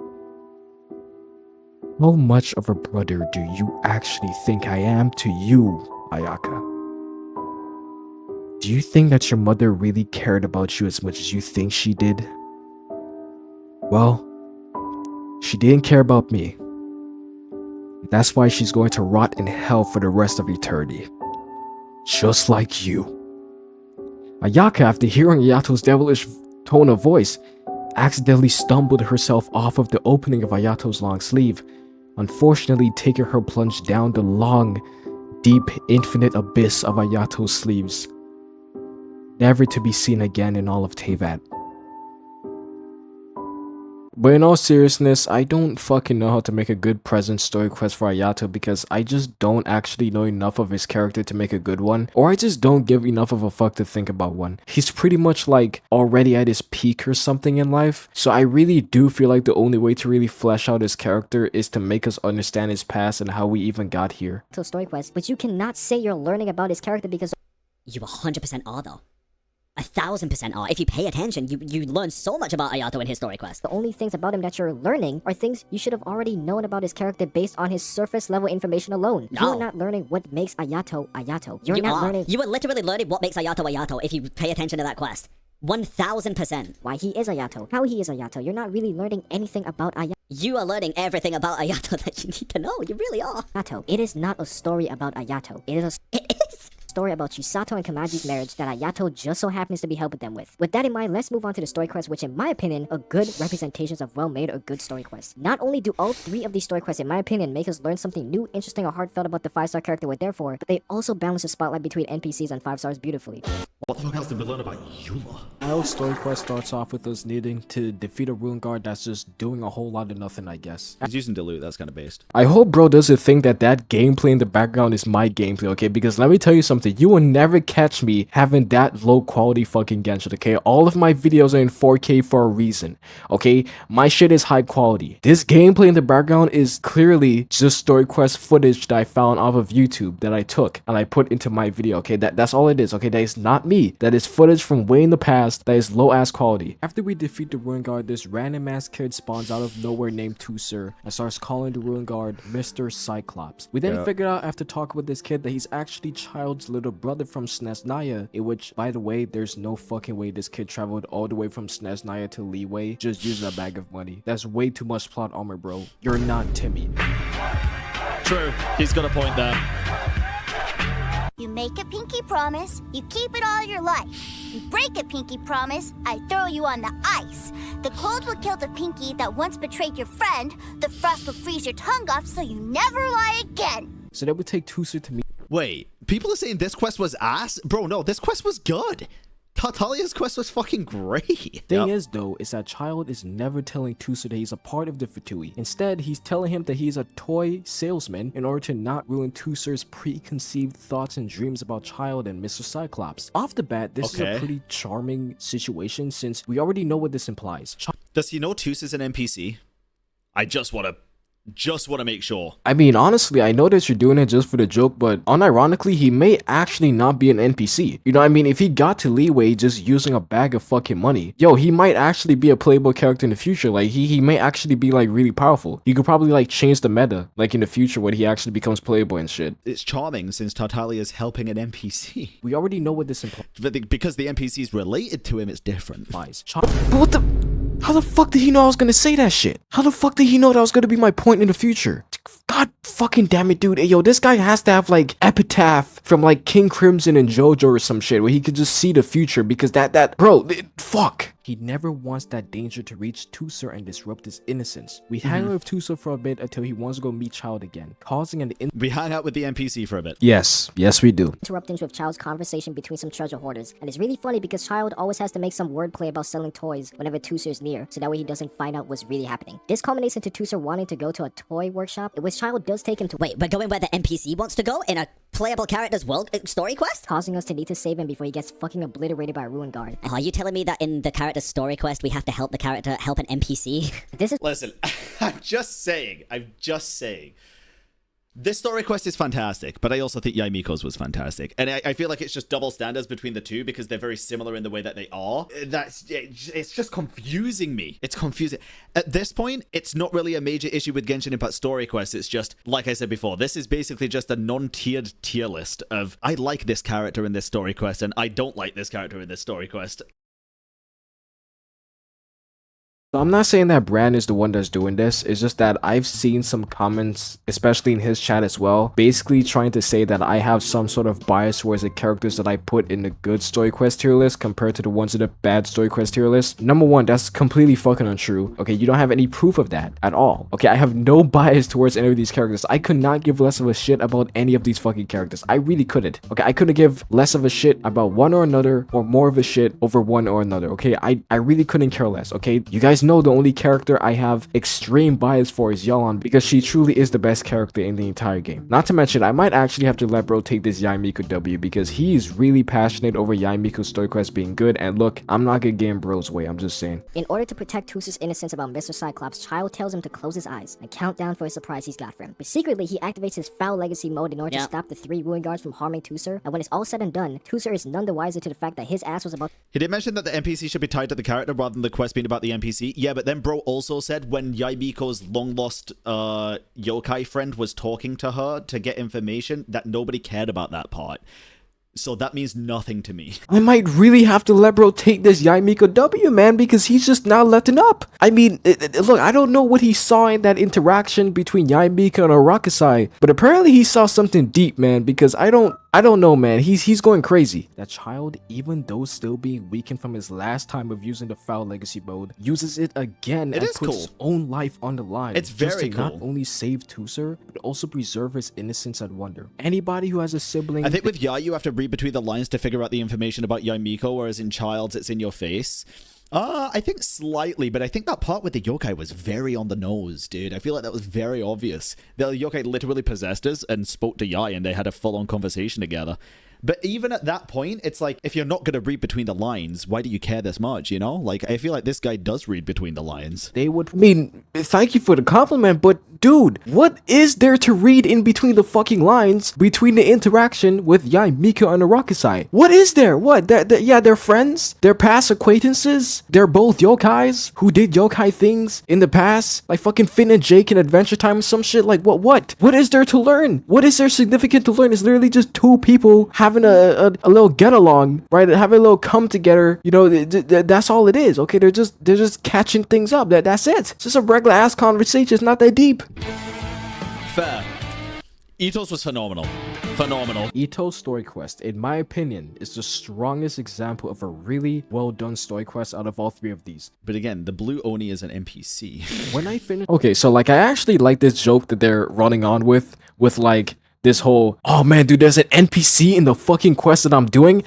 [SPEAKER 1] "How much of a brother do you actually think I am to you, Ayaka? Do you think that your mother really cared about you as much as you think she did? Well, she didn't care about me. That's why she's going to rot in hell for the rest of eternity. Just like you." Ayaka, after hearing Ayato's devilish tone of voice, accidentally stumbled herself off of the opening of Ayato's long sleeve, unfortunately taking her plunge down the long, deep, infinite abyss of Ayato's sleeves, never to be seen again in all of Teyvat. But in all seriousness, I don't fucking know how to make a good present story quest for Ayato because I just don't actually know enough of his character to make a good one, or I just don't give enough of a fuck to think about one. He's pretty much like already at his peak or something in life, so I really do feel like the only way to really flesh out his character is to make us understand his past and how we even got here.
[SPEAKER 4] To a story quest, but you cannot say you're learning about his character because
[SPEAKER 3] You 100% are, though. 1,000% are. If you pay attention, you learn so much about Ayato in his story quest.
[SPEAKER 4] the only things about him that you're learning are things you should have already known about his character based on his surface level information alone.
[SPEAKER 3] No.
[SPEAKER 4] You are not learning what makes Ayato Ayato. You're not learning
[SPEAKER 3] You are literally learning what makes Ayato Ayato if you pay attention to that quest. 1,000%.
[SPEAKER 4] why he is Ayato, how he is Ayato. You're not really learning anything about
[SPEAKER 3] You are learning everything about Ayato that you need to know. You really are.
[SPEAKER 4] Ayato. It is not a story about Ayato. It is a
[SPEAKER 3] It is.
[SPEAKER 4] story about Chisato and Kamaji's marriage that Ayato just so happens to be helping them with. With that in mind, let's move on to the story quests, which in my opinion are good representations of well-made or good story quests. Not only do all three of these story quests, in my opinion, make us learn something new, interesting, or heartfelt about the 5-star character we're there for, but they also balance the spotlight between NPCs and 5 stars beautifully.
[SPEAKER 2] What the fuck else did we learn about Yula?
[SPEAKER 1] Our story quest starts off with us needing to defeat a ruin guard that's just doing a whole lot of nothing, I guess.
[SPEAKER 2] He's using Dilute, that's kind of based.
[SPEAKER 1] I hope bro doesn't think that gameplay in the background is my gameplay, okay? Because let me tell you something, you will never catch me having that low quality fucking Genshin, okay? All of my videos are in 4K for a reason, okay? My shit is high quality. This gameplay in the background is clearly just story quest footage that I found off of YouTube that I took and I put into my video, okay? That's all it is, okay? That is not me. That is footage from way in the past that is low ass quality. After we defeat the ruin guard, this random ass kid spawns out of nowhere named Tusser and starts calling the ruin guard Mr. Cyclops. We then figured out after talking with this kid that he's actually Child's little brother from Snezhnaya, in which, by the way, there's no fucking way this kid traveled all the way from Snezhnaya to Leeway just using a bag of money. That's way too much plot armor, bro. You're not Timmy.
[SPEAKER 2] True, he's got a point there.
[SPEAKER 9] You make a pinky promise, you keep it all your life. You break a pinky promise, I throw you on the ice. The cold will kill the pinky that once betrayed your friend. The frost will freeze your tongue off so you never lie again.
[SPEAKER 1] So that would take Tusser to meet.
[SPEAKER 2] Wait, people are saying this quest was ass? Bro, no, this quest was good. Tartalia's quest was fucking great.
[SPEAKER 1] Thing is though, is that Child is never telling Tusa that he's a part of the Fatui. Instead, he's telling him that he's a toy salesman in order to not ruin Tusa's preconceived thoughts and dreams about Child and Mr. Cyclops. Off the bat, this is a pretty charming situation since we already know what this implies.
[SPEAKER 2] Does he know Tusa's an NPC? I just want to make sure.
[SPEAKER 1] I mean, honestly, I know that you're doing it just for the joke, but unironically, he may actually not be an NPC. You know, I mean, if he got to leeway just using a bag of fucking money, yo, he might actually be a playable character in the future. Like, he may actually be, like, really powerful. He could probably, like, change the meta, like, in the future when he actually becomes playable and shit.
[SPEAKER 2] It's charming since Tartaglia is helping an NPC.
[SPEAKER 1] We already know what this implies.
[SPEAKER 2] But because the NPC is related to him, it's different.
[SPEAKER 1] But what the... How the fuck did he know I was gonna say that shit? How the fuck did he know that was gonna be my point in the future? God fucking damn it, dude. Hey, yo, this guy has to have, like, epitaph from, like, King Crimson and JoJo or some shit where he could just see the future because bro, fuck. He never wants that danger to reach Tusa and disrupt his innocence. We hang out with Tusa for a bit until he wants to go meet Child again, causing an
[SPEAKER 2] We hang out with the NPC for a bit.
[SPEAKER 1] Yes, we do.
[SPEAKER 4] Interrupt with Child's conversation between some treasure hoarders. And it's really funny because Child always has to make some wordplay about selling toys whenever Tusa is near, so that way he doesn't find out what's really happening. This culminates into Tusa wanting to go to a toy workshop, in which Child does take him to—
[SPEAKER 3] Wait, we're going where the NPC wants to go in a playable character's world story quest?
[SPEAKER 4] Causing us to need to save him before he gets fucking obliterated by a ruin guard.
[SPEAKER 3] Are you telling me that in the character's story quest we have to help the character help an NPC?
[SPEAKER 2] Listen, I'm just saying. This story quest is fantastic, but I also think Yaimiko's was fantastic. And I feel like it's just double standards between the two because they're very similar in the way that they are. It's just confusing me. It's confusing. At this point, it's not really a major issue with Genshin Impact story quests. It's just, like I said before, this is basically just a non-tiered tier list of I like this character in this story quest and I don't like this character in this story quest.
[SPEAKER 1] So I'm not saying that Bran is the one that's doing this, it's just that I've seen some comments, especially in his chat as well, basically trying to say that I have some sort of bias towards the characters that I put in the good story quest tier list compared to the ones in the bad story quest tier list. Number one, that's completely fucking untrue. Okay, you don't have any proof of that at all. Okay, I have no bias towards any of these characters. I could not give less of a shit about any of these fucking characters. I really couldn't. Okay, I couldn't give less of a shit about one or another or more of a shit over one or another. Okay, I really couldn't care less. Okay, you guys know the only character I have extreme bias for is Yeon because she truly is the best character in the entire game. Not to mention, I might actually have to let bro take this Yaimiko W because he is really passionate over Yaimiko's story quest being good, and look, I'm not gonna get in bro's way, I'm just saying.
[SPEAKER 4] In order to protect Tusa's innocence about Mr. Cyclops, Child tells him to close his eyes and count down for a surprise he's got for him. But secretly, he activates his foul legacy mode in order to stop the 3 ruin guards from harming Tusa, and when it's all said and done, Tusa is none the wiser to the fact that his ass was about—
[SPEAKER 2] He did mention that the NPC should be tied to the character rather than the quest being about the NPC. Yeah, but then bro also said when Yaimiko's long-lost yokai friend was talking to her to get information that nobody cared about that part. So that means nothing to me.
[SPEAKER 1] I might really have to let bro take this Yaimiko W, man, because he's just now letting up. I mean, look, I don't know what he saw in that interaction between Yaimiko and Arakisai, but apparently he saw something deep, man, because I don't know, man. He's going crazy. That Child, even though still being weakened from his last time of using the foul legacy mode, uses it again and puts his own life on the line.
[SPEAKER 2] It's very
[SPEAKER 1] cool. Not only save Tusa, but also preserve his innocence and wonder. Anybody who has a sibling—
[SPEAKER 2] I think with Yai, you have to read between the lines to figure out the information about Yaimiko, whereas in Child's, it's in your face. I think slightly, but I think that part with the yokai was very on the nose, dude. I feel like that was very obvious. The yokai literally possessed us and spoke to Yai, and they had a full-on conversation together. But even at that point, it's like, if you're not going to read between the lines, why do you care this much, you know? Like, I feel like this guy does read between the lines.
[SPEAKER 1] They would— I mean, thank you for the compliment, but dude, what is there to read in between the fucking lines between the interaction with Yaimiko and Arakisai? What is there? What? They're friends? They're past acquaintances? They're both yokais who did yokai things in the past? Like fucking Finn and Jake in Adventure Time or some shit? Like, what? What is there to learn? What is there significant to learn? It's literally just two people having a little get along, right? Having a little come together, you know, that's all it is, okay? They're just catching things up. That's it. It's just a regular ass conversation. It's not that deep.
[SPEAKER 2] Fair. Ito's was phenomenal.
[SPEAKER 1] Ito's story quest, in my opinion, is the strongest example of a really well done story quest out of all 3 of these.
[SPEAKER 2] But again, the blue Oni is an NPC.
[SPEAKER 1] When I finished— Okay, so like I actually like this joke that they're running on with like this whole, oh man, dude, there's an NPC in the fucking quest that I'm doing.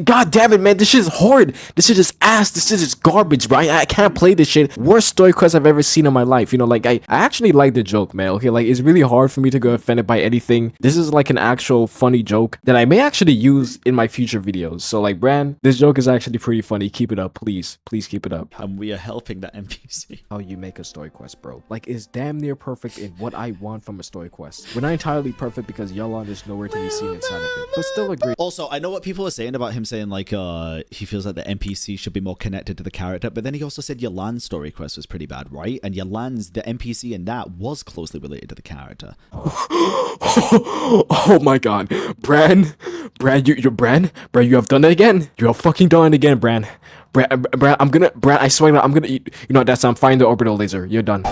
[SPEAKER 1] God damn it, man, this shit is horrid. This shit is ass. This shit is garbage, bro. I can't play this shit. Worst story quest I've ever seen in my life. You know, like, I actually like the joke, man. Okay, like, it's really hard for me to go offended by anything. This is like an actual funny joke that I may actually use in my future videos. So, like, Bran, this joke is actually pretty funny. Keep it up, please. Please keep it up.
[SPEAKER 2] And we are helping that NPC.
[SPEAKER 1] How you make a story quest, bro. Like, it's damn near perfect in what I want from a story quest. We're not entirely perfect because Yelan is nowhere to be seen inside of it, but still agree.
[SPEAKER 2] Also, I know what people are saying about him saying, like, he feels like the NPC should be more connected to the character, but then he also said Yelan's story quest was pretty bad, right? And Yelan's, the NPC in that was closely related to the character.
[SPEAKER 1] Oh my god. Bran, you're Bran, you have done it again. You have fucking done it again, Bran. Bran, I swear I'm gonna eat. You know, that's, I'm firing the orbital laser. You're done.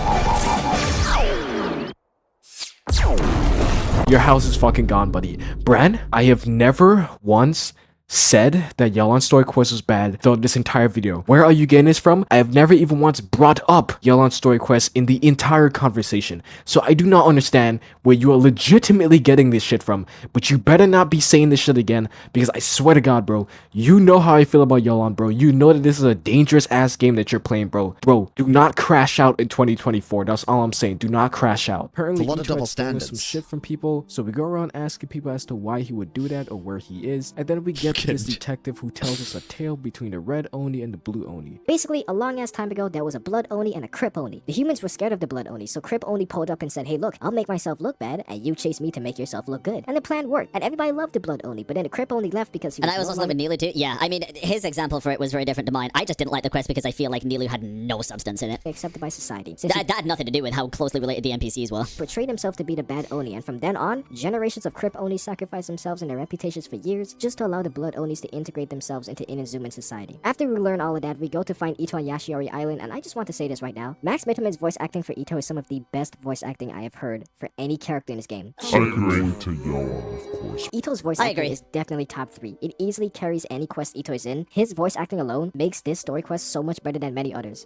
[SPEAKER 1] Your house is fucking gone, buddy. Bran, I have never once said that Yelan's story quest was bad throughout this entire video. Where are you getting this from? I have never even once brought up Yelan's story quest in the entire conversation. So I do not understand where you are legitimately getting this shit from. But you better not be saying this shit again, because I swear to God, bro, you know how I feel about Yelan, bro. You know that this is a dangerous ass game that you're playing, bro. Bro, do not crash out in 2024. That's all I'm saying. Do not crash out. Apparently,
[SPEAKER 2] it's a lot of double standards.
[SPEAKER 1] Some shit from people, so we go around asking people as to why he would do that or where he is, and then we get this detective who tells us a tale between the red Oni and the blue Oni.
[SPEAKER 4] Basically, a long ass time ago, there was a blood Oni and a Crip Oni. The humans were scared of the blood Oni, so Crip Oni pulled up and said, hey look, I'll make myself look bad, and you chase me to make yourself look good. And the plan worked, and everybody loved the blood Oni, but then the Crip Oni left because he was—
[SPEAKER 3] And I was also with Nilu too. Yeah, I mean, his example for it was very different to mine. I just didn't like the quest because I feel like Nilu had no substance in it.
[SPEAKER 4] Accepted by society.
[SPEAKER 3] That had nothing to do with how closely related the NPCs were.
[SPEAKER 4] Portrayed himself to be the bad Oni, and from then on, generations of Crip Onis sacrificed themselves and their reputations for years just to allow the blood Onis to integrate themselves into Inazuman society. After we learn all of that, we go to find Ito on Yashiori Island, and I just want to say this right now. Max Mittermann's voice acting for Ito is some of the best voice acting I have heard for any character in this game.
[SPEAKER 13] I agree to Yelan, of course.
[SPEAKER 4] Ito's voice acting is definitely top 3. It easily carries any quest Ito is in. His voice acting alone makes this story quest so much better than many others.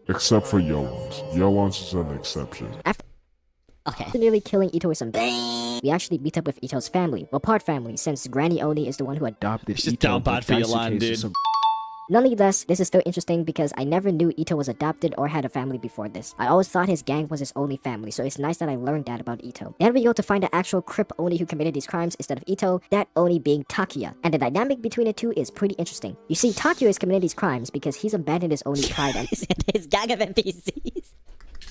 [SPEAKER 13] Except for Yelan's. Yelan's is an exception.
[SPEAKER 4] After nearly killing Ito with some we actually meet up with Ito's family. Well, part family, since Granny Oni is the one who adopted
[SPEAKER 2] it's just
[SPEAKER 4] Ito.
[SPEAKER 2] down bad for Yelan, dude.
[SPEAKER 4] Nonetheless, this is still interesting because I never knew Ito was adopted or had a family before this. I always thought his gang was his only family, so it's nice that I learned that about Ito. Then we go to find the actual Crip Oni who committed these crimes instead of Ito, that Oni being Takuya. And the dynamic between the two is pretty interesting. You see, Takuya is committing these crimes because he's abandoned his Oni pride and
[SPEAKER 3] his gang of NPCs.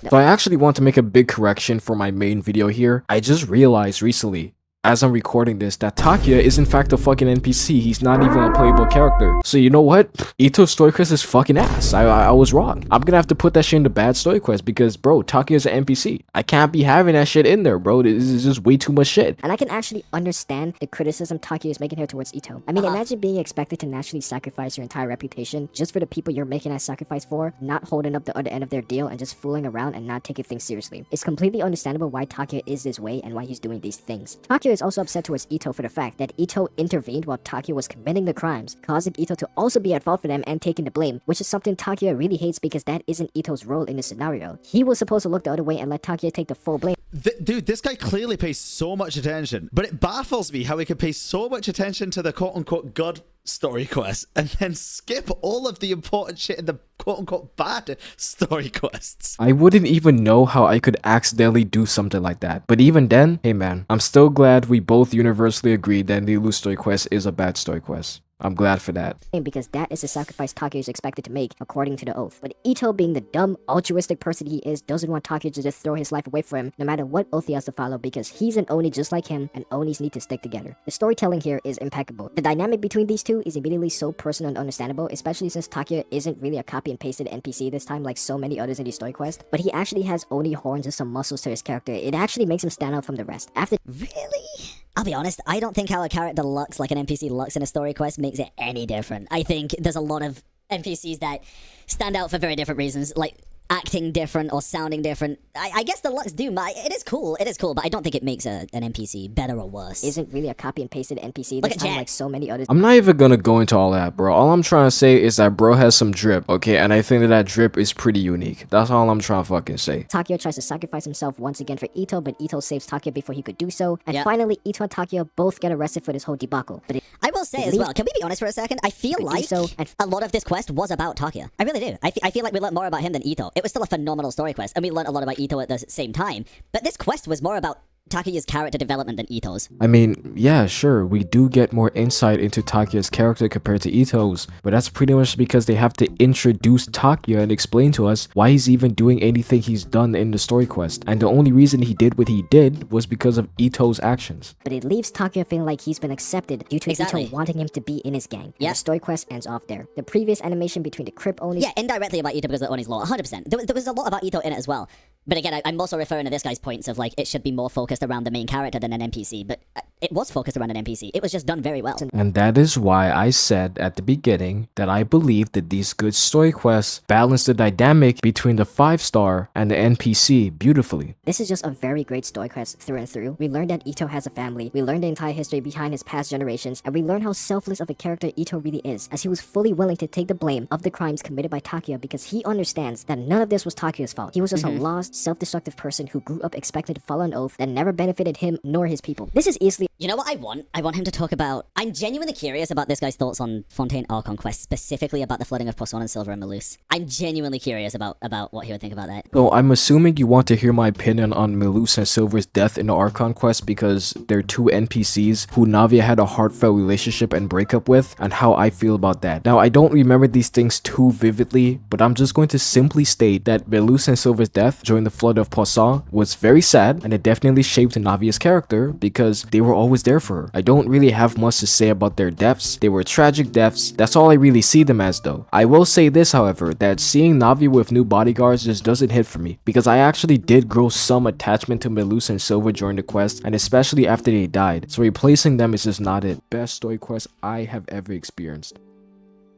[SPEAKER 1] So I actually want to make a big correction for my main video here. I just realized recently, as I'm recording this, that Takuya is in fact a fucking NPC. He's not even a playable character. So you know what? Ito's story quest is fucking ass. I was wrong. I'm gonna have to put that shit in the bad story quest because, bro, Takuya's an NPC. I can't be having that shit in there, bro. This is just way too much shit.
[SPEAKER 4] And I can actually understand the criticism Takuya is making here towards Ito. I mean, imagine being expected to naturally sacrifice your entire reputation just for the people you're making that sacrifice for, not holding up the other end of their deal and just fooling around and not taking things seriously. It's completely understandable why Takuya is this way and why he's doing these things. Takuya is also upset towards Ito for the fact that Ito intervened while Takuya was committing the crimes, causing Ito to also be at fault for them and taking the blame, which is something Takuya really hates because that isn't Ito's role in the scenario. He was supposed to look the other way and let Takuya take the full blame.
[SPEAKER 2] Dude, this guy clearly pays so much attention, but it baffles me how he could pay so much attention to the quote-unquote God story quest and then skip all of the important shit in the quote-unquote bad story quests.
[SPEAKER 1] I wouldn't even know how I could accidentally do something like that. But even then, hey man, I'm still glad we both universally agreed that the Nilu story quest is a bad story quest. I'm glad for that.
[SPEAKER 4] Because that is the sacrifice Takuya is expected to make according to the oath. But Ito, being the dumb, altruistic person he is, doesn't want Takuya to just throw his life away for him no matter what oath he has to follow because he's an Oni just like him and Onis need to stick together. The storytelling here is impeccable. The dynamic between these two is immediately so personal and understandable, especially since Takuya isn't really a copy and pasted NPC this time like so many others in the story quest, but he actually has Oni horns and some muscles to his character. It actually makes him stand out from the rest.
[SPEAKER 3] Really? I'll be honest, I don't think how a character looks like an NPC looks in a story quest makes it any different. I think there's a lot of NPCs that stand out for very different reasons. Like, acting different or sounding different. I guess the looks do matter. It is cool, but I don't think it makes an NPC better or worse.
[SPEAKER 4] Isn't really a copy and pasted NPC
[SPEAKER 3] Look
[SPEAKER 4] this
[SPEAKER 3] at
[SPEAKER 4] time
[SPEAKER 3] Jack.
[SPEAKER 4] like so many others.
[SPEAKER 1] I'm not even gonna go into all that, bro. All I'm trying to say is that bro has some drip, okay? And I think that drip is pretty unique. That's all I'm trying to fucking say.
[SPEAKER 4] Takuya tries to sacrifice himself once again for Ito, but Ito saves Takuya before he could do so. And
[SPEAKER 3] Yep.
[SPEAKER 4] finally, Ito and Takuya both get arrested for this whole debacle. But
[SPEAKER 3] I will say as well, can we be honest for a second? I feel like a lot of this quest was about Takuya. I really do. I feel like we learned more about him than Ito. It was still a phenomenal story quest, and we learned a lot about Ito at the same time. But this quest was more about Takuya's character development than Ito's.
[SPEAKER 1] I mean, yeah, sure, we do get more insight into Takuya's character compared to Ito's, but that's pretty much because they have to introduce Takuya and explain to us why he's even doing anything he's done in the story quest. And the only reason he did what he did was because of Ito's actions.
[SPEAKER 4] But it leaves Takuya feeling like he's been accepted due to
[SPEAKER 3] Exactly.
[SPEAKER 4] Ito wanting him to be in his gang.
[SPEAKER 3] Yeah.
[SPEAKER 4] And the story quest ends off there. The previous animation between the Crip Onis.
[SPEAKER 3] Yeah, indirectly about Ito because of the Oni's law, 100%. There was a lot about Ito in it as well. But again, I'm also referring to this guy's points of like, it should be more focused around the main character than an NPC, but it was focused around an NPC. It was just done very well.
[SPEAKER 1] And that is why I said at the beginning that I believe that these good story quests balance the dynamic between the 5-star and the NPC beautifully.
[SPEAKER 4] This is just a very great story quest through and through. We learned that Ito has a family, we learned the entire history behind his past generations, and we learned how selfless of a character Ito really is, as he was fully willing to take the blame of the crimes committed by Takuya because he understands that none of this was Takuya's fault. He was just a lost, self-destructive person who grew up expected to follow an oath that never benefited him nor his people. This is easily...
[SPEAKER 3] You know what I want? I want him to talk about... I'm genuinely curious about this guy's thoughts on Fontaine Archon quest, specifically about the flooding of Poisson and Silver and Melus. I'm genuinely curious about what he would think about that.
[SPEAKER 1] So I'm assuming you want to hear my opinion on Melus and Silver's death in the Archon quest because they're two NPCs who Navia had a heartfelt relationship and breakup with, and how I feel about that. Now, I don't remember these things too vividly, but I'm just going to simply state that Melus and Silver's death during the flood of Poisson was very sad, and it definitely shaped Navia's character because they were always there for her. I don't really have much to say about their deaths. They were tragic deaths. That's all I really see them as though. I will say this, however, that seeing Navia with new bodyguards just doesn't hit for me because I actually did grow some attachment to Melus and Silver during the quest, and especially after they died. So replacing them is just not it. Best story quest I have ever experienced.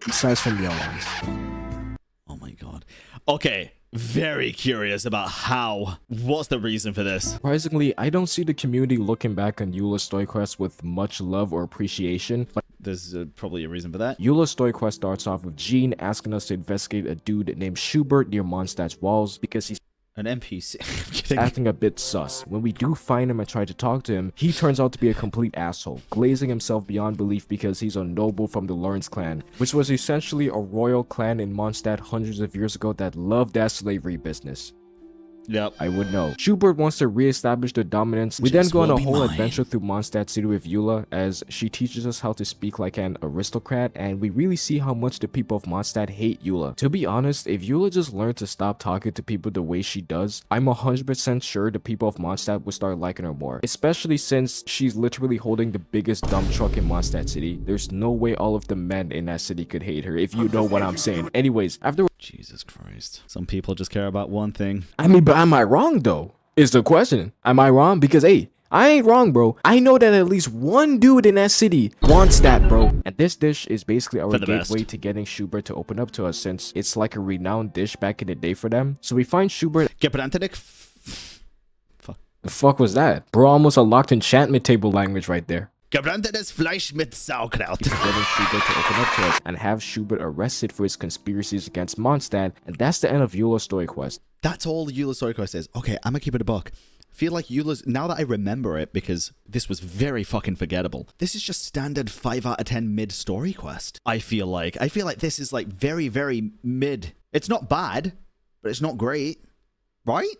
[SPEAKER 1] Besides from BranOnline.
[SPEAKER 2] Oh my god. Okay. Very curious about what's the reason for this?
[SPEAKER 1] Surprisingly, I don't see the community looking back on Eula's story quest with much love or appreciation, but
[SPEAKER 2] there's probably a reason for that.
[SPEAKER 1] Eula's story quest starts off with Jean asking us to investigate a dude named Schubert near Mondstadt's walls because he's
[SPEAKER 2] an NPC
[SPEAKER 1] acting a bit sus. When we do find him and try to talk to him, he turns out to be a complete asshole, glazing himself beyond belief because he's a noble from the Lawrence clan, which was essentially a royal clan in Mondstadt hundreds of years ago that loved that slavery business.
[SPEAKER 2] Yep.
[SPEAKER 1] I would know. Schubert wants to re-establish the dominance. We then go on a whole adventure through Mondstadt City with Eula as she teaches us how to speak like an aristocrat, and we really see how much the people of Mondstadt hate Eula. To be honest, if Eula just learned to stop talking to people the way she does, I'm 100% sure the people of Mondstadt would start liking her more. Especially since she's literally holding the biggest dump truck in Mondstadt City. There's no way all of the men in that city could hate her, if you know what I'm saying. Anyways, after...
[SPEAKER 2] Jesus Christ. Some people just care about one thing.
[SPEAKER 1] I mean, but am I wrong though? Is the question. Am I wrong? Because hey, I ain't wrong, bro. I know that at least one dude in that city wants that, bro. And this dish is basically our gateway to getting Schubert to open up to us, since it's like a renowned dish back in the day for them. So we find Schubert.
[SPEAKER 2] Fuck.
[SPEAKER 1] The fuck was that? Bro almost unlocked enchantment table language right there.
[SPEAKER 2] Gebrandetes Fleisch mit Sauerkraut.
[SPEAKER 1] Getting Schubert to open up to us and have Schubert arrested for his conspiracies against Mondstadt, and that's the end of Eula's story quest.
[SPEAKER 2] That's all Eula's story quest is. Okay, I'm gonna keep it a buck. I feel like Eula's, now that I remember it, because this was very fucking forgettable, this is just standard 5 out of 10 mid story quest. I feel like this is like very, very mid. It's not bad, but it's not great. Right?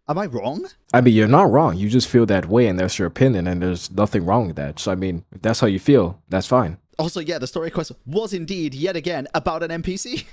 [SPEAKER 2] Am I wrong?
[SPEAKER 1] I mean, you're not wrong. You just feel that way, and that's your opinion, and there's nothing wrong with that. So, I mean, if that's how you feel, that's fine.
[SPEAKER 2] Also, yeah, the story quest was indeed, yet again, about an NPC.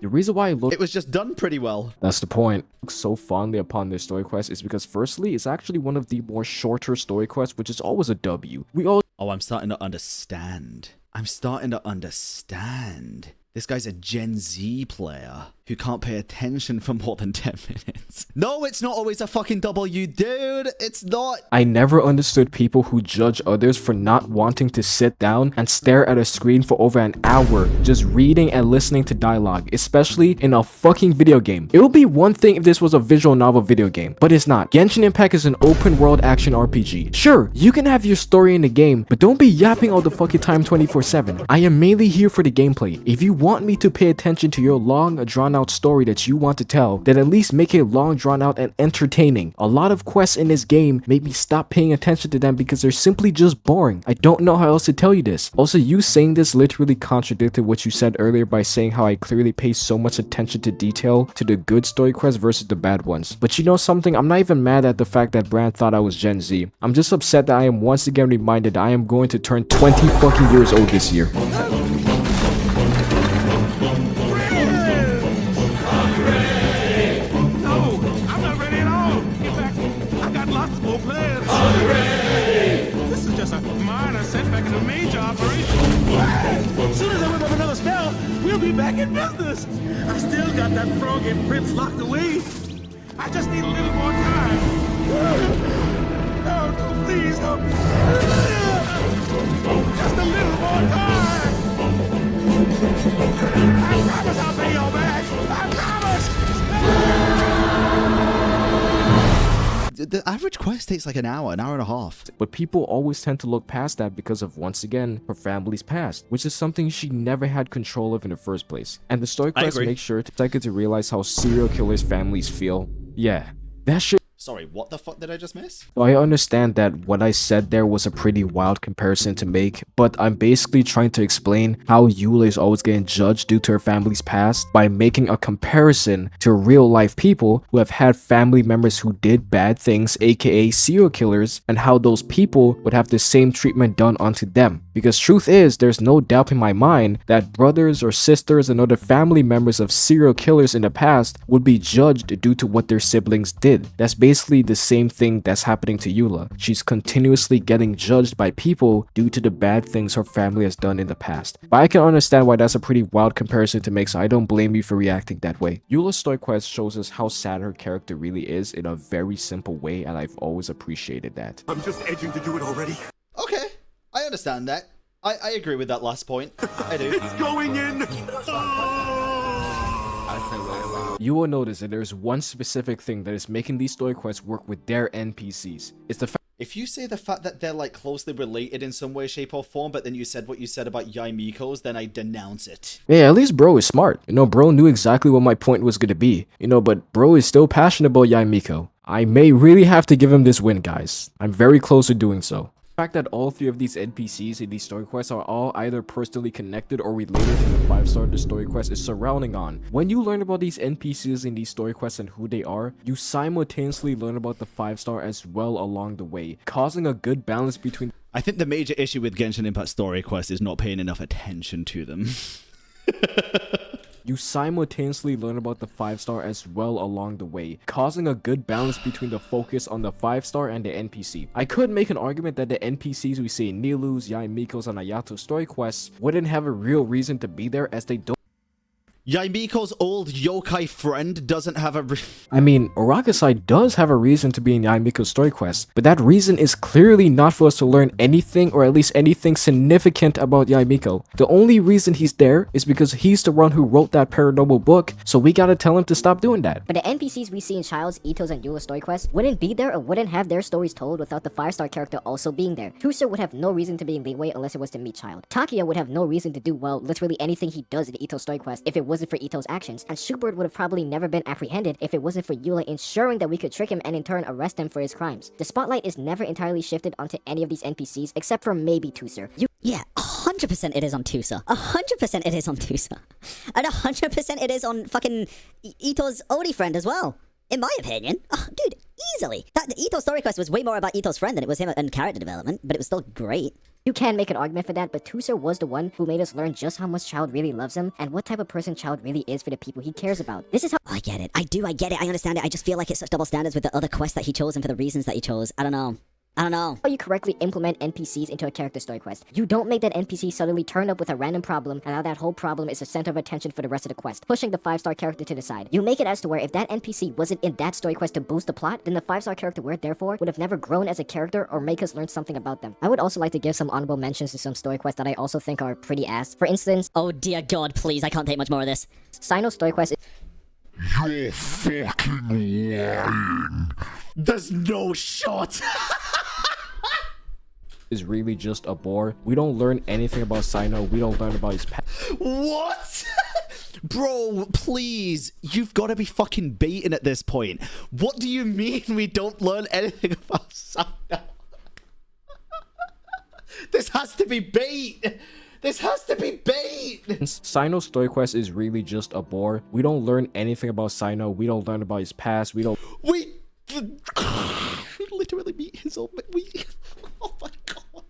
[SPEAKER 1] The reason why it
[SPEAKER 2] was just done pretty well.
[SPEAKER 1] That's the point. I look so fondly upon this story quest is because, firstly, it's actually one of the more shorter story quests, which is always a W.
[SPEAKER 2] Oh, I'm starting to understand. I'm starting to understand. This guy's a Gen Z player. who can't pay attention for more than 10 minutes. No, it's not always a fucking W, dude. It's not.
[SPEAKER 1] I never understood people who judge others for not wanting to sit down and stare at a screen for over an hour just reading and listening to dialogue, especially in a fucking video game. It would be one thing if this was a visual novel video game, but it's not. Genshin Impact is an open world action RPG. Sure, you can have your story in the game, but don't be yapping all the fucking time 24/7. I am mainly here for the gameplay. If you want me to pay attention to your long, drawn out story that you want to tell, then at least make it long, drawn out, and entertaining. A lot of quests in this game make me stop paying attention to them because they're simply just boring. I don't know how else to tell you this. Also, you saying this literally contradicted what you said earlier by saying how I clearly pay so much attention to detail to the good story quests versus the bad ones. But you know something? I'm not even mad at the fact that Bran thought I was Gen Z. I'm just upset that I am once again reminded I am going to turn 20 fucking years old this year.
[SPEAKER 14] We'll be back in business. I still got that frog and Prince locked away. I just need a little more time. No, no, please, no. Just a little more time. I promise I'll pay you back. I promise.
[SPEAKER 2] The average quest takes like an hour and a half.
[SPEAKER 1] But people always tend to look past that because of, once again, her family's past, which is something she never had control of in the first place. And the story quest makes sure to take it to realize how serial killers' families feel. Yeah, that shit.
[SPEAKER 2] Sorry, what the fuck did I just miss?
[SPEAKER 1] So I understand that what I said there was a pretty wild comparison to make, but I'm basically trying to explain how Eula is always getting judged due to her family's past by making a comparison to real life people who have had family members who did bad things, aka serial killers, and how those people would have the same treatment done onto them. Because truth is, there's no doubt in my mind that brothers or sisters and other family members of serial killers in the past would be judged due to what their siblings did. That's basically the same thing that's happening to Eula. She's continuously getting judged by people due to the bad things her family has done in the past. But I can understand why that's a pretty wild comparison to make, so I don't blame you for reacting that way. Eula's story quest shows us how sad her character really is in a very simple way, and I've always appreciated that.
[SPEAKER 14] I'm just edging to do it already.
[SPEAKER 2] Okay, I understand that. I agree with that last point. I do.
[SPEAKER 14] It's going in.
[SPEAKER 1] You will notice that there's one specific thing that is making these story quests work with their NPCs. It's the fact.
[SPEAKER 2] If you say the fact that they're like closely related in some way, shape, or form, but then you said what you said about Yaimiko's, then I denounce it.
[SPEAKER 1] Yeah, at least bro is smart. You know, bro knew exactly what my point was gonna be. You know, but bro is still passionate about Yaimiko. I may really have to give him this win, guys. I'm very close to doing so. The fact that all three of these NPCs in these story quests are all either personally connected or related to the 5-star the story quest is surrounding on. When you learn about these NPCs in these story quests and who they are, you simultaneously learn about the 5-star as well along the way, causing a good balance between.
[SPEAKER 2] I think the major issue with Genshin Impact story quest is not paying enough attention to them.
[SPEAKER 1] You simultaneously learn about the 5-star as well along the way, causing a good balance between the focus on the 5-star and the NPC. I could make an argument that the NPCs we see in Nilu's, Yaimiko's, and Ayato's story quests wouldn't have a real reason to be there, as they don't.
[SPEAKER 2] Yaimiko's old yokai friend doesn't have a
[SPEAKER 1] I mean, Arakasai does have a reason to be in Yaimiko's story quest, but that reason is clearly not for us to learn anything, or at least anything significant about Yaimiko. The only reason he's there is because he's the one who wrote that paranormal book, so we gotta tell him to stop doing that.
[SPEAKER 4] But the NPCs we see in Child's, Ito's, and Eula's story quests wouldn't be there or wouldn't have their stories told without the 5-star character also being there. Tuser would have no reason to be in Leeway unless it was to meet Child. Takia would have no reason to do, well, literally anything he does in Ito's story quest if it wasn't for Ito's actions, and Schubert would have probably never been apprehended if it wasn't for Eula ensuring that we could trick him and in turn arrest him for his crimes. The spotlight is never entirely shifted onto any of these NPCs except for maybe Tuser.
[SPEAKER 3] Yeah, 100% it is on Tusa. 100% it is on Tusa. And 100% it is on fucking Ito's Odi friend as well. In my opinion. Oh, dude, easily. That Ito's story quest was way more about Ito's friend than it was him in character development, but it was still great.
[SPEAKER 4] You can make an argument for that, but Tuser was the one who made us learn just how much Child really loves him and what type of person Child really is for the people he cares about. This is how—
[SPEAKER 3] I get it. I get it. I understand it. I just feel like it's such double standards with the other quests that he chose and for the reasons that he chose. I don't know. I don't know.
[SPEAKER 4] How you correctly implement NPCs into a character story quest. You don't make that NPC suddenly turn up with a random problem, and now that whole problem is the center of attention for the rest of the quest, pushing the 5-star character to the side. You make it as to where if that NPC wasn't in that story quest to boost the plot, then the 5-star character therefore would have never grown as a character or make us learn something about them. I would also like to give some honorable mentions to some story quests that I also think are pretty ass. For instance,
[SPEAKER 3] oh dear god, please, I can't take much more of this.
[SPEAKER 4] Cyno's story quest is
[SPEAKER 13] You're fucking lying.
[SPEAKER 2] There's no shot.
[SPEAKER 1] is really just a bore. We don't learn anything about Cyno. We don't learn about his past.
[SPEAKER 2] What? Bro, please. You've got to be fucking baiting at this point. What do you mean we don't learn anything about Cyno? This has to be bait. This has to be bait.
[SPEAKER 1] Cyno's story quest is really just a bore. We don't learn anything about Cyno. We don't learn about his past. We
[SPEAKER 2] literally meet his old... Oh my god.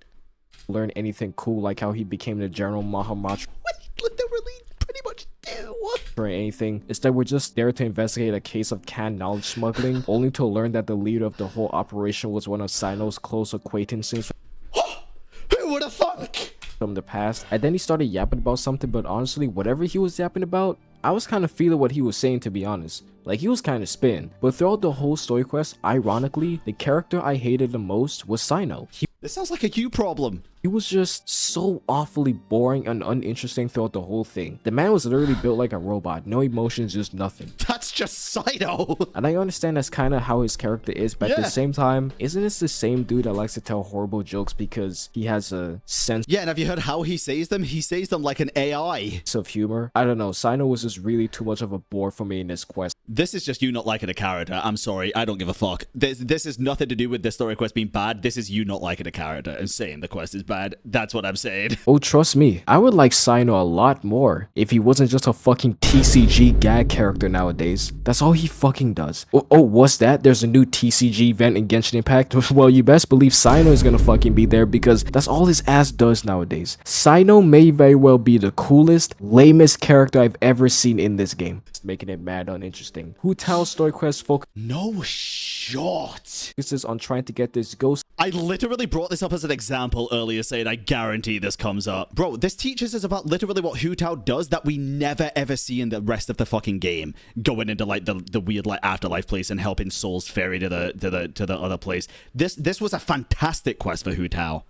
[SPEAKER 1] Learn anything cool like how he became the General Mahamatra.
[SPEAKER 2] We literally pretty much do.
[SPEAKER 1] Or anything. Instead, we're just there to investigate a case of canned knowledge smuggling, only to learn that the leader of the whole operation was one of Cyno's close acquaintances.
[SPEAKER 2] Who would have thunk?
[SPEAKER 1] From the past. And then he started yapping about something, but honestly, whatever he was yapping about, I was kind of feeling what he was saying, to be honest. Like, he was kind of spin. But throughout the whole story quest, ironically, the character I hated the most was Cyno.
[SPEAKER 2] This sounds like a you problem.
[SPEAKER 1] He was just so awfully boring and uninteresting throughout the whole thing. The man was literally built like a robot. No emotions, just nothing.
[SPEAKER 2] That's just Cyno.
[SPEAKER 1] And I understand that's kind of how his character is, but at the same time, isn't this the same dude that likes to tell horrible jokes because he has a sense...
[SPEAKER 2] Yeah, and have you heard how he says them? He says them like an AI.
[SPEAKER 1] ...of humor. I don't know, Cyno was just really too much of a bore for me in this quest.
[SPEAKER 2] This is just you not liking a character. I'm sorry, I don't give a fuck. This is nothing to do with this story quest being bad. This is you not liking a character and saying the quest is bad. That's what I'm saying.
[SPEAKER 1] Oh, trust me, I would like Cyno a lot more if he wasn't just a fucking TCG gag character nowadays. That's all he fucking does. Oh, what's that? There's a new TCG event in Genshin Impact? Well, you best believe Cyno is gonna fucking be there because that's all his ass does nowadays. Cyno may very well be the coolest, lamest character I've ever seen in this game. It's making it mad uninteresting. Hu Tao's story quest
[SPEAKER 2] No shot.
[SPEAKER 1] focuses on trying to get this ghost.
[SPEAKER 2] I literally brought this up as an example earlier, saying I guarantee this comes up. Bro, this teaches us about literally what Hu Tao does that we never ever see in the rest of the fucking game. Going into like the weird like afterlife place and helping souls ferry to the other place. This was a fantastic quest for Hu Tao.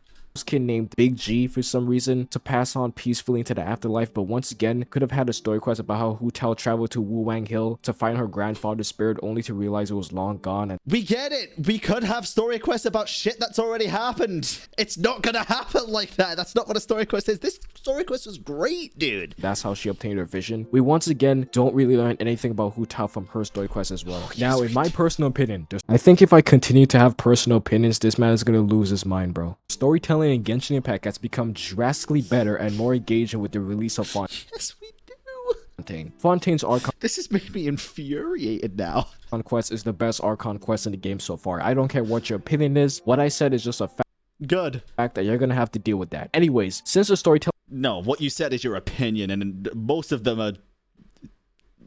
[SPEAKER 1] Kid named Big G for some reason to pass on peacefully into the afterlife, but once again could have had a story quest about how Hu Tao traveled to Wu Wang Hill to find her grandfather's spirit only to realize it was long gone. And
[SPEAKER 2] we get it. We could have story quests about shit that's already happened. It's not gonna happen like that. That's not what a story quest is. This story quest was great, dude.
[SPEAKER 1] That's how she obtained her vision. We once again don't really learn anything about Hu Tao from her story quest as well. Now, in my personal opinion, I think if I continue to have personal opinions, this man is gonna lose his mind, bro. Storytelling in Genshin Impact has become drastically better and more engaging with the release of Fontaine.
[SPEAKER 2] Yes, we do.
[SPEAKER 1] Fontaine's Archon.
[SPEAKER 2] This has made me infuriated now.
[SPEAKER 1] Quest is the best Archon quest in the game so far. I don't care what your opinion is. What I said is just a fact.
[SPEAKER 2] Good.
[SPEAKER 1] Fact that you're gonna have to deal with that. Anyways, since the storytelling...
[SPEAKER 2] No, what you said is your opinion, and most of them are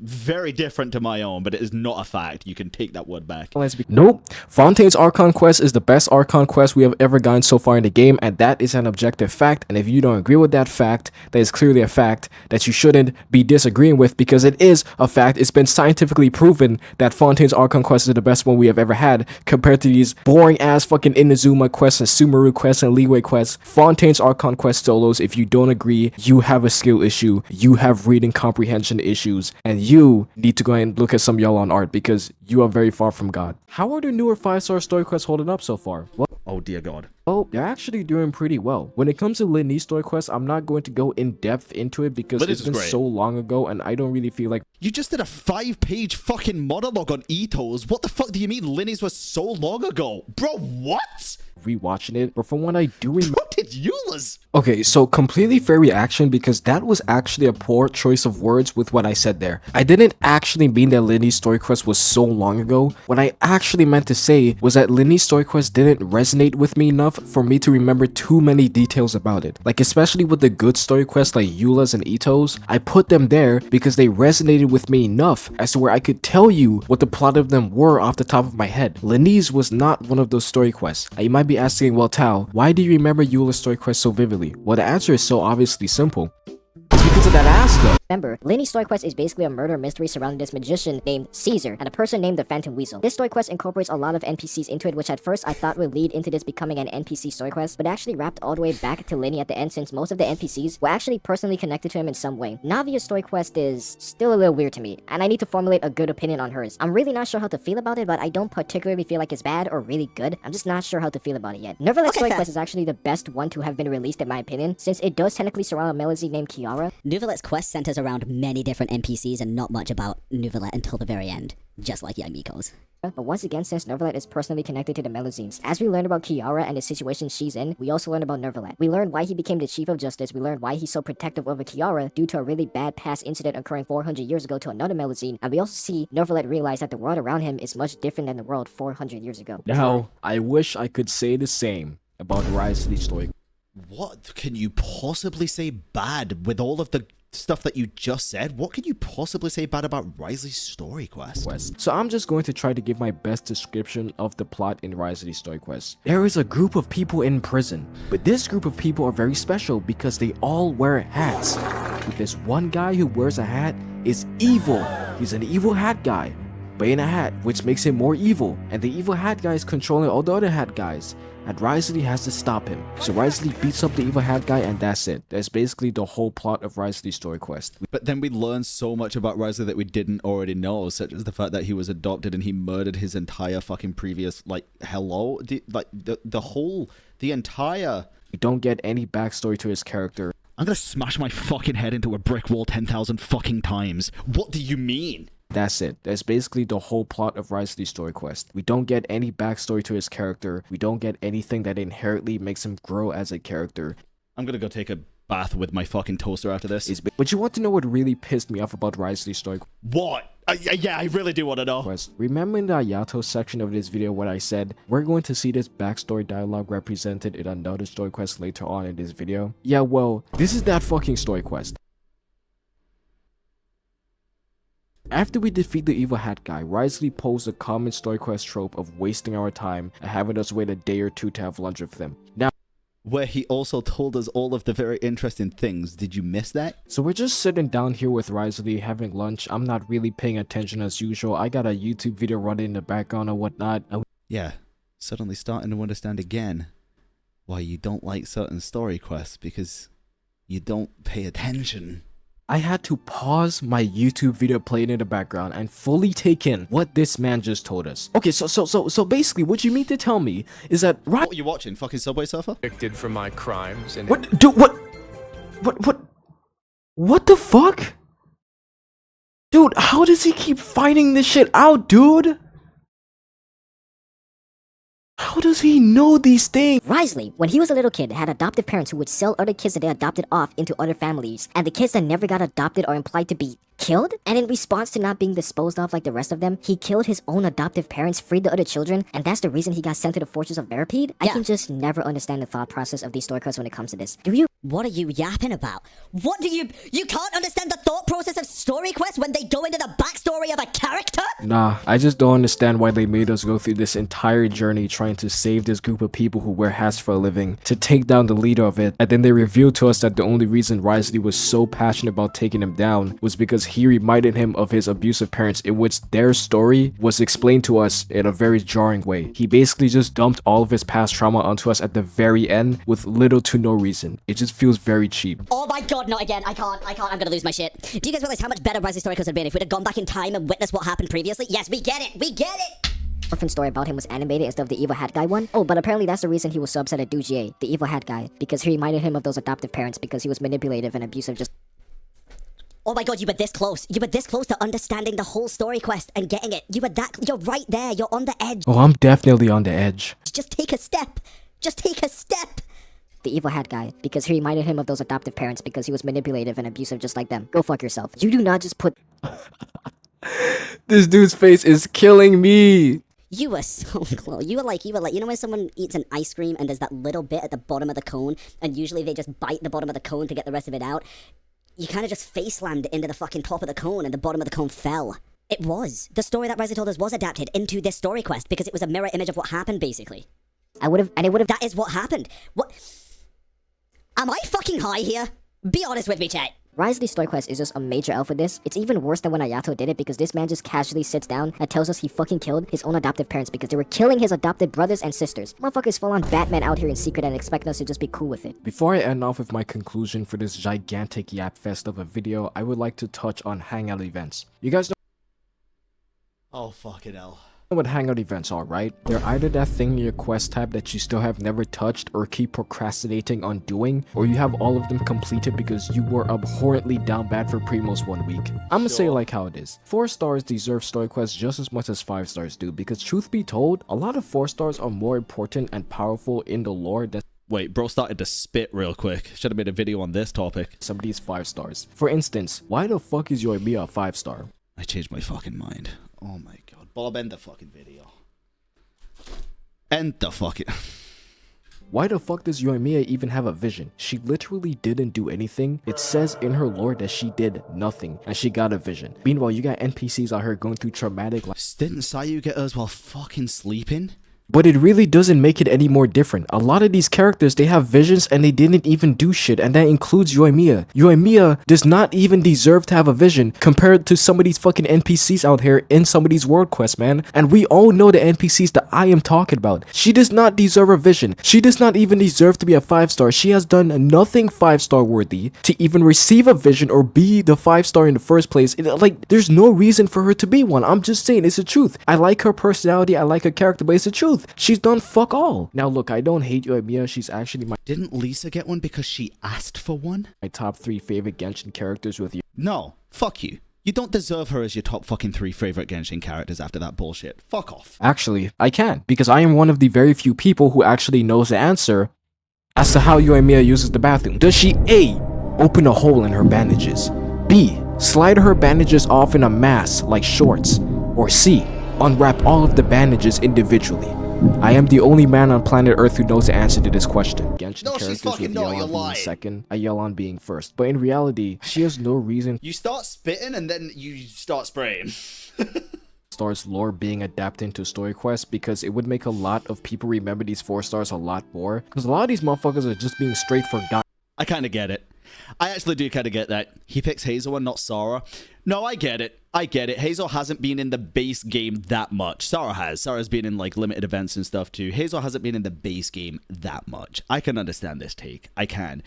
[SPEAKER 2] very different to my own, but it is not a fact. You can take that word back.
[SPEAKER 1] Nope. Fontaine's Archon quest is the best Archon quest we have ever gotten so far in the game, and that is an objective fact. And if you don't agree with that fact, that is clearly a fact that you shouldn't be disagreeing with, because it is a fact. It's been scientifically proven that Fontaine's Archon quest is the best one we have ever had compared to these boring ass fucking Inazuma quests and Sumeru quests and Liyue quests. Fontaine's Archon quest solos, if you don't agree, you have a skill issue, you have reading comprehension issues, and you need to go and look at some y'all on art because you are very far from God. How are the newer 5-star story quests holding up so far? Well,
[SPEAKER 2] oh dear God.
[SPEAKER 1] Oh, they're actually doing pretty well. When it comes to Lin Yi's story quest, I'm not going to go in depth into it because it's been so long ago and I don't really feel like...
[SPEAKER 2] You just did a 5-page fucking monologue on Ito's. What the fuck do you mean Lin Yi's was so long ago? Bro, what?
[SPEAKER 1] Rewatching it, but from what I do remember...
[SPEAKER 2] did Eula's?
[SPEAKER 1] Okay, so completely fair reaction because that was actually a poor choice of words with what I said there. I didn't actually mean that Linny's story quest was so long ago. What I actually meant to say was that Linny's story quest didn't resonate with me enough for me to remember too many details about it. Like especially with the good story quests like Eula's and Ito's, I put them there because they resonated with me enough as to where I could tell you what the plot of them were off the top of my head. Linny's was not one of those story quests. You might be asking, well Tao, why do you remember Eula's story quest so vividly? Well, the answer is so obviously simple. It's because of that ass though.
[SPEAKER 4] Remember, Linny's story quest is basically a murder mystery surrounding this magician named Caesar and a person named the Phantom Weasel. This story quest incorporates a lot of NPCs into it, which at first I thought would lead into this becoming an NPC story quest, but actually wrapped all the way back to Linny at the end since most of the NPCs were actually personally connected to him in some way. Navia's story quest is still a little weird to me, and I need to formulate a good opinion on hers. I'm really not sure how to feel about it, but I don't particularly feel like it's bad or really good. I'm just not sure how to feel about it yet. Nevertheless, story quest is actually the best one to have been released in my opinion, since it does technically surround a Melody named Kiara.
[SPEAKER 3] Nouvelette's quest centers around many different NPCs and not much about Nouvelette until the very end, just like Young Miko's.
[SPEAKER 4] But once again, since Nervalette is personally connected to the Melusines, as we learn about Kiara and the situation she's in, we also learn about Nervalette. We learn why he became the Chief of Justice, we learn why he's so protective over Kiara due to a really bad past incident occurring 400 years ago to another Melusine, and we also see Nervalette realize that the world around him is much different than the world 400 years ago.
[SPEAKER 1] Now, I wish I could say the same about Risley's story.
[SPEAKER 2] What can you possibly say bad with all of the stuff that you just said? What can you possibly say bad about Risley's story quest?
[SPEAKER 1] So I'm just going to try to give my best description of the plot in Risley's story quest. There is a group of people in prison, but this group of people are very special because they all wear hats. But this one guy who wears a hat is evil. He's an evil hat guy, but in a hat, which makes him more evil. And the evil hat guy is controlling all the other hat guys. And Risley has to stop him. So Risley beats up the evil hat guy and that's it. That's basically the whole plot of Risley's story quest.
[SPEAKER 2] But then we learn so much about Risley that we didn't already know, such as the fact that he was adopted and he murdered his entire fucking previous, like, hello? The entire...
[SPEAKER 1] We don't get any backstory to his character.
[SPEAKER 2] I'm gonna smash my fucking head into a brick wall 10,000 fucking times. What do you mean?
[SPEAKER 1] That's it. That's basically the whole plot of Risley's story quest. We don't get any backstory to his character. We don't get anything that inherently makes him grow as a character.
[SPEAKER 2] I'm gonna go take a bath with my fucking toaster after this.
[SPEAKER 1] But you want to know what really pissed me off about Risley's story?
[SPEAKER 2] What? Yeah, I really do want to know.
[SPEAKER 1] Remember in the Ayato section of this video what I said, we're going to see this backstory dialogue represented in another story quest later on in this video? Yeah, well, this is that fucking story quest. After we defeat the evil hat guy, Risley pulls the common story quest trope of wasting our time and having us wait a day or two to have lunch with them. Now,
[SPEAKER 2] where he also told us all of the very interesting things. Did you miss that?
[SPEAKER 1] So we're just sitting down here with Risley having lunch. I'm not really paying attention as usual. I got a YouTube video running in the background or whatnot.
[SPEAKER 2] Yeah, suddenly starting to understand again why you don't like certain story quests, because you don't pay attention.
[SPEAKER 1] I had to pause my YouTube video playing in the background and fully take in what this man just told us. Okay, so basically what you mean to tell me is that
[SPEAKER 2] what are you watching? Fucking Subway Surfer?
[SPEAKER 15] Convicted for my crimes and
[SPEAKER 1] what? Dude, what the fuck? Dude, how does he keep finding this shit out, dude? How does he know these things?
[SPEAKER 4] Risley, when he was a little kid, had adoptive parents who would sell other kids that they adopted off into other families, and the kids that never got adopted are implied to be killed? And in response to not being disposed of like the rest of them, he killed his own adoptive parents, freed the other children, and that's the reason he got sent to the Fortress of Veripede? I can just never understand the thought process of these story quests when it comes to this. Do you?
[SPEAKER 3] What are you yapping about? What do you can't understand the thought process of story quests when they go into the backstory of a character?
[SPEAKER 1] Nah, I just don't understand why they made us go through this entire journey trying to save this group of people who wear hats for a living, to take down the leader of it, and then they revealed to us that the only reason Risley was so passionate about taking him down was because he reminded him of his abusive parents, in which their story was explained to us in a very jarring way. He basically just dumped all of his past trauma onto us at the very end with little to no reason. It just feels very cheap.
[SPEAKER 3] Oh my god, not again. I can't, I'm gonna lose my shit. Do you guys realize how much better Risley's story would have been if we'd have gone back in time and witnessed what happened previously? Yes, we get it!
[SPEAKER 4] Orphan story about him was animated instead of the evil hat guy one. Oh, but apparently that's the reason he was so upset at Dujier, the evil hat guy, because he reminded him of those adoptive parents because he was manipulative and abusive. Just
[SPEAKER 3] oh my god, you were this close. You were this close to understanding the whole story quest and getting it. You're right there. You're on the edge.
[SPEAKER 1] Oh, I'm definitely on the edge.
[SPEAKER 3] Just take a step.
[SPEAKER 4] the evil hat guy, because he reminded him of those adoptive parents because he was manipulative and abusive just like them. Go fuck yourself. You do not just put...
[SPEAKER 1] This dude's face is killing me.
[SPEAKER 3] You were so close. You were like, you know when someone eats an ice cream and there's that little bit at the bottom of the cone, and usually they just bite the bottom of the cone to get the rest of it out? You kind of just face slammed into the fucking top of the cone, and the bottom of the cone fell. It was. The story that Rizzy told us was adapted into this story quest because it was a mirror image of what happened, basically. That is what happened. What? Am I fucking high here? Be honest with me, chat.
[SPEAKER 4] Rise of the Story Quest is just a major L for this. It's even worse than when Ayato did it because this man just casually sits down and tells us he fucking killed his own adoptive parents because they were killing his adopted brothers and sisters. Motherfuckers full on Batman out here in secret and expecting us to just be cool with it.
[SPEAKER 1] Before I end off with my conclusion for this gigantic yap fest of a video, I would like to touch on hangout events. You guys know—
[SPEAKER 2] Oh, fucking hell.
[SPEAKER 1] what hangout events are, right? They're either that thing in your quest tab that you still have never touched or keep procrastinating on doing, or you have all of them completed because you were abhorrently down bad for Primos 1 week. I'ma say it like how it is. 4 stars deserve story quests just as much as 5 stars do, because truth be told, a lot of 4 stars are more important and powerful in the lore than—
[SPEAKER 2] Wait, bro started to spit real quick. Should have made a video on this topic.
[SPEAKER 1] some of these 5 stars. For instance, why the fuck is Yoimiya a 5 star?
[SPEAKER 2] I changed my fucking mind. Oh my god. Bob, end the fucking video. End the fucking...
[SPEAKER 1] Why the fuck does Yoimiya even have a vision? She literally didn't do anything. It says in her lore that she did nothing and she got a vision. Meanwhile, you got NPCs out here going through traumatic life.
[SPEAKER 2] Didn't Sayu get us while fucking sleeping?
[SPEAKER 1] But it really doesn't make it any more different. A lot of these characters, they have visions and they didn't even do shit, and that includes Yoimiya. Yoimiya does not even deserve to have a vision compared to some of these fucking NPCs out here in some of these world quests, man. And we all know the NPCs that I am talking about. She does not deserve a vision. She does not even deserve to be a 5 star. She has done nothing 5 star worthy to even receive a vision or be the 5 star in the first place. Like, there's no reason for her to be one. I'm just saying, it's the truth. I like her personality, I like her character, but it's the truth. She's done fuck all. Now look, I don't hate Yoimiya. She's actually my—
[SPEAKER 2] Didn't Lisa get one because she asked for one?
[SPEAKER 1] my top 3 favorite Genshin characters with you.
[SPEAKER 2] No, fuck you. You don't deserve her as your top fucking 3 favorite Genshin characters after that bullshit. Fuck off.
[SPEAKER 1] Actually, I can, because I am one of the very few people who actually knows the answer as to how Yoimiya uses the bathroom. Does she A, open a hole in her bandages, B, slide her bandages off in a mass like shorts, or C, unwrap all of the bandages individually? I am the only man on planet Earth who knows the answer to this question. Genshin characters with Yelan being second, a Yelan being first. But in reality, she has no reason—
[SPEAKER 2] You start spitting and then you start spraying.
[SPEAKER 1] stars lore being adapted into story quests, because it would make a lot of people remember these 4 stars a lot more. Because a lot of these motherfuckers are just being straight forgotten. I
[SPEAKER 2] kind of get it. I actually do kind of get that. He picks Hazel and not Sara. No, I get it. I get it. Hazel hasn't been in the base game that much. Sara has. Sara's been in like limited events and stuff too. Hazel hasn't been in the base game that much. I can understand this take. I can.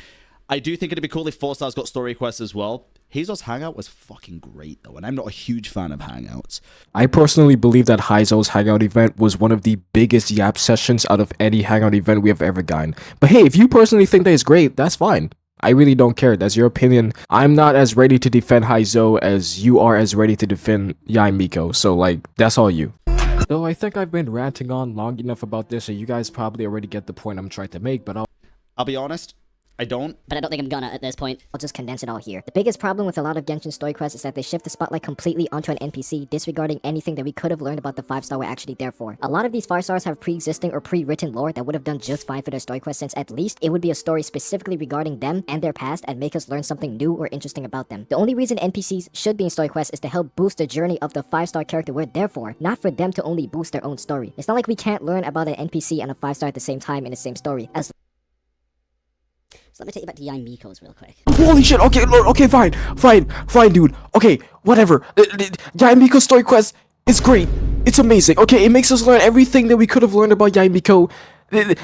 [SPEAKER 2] I do think it'd be cool if 4 stars got story quests as well. Hazel's hangout was fucking great though, and I'm not a huge fan of hangouts.
[SPEAKER 1] I personally believe that Hazel's hangout event was one of the biggest yap sessions out of any hangout event we have ever gotten. But hey, if you personally think that is great, that's fine. I really don't care. That's your opinion. I'm not as ready to defend Haizo as you are as ready to defend Yae Miko. So like, that's all you. Though I think I've been ranting on long enough about this, and you guys probably already get the point I'm trying to make, but
[SPEAKER 2] I'll be honest, I don't.
[SPEAKER 3] But I don't think I'm gonna at this point.
[SPEAKER 4] I'll just condense it all here. The biggest problem with a lot of Genshin story quests is that they shift the spotlight completely onto an NPC, disregarding anything that we could have learned about the 5 star we're actually there for. A lot of these 5 stars have pre-existing or pre-written lore that would have done just fine for their story quest, since at least it would be a story specifically regarding them and their past and make us learn something new or interesting about them. The only reason NPCs should be in story quests is to help boost the journey of the 5 star character we're there for, not for them to only boost their own story. It's not like we can't learn about an NPC and a 5 star at the same time in the same story.
[SPEAKER 3] So let me take you back to Yae Miko's real quick.
[SPEAKER 1] Holy shit, okay, okay, fine, dude. Okay, whatever. Yae Miko's story quest is great. It's amazing. Okay, it makes us learn everything that we could have learned about Yae Miko.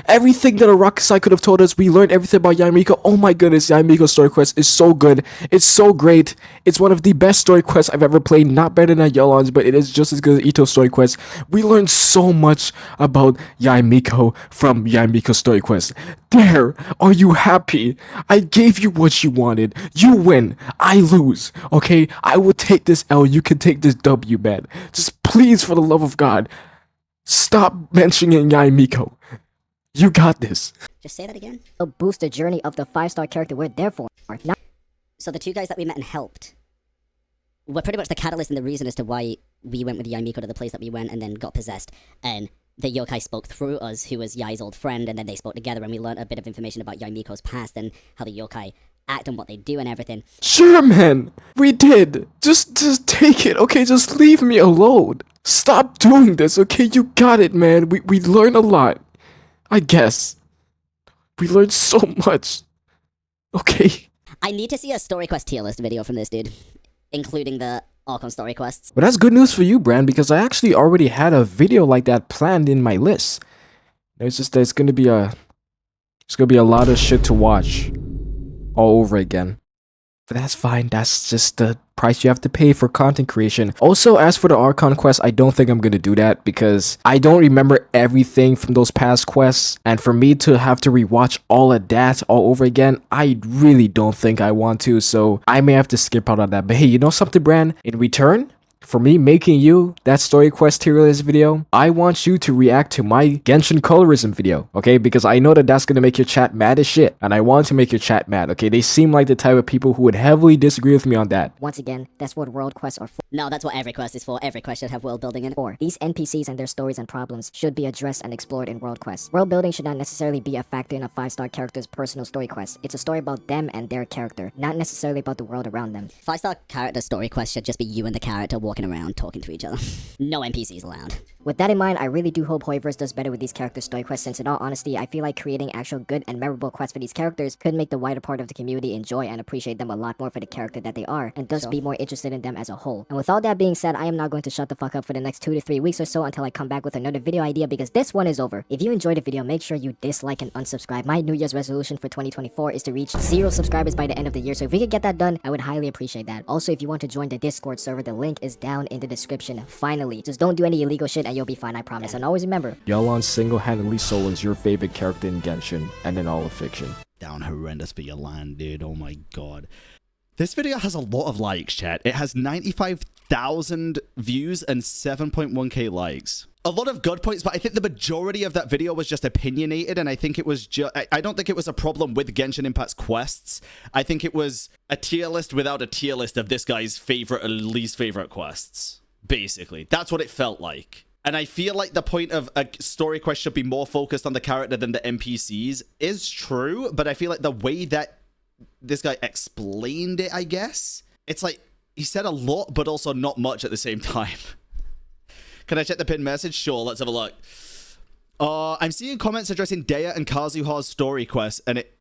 [SPEAKER 1] Everything that a Rakusai could have told us, we learned everything about Yae Miko. Oh my goodness, Yae Miko's story quest is so good. It's so great. It's one of the best story quests I've ever played. Not better than Yelan's, but it is just as good as Ito's story quest. We learned so much about Yae Miko from Yae Miko's story quest. There, are you happy? I gave you what you wanted. You win. I lose. Okay, I will take this L. You can take this W, man. Just please, for the love of God, stop mentioning Yae Miko. You got this.
[SPEAKER 3] Just say that again.
[SPEAKER 4] It'll boost the journey of the 5-star character we're there for. Not
[SPEAKER 3] So the 2 guys that we met and helped were pretty much the catalyst and the reason as to why we went with Yaimiko to the place that we went and then got possessed. And the yokai spoke through us, who was Yai's old friend, and then they spoke together and we learned a bit of information about Yaimiko's past and how the yokai act and what they do and everything.
[SPEAKER 1] Sure, man. We did. Just take it, okay? Just leave me alone. Stop doing this, okay? You got it, man. We learned a lot. I guess. We learned so much. Okay.
[SPEAKER 3] I need to see a story quest tier list video from this dude, including the Archon story quests.
[SPEAKER 1] But that's good news for you, Bran, because I actually already had a video like that planned in my list. It's just that it's gonna be a lot of shit to watch all over again. But that's fine. That's just the price you have to pay for content creation. Also, as for the Archon quest, I don't think I'm gonna do that because I don't remember everything from those past quests. And for me to have to rewatch all of that all over again, I really don't think I want to. So I may have to skip out on that. But hey, you know something, Bran? In return for me making you that story quest tier list video, I want you to react to my Genshin colorism video, okay? Because I know that that's gonna make your chat mad as shit, and I want to make your chat mad, okay? They seem like the type of people who would heavily disagree with me on that.
[SPEAKER 4] once again, that's what world quests are for.
[SPEAKER 3] No, that's what every quest is for. Every quest should have world building in it.
[SPEAKER 4] Or these NPCs and their stories and problems should be addressed and explored in world quests. World building should not necessarily be a factor in a 5-star character's personal story quest. It's a story about them and their character, not necessarily about the world around them.
[SPEAKER 3] 5-star character story quest should just be you and the character walking around talking to each other. No NPCs allowed.
[SPEAKER 4] With that in mind, I really do hope Hoiverse does better with these character story quests, since in all honesty, I feel like creating actual good and memorable quests for these characters could make the wider part of the community enjoy and appreciate them a lot more for the character that they are, and thus be more interested in them as a whole. And with all that being said, I am not going to shut the fuck up for the next 2 to 3 weeks or so until I come back with another video idea, because this one is over. If you enjoyed the video, make sure you dislike and unsubscribe. My New Year's resolution for 2024 is to reach 0 subscribers by the end of the year, so if we could get that done, I would highly appreciate that. Also, if you want to join the Discord server, the link is down in the description. Finally, just don't do any illegal shit and you'll be fine, I promise. And always remember,
[SPEAKER 1] Yelan single-handedly solo's your favorite character in Genshin and in all of fiction.
[SPEAKER 2] Down horrendous for your land, dude. Oh my god. This video has a lot of likes, chat. It has 95,000 views and 7.1k likes. A lot of good points, but I think the majority of that video was just opinionated, and I think it was just... I don't think it was a problem with Genshin Impact's quests. I think it was a tier list without a tier list of this guy's favorite or least favorite quests. Basically. That's what it felt like. And I feel like the point of a story quest should be more focused on the character than the NPCs is true, but I feel like the way that this guy explained it, I guess, it's like he said a lot, but also not much at the same time. Can I check the pinned message? Sure, let's have a look. I'm seeing comments addressing Dea and Kazuha's story quest, and it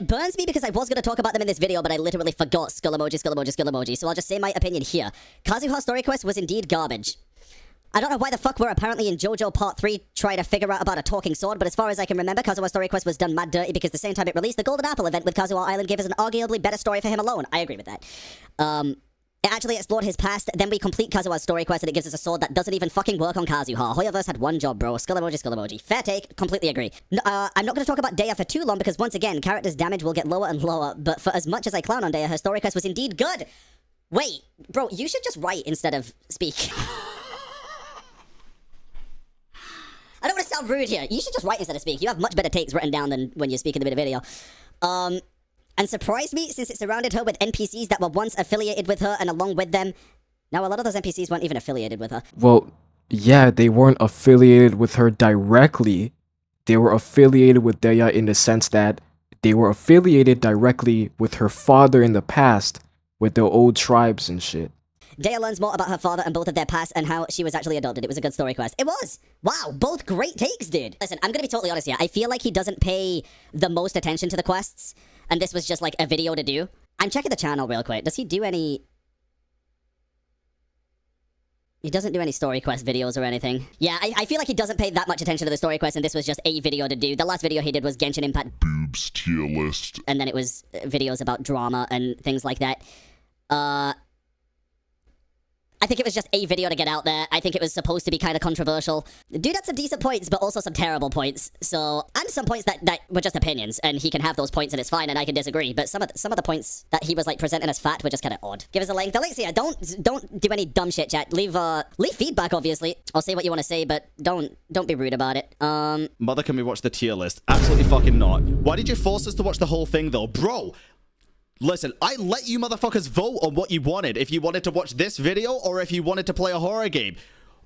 [SPEAKER 3] burns me because I was going to talk about them in this video, but I literally forgot skull emoji, skull emoji, skull emoji, so I'll just say my opinion here. Kazuha's story quest was indeed garbage. I don't know why the fuck we're apparently in JoJo Part 3 trying to figure out about a talking sword, but as far as I can remember, Kazuha's story quest was done mad dirty because the same time it released, the Golden Apple event with Kazuha Island gave us an arguably better story for him alone. I agree with that. It actually explored his past, then we complete Kazuha's story quest and it gives us a sword that doesn't even fucking work on Kazuha. Hoyoverse had one job, bro. Skull emoji, skull emoji. Fair take, completely agree. I'm not going to talk about Dea for too long because once again, character's damage will get lower and lower, but for as much as I clown on Dea, her story quest was indeed good. Wait, bro, you should just write instead of speak. I don't want to sound rude here. You should just write instead of speak. You have much better takes written down than when you speak in the video. And surprised me since it surrounded her with NPCs that were once affiliated with her, and along with them, now a lot of those NPCs weren't even affiliated with her.
[SPEAKER 1] Well, yeah, they weren't affiliated with her directly. They were affiliated with Dea in the sense that they were affiliated directly with her father in the past, with their old tribes and shit.
[SPEAKER 3] Dea learns more about her father and both of their past and how she was actually adopted. It was a good story quest. It was! Wow, both great takes, dude! Listen, I'm gonna be totally honest here. I feel like he doesn't pay the most attention to the quests, and this was just like a video to do. I'm checking the channel real quick. Does he do any... He doesn't do any story quest videos or anything. Yeah, I feel like he doesn't pay that much attention to the story quest, and this was just a video to do. The last video he did was Genshin Impact
[SPEAKER 13] Boobs tier list.
[SPEAKER 3] And then it was videos about drama and things like that. I think it was just a video to get out there. I think it was supposed to be kind of controversial. Dude had some decent points, but also some terrible points. So, and some points that were just opinions, and he can have those points and it's fine, and I can disagree. But some of the points that he was like presenting as fact were just kind of odd. Give us a link. Alexia, don't do any dumb shit, chat. Leave feedback, obviously, or say what you want to say, but don't be rude about it.
[SPEAKER 2] Mother, can we watch the tier list? Absolutely fucking not. Why did you force us to watch the whole thing though, bro? Listen, I let you motherfuckers vote on what you wanted. If you wanted to watch this video or if you wanted to play a horror game.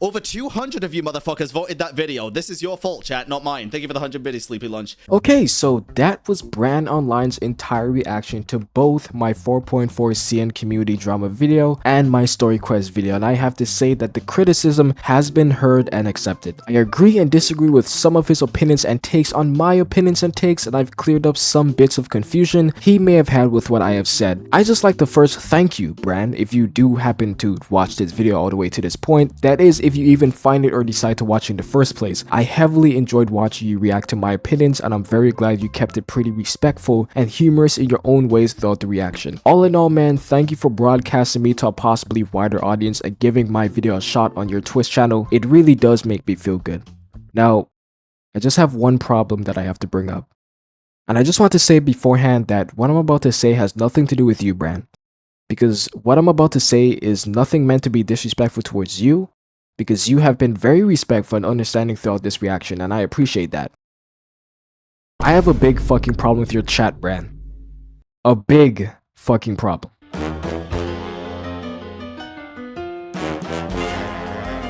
[SPEAKER 2] Over 200 of you motherfuckers voted that video. This is your fault, chat, not mine. Thank you for the 100 biddies, Sleepy Lunch.
[SPEAKER 1] Okay, so that was BranOnline's entire reaction to both my 4.4 CN community drama video and my story quest video, and I have to say that the criticism has been heard and accepted. I agree and disagree with some of his opinions and takes on my opinions and takes, and I've cleared up some bits of confusion he may have had with what I have said. I just like to first thank you, Bran, if you do happen to watch this video all the way to this point. That is, if you even find it or decide to watch in the first place. I heavily enjoyed watching you react to my opinions, and I'm very glad you kept it pretty respectful and humorous in your own ways throughout the reaction. All in all, man, thank you for broadcasting me to a possibly wider audience and giving my video a shot on your Twitch channel. It really does make me feel good. Now, I just have one problem that I have to bring up. And I just want to say beforehand that what I'm about to say has nothing to do with you, Bran. Because what I'm about to say is nothing meant to be disrespectful towards you, because you have been very respectful and understanding throughout this reaction, and I appreciate that. I have a big fucking problem with your chat, Bran. A big fucking problem.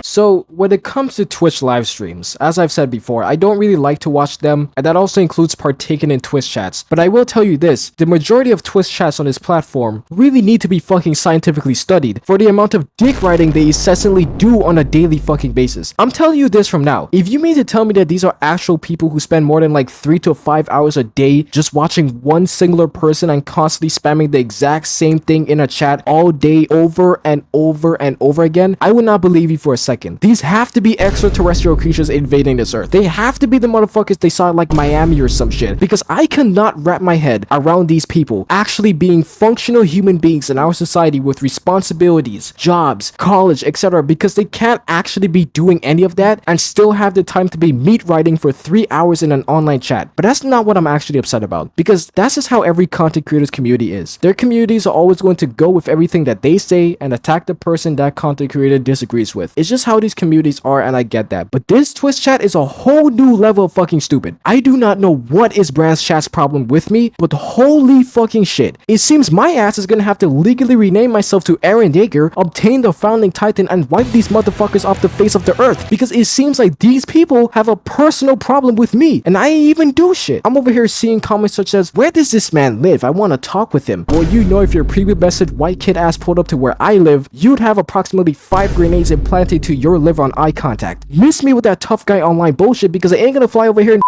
[SPEAKER 1] So, when it comes to Twitch live streams, as I've said before, I don't really like to watch them, and that also includes partaking in Twitch chats. But I will tell you this, the majority of Twitch chats on this platform really need to be fucking scientifically studied for the amount of dick riding they incessantly do on a daily fucking basis. I'm telling you this from now. If you mean to tell me that these are actual people who spend more than like 3 to 5 hours a day just watching one singular person and constantly spamming the exact same thing in a chat all day over and over and over again, I would not believe you for a second. These have to be extraterrestrial creatures invading this earth. They have to be the motherfuckers they saw in like Miami or some shit, because I cannot wrap my head around these people actually being functional human beings in our society with responsibilities, jobs, college, etc., because they can't actually be doing any of that and still have the time to be meat riding for 3 hours in an online chat. But that's not what I'm actually upset about, because that's just how every content creator's community is. Their communities are always going to go with everything that they say and attack the person that content creator disagrees with. It's just how these communities are, and I get that. But this Twitch chat is a whole new level of fucking stupid. I do not know what is Bran's chat's problem with me, but holy fucking shit. It seems my ass is gonna have to legally rename myself to Aaron Yeager, obtain the founding titan, and wipe these motherfuckers off the face of the earth, because it seems like these people have a personal problem with me, and I ain't even do shit. I'm over here seeing comments such as, where does this man live? I want to talk with him. Well, you know, if your prepubescent white kid ass pulled up to where I live, you'd have approximately 5 grenades implanted to your liver on eye contact. Miss me with that tough guy online bullshit, because I ain't gonna fly over here and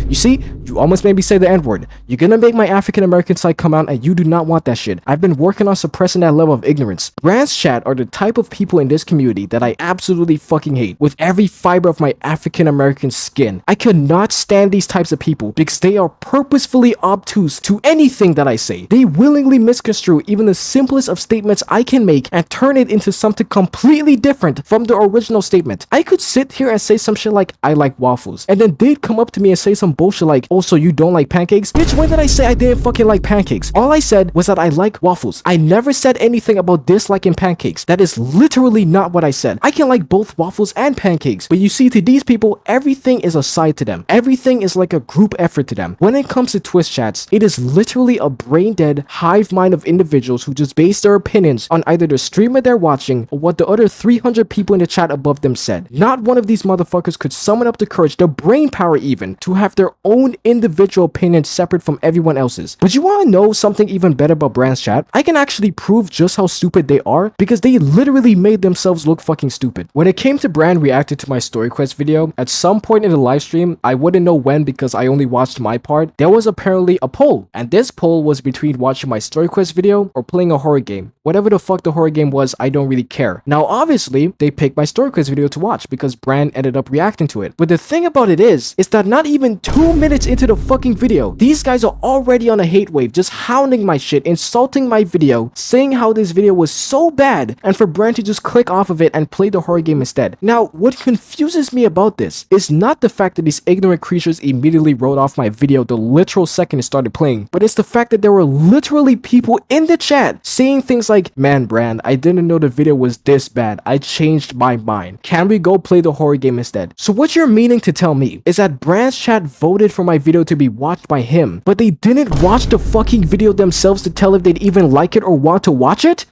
[SPEAKER 1] you see, you almost made me say the N-word. You're gonna make my African American side come out, and you do not want that shit. I've been working on suppressing that level of ignorance. Bran's chat are the type of people in this community that I absolutely fucking hate with every fiber of my African American skin. I could not stand these types of people because they are purposefully obtuse to anything that I say. They willingly misconstrue even the simplest of statements I can make and turn it into something completely different from the original statement. I could sit here and say some shit like, I like waffles, and then they'd come up to me and say some bullshit like, oh, so you don't like pancakes? Bitch, when did I say I didn't fucking like pancakes? All I said was that I like waffles. I never said anything about disliking pancakes. That is literally not what I said. I can like both waffles and pancakes, but you see, to these people, everything is a side to them. Everything is like a group effort to them. When it comes to Twitch chats, it is literally a brain-dead hive mind of individuals who just base their opinions on either the streamer they're watching or what the other 300 people in the chat above them said. Not one of these motherfuckers could summon up the courage, the brain power even, to have their own individual opinions separate from everyone else's. But you want to know something even better about Bran's chat? I can actually prove just how stupid they are, because they literally made themselves look fucking stupid. When it came to Bran reacting to my story quest video, at some point in the live stream, I wouldn't know when because I only watched my part, there was apparently a poll, and this poll was between watching my story quest video or playing a horror game. Whatever the fuck the horror game was, I don't really care. Now obviously, they picked make my story quiz video to watch because Bran ended up reacting to it. But the thing about it is that not even 2 minutes into the fucking video, these guys are already on a hate wave, just hounding my shit, insulting my video, saying how this video was so bad, and for Bran to just click off of it and play the horror game instead. Now, what confuses me about this is not the fact that these ignorant creatures immediately wrote off my video the literal second it started playing, but it's the fact that there were literally people in the chat saying things like, "Man, Bran, I didn't know the video was this bad. I changed my mind. Can we go play the horror game instead?" So what you're meaning to tell me is that Bran's chat voted for my video to be watched by him, but they didn't watch the fucking video themselves to tell if they'd even like it or want to watch it?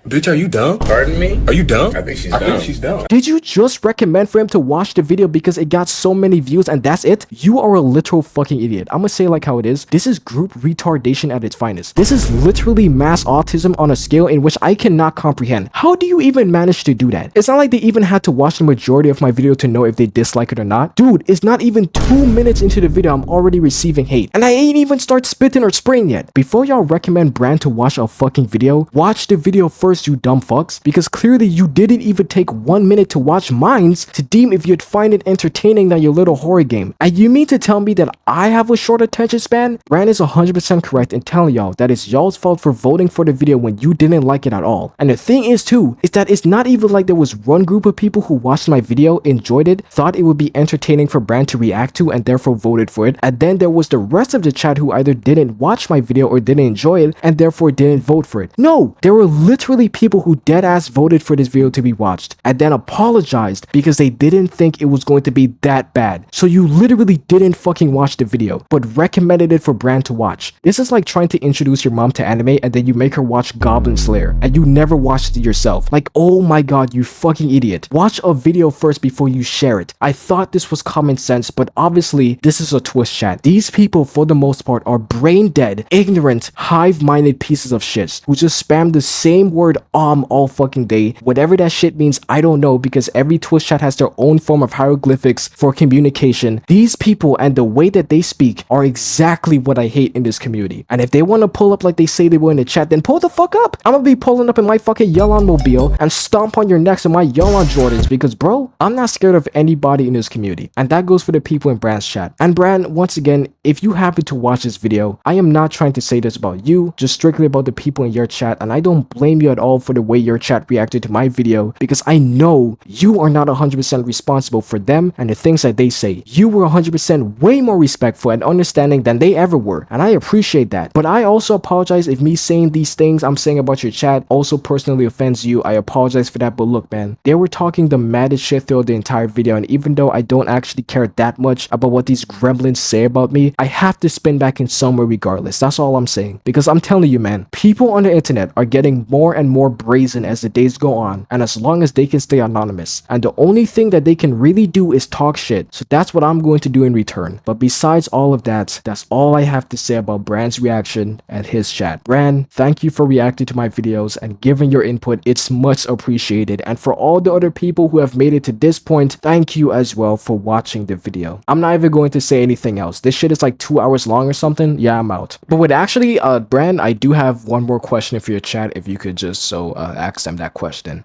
[SPEAKER 16] Bitch, are you dumb? Pardon me? Are you dumb? I think she's dumb.
[SPEAKER 1] Did you just recommend for him to watch the video because it got so many views and that's it? You are a literal fucking idiot. I'm gonna say like how it is. This is group retardation at its finest. This is literally mass autism on a scale in which I cannot comprehend. How do you even manage to do that? It's not like they even had to watch the majority of my video to know if they dislike it or not. Dude, it's not even 2 minutes into the video I'm already receiving hate. And I ain't even start spitting or spraying yet. Before y'all recommend Bran to watch a fucking video, watch the video first, you dumb fucks, because clearly you didn't even take 1 minute to watch mine's to deem if you'd find it entertaining than your little horror game. And you mean to tell me that I have a short attention span? Bran is 100% correct in telling y'all that it's y'all's fault for voting for the video when you didn't like it at all. And the thing is too, is that it's not even like there was one group of people who watched my video, enjoyed it, thought it would be entertaining for Bran to react to and therefore voted for it, and then there was the rest of the chat who either didn't watch my video or didn't enjoy it and therefore didn't vote for it. No, there were literally people who deadass voted for this video to be watched and then apologized because they didn't think it was going to be that bad. So you literally didn't fucking watch the video, but recommended it for Bran to watch. This is like trying to introduce your mom to anime and then you make her watch Goblin Slayer and you never watched it yourself. Like, oh my god, you fucking idiot. Watch a video first before you share it. I thought this was common sense, but obviously this is a twist chat. These people for the most part are brain dead, ignorant, hive-minded pieces of shit who just spam the same word all fucking day. Whatever that shit means, I don't know, because every Twitch chat has their own form of hieroglyphics for communication. These people and the way that they speak are exactly what I hate in this community. And if they want to pull up like they say they will in the chat, then pull the fuck up. I'm gonna be pulling up in my fucking Yellon mobile and stomp on your necks in my Yellon Jordans because, bro, I'm not scared of anybody in this community. And that goes for the people in Bran's chat. And Bran, once again, if you happen to watch this video, I am not trying to say this about you, just strictly about the people in your chat, and I don't blame you at all for the way your chat reacted to my video because I know you are not 100% responsible for them and the things that they say. You were 100% way more respectful and understanding than they ever were, and I appreciate that. But I also apologize if me saying these things I'm saying about your chat also personally offends you. I apologize for that, but look, man, they were talking the maddest shit throughout the entire video, and even though I don't actually care that much about what these gremlins say about me, I have to spin back in somewhere regardless. That's all I'm saying, because I'm telling you, man, people on the internet are getting more and more brazen as the days go on, and as long as they can stay anonymous, and the only thing that they can really do is talk shit, so that's what I'm going to do in return. But besides all of that, that's all I have to say about Bran's reaction and his chat. Bran, thank you for reacting to my videos and giving your input. It's much appreciated, and for all the other people who have made it to this point, thank you as well for watching the video. I'm not even going to say anything else. This shit is like 2 hours long or something. Yeah, I'm out. But wait, actually, Bran, I do have one more question for your chat if you could just ask them that question.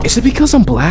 [SPEAKER 1] Is it because I'm black?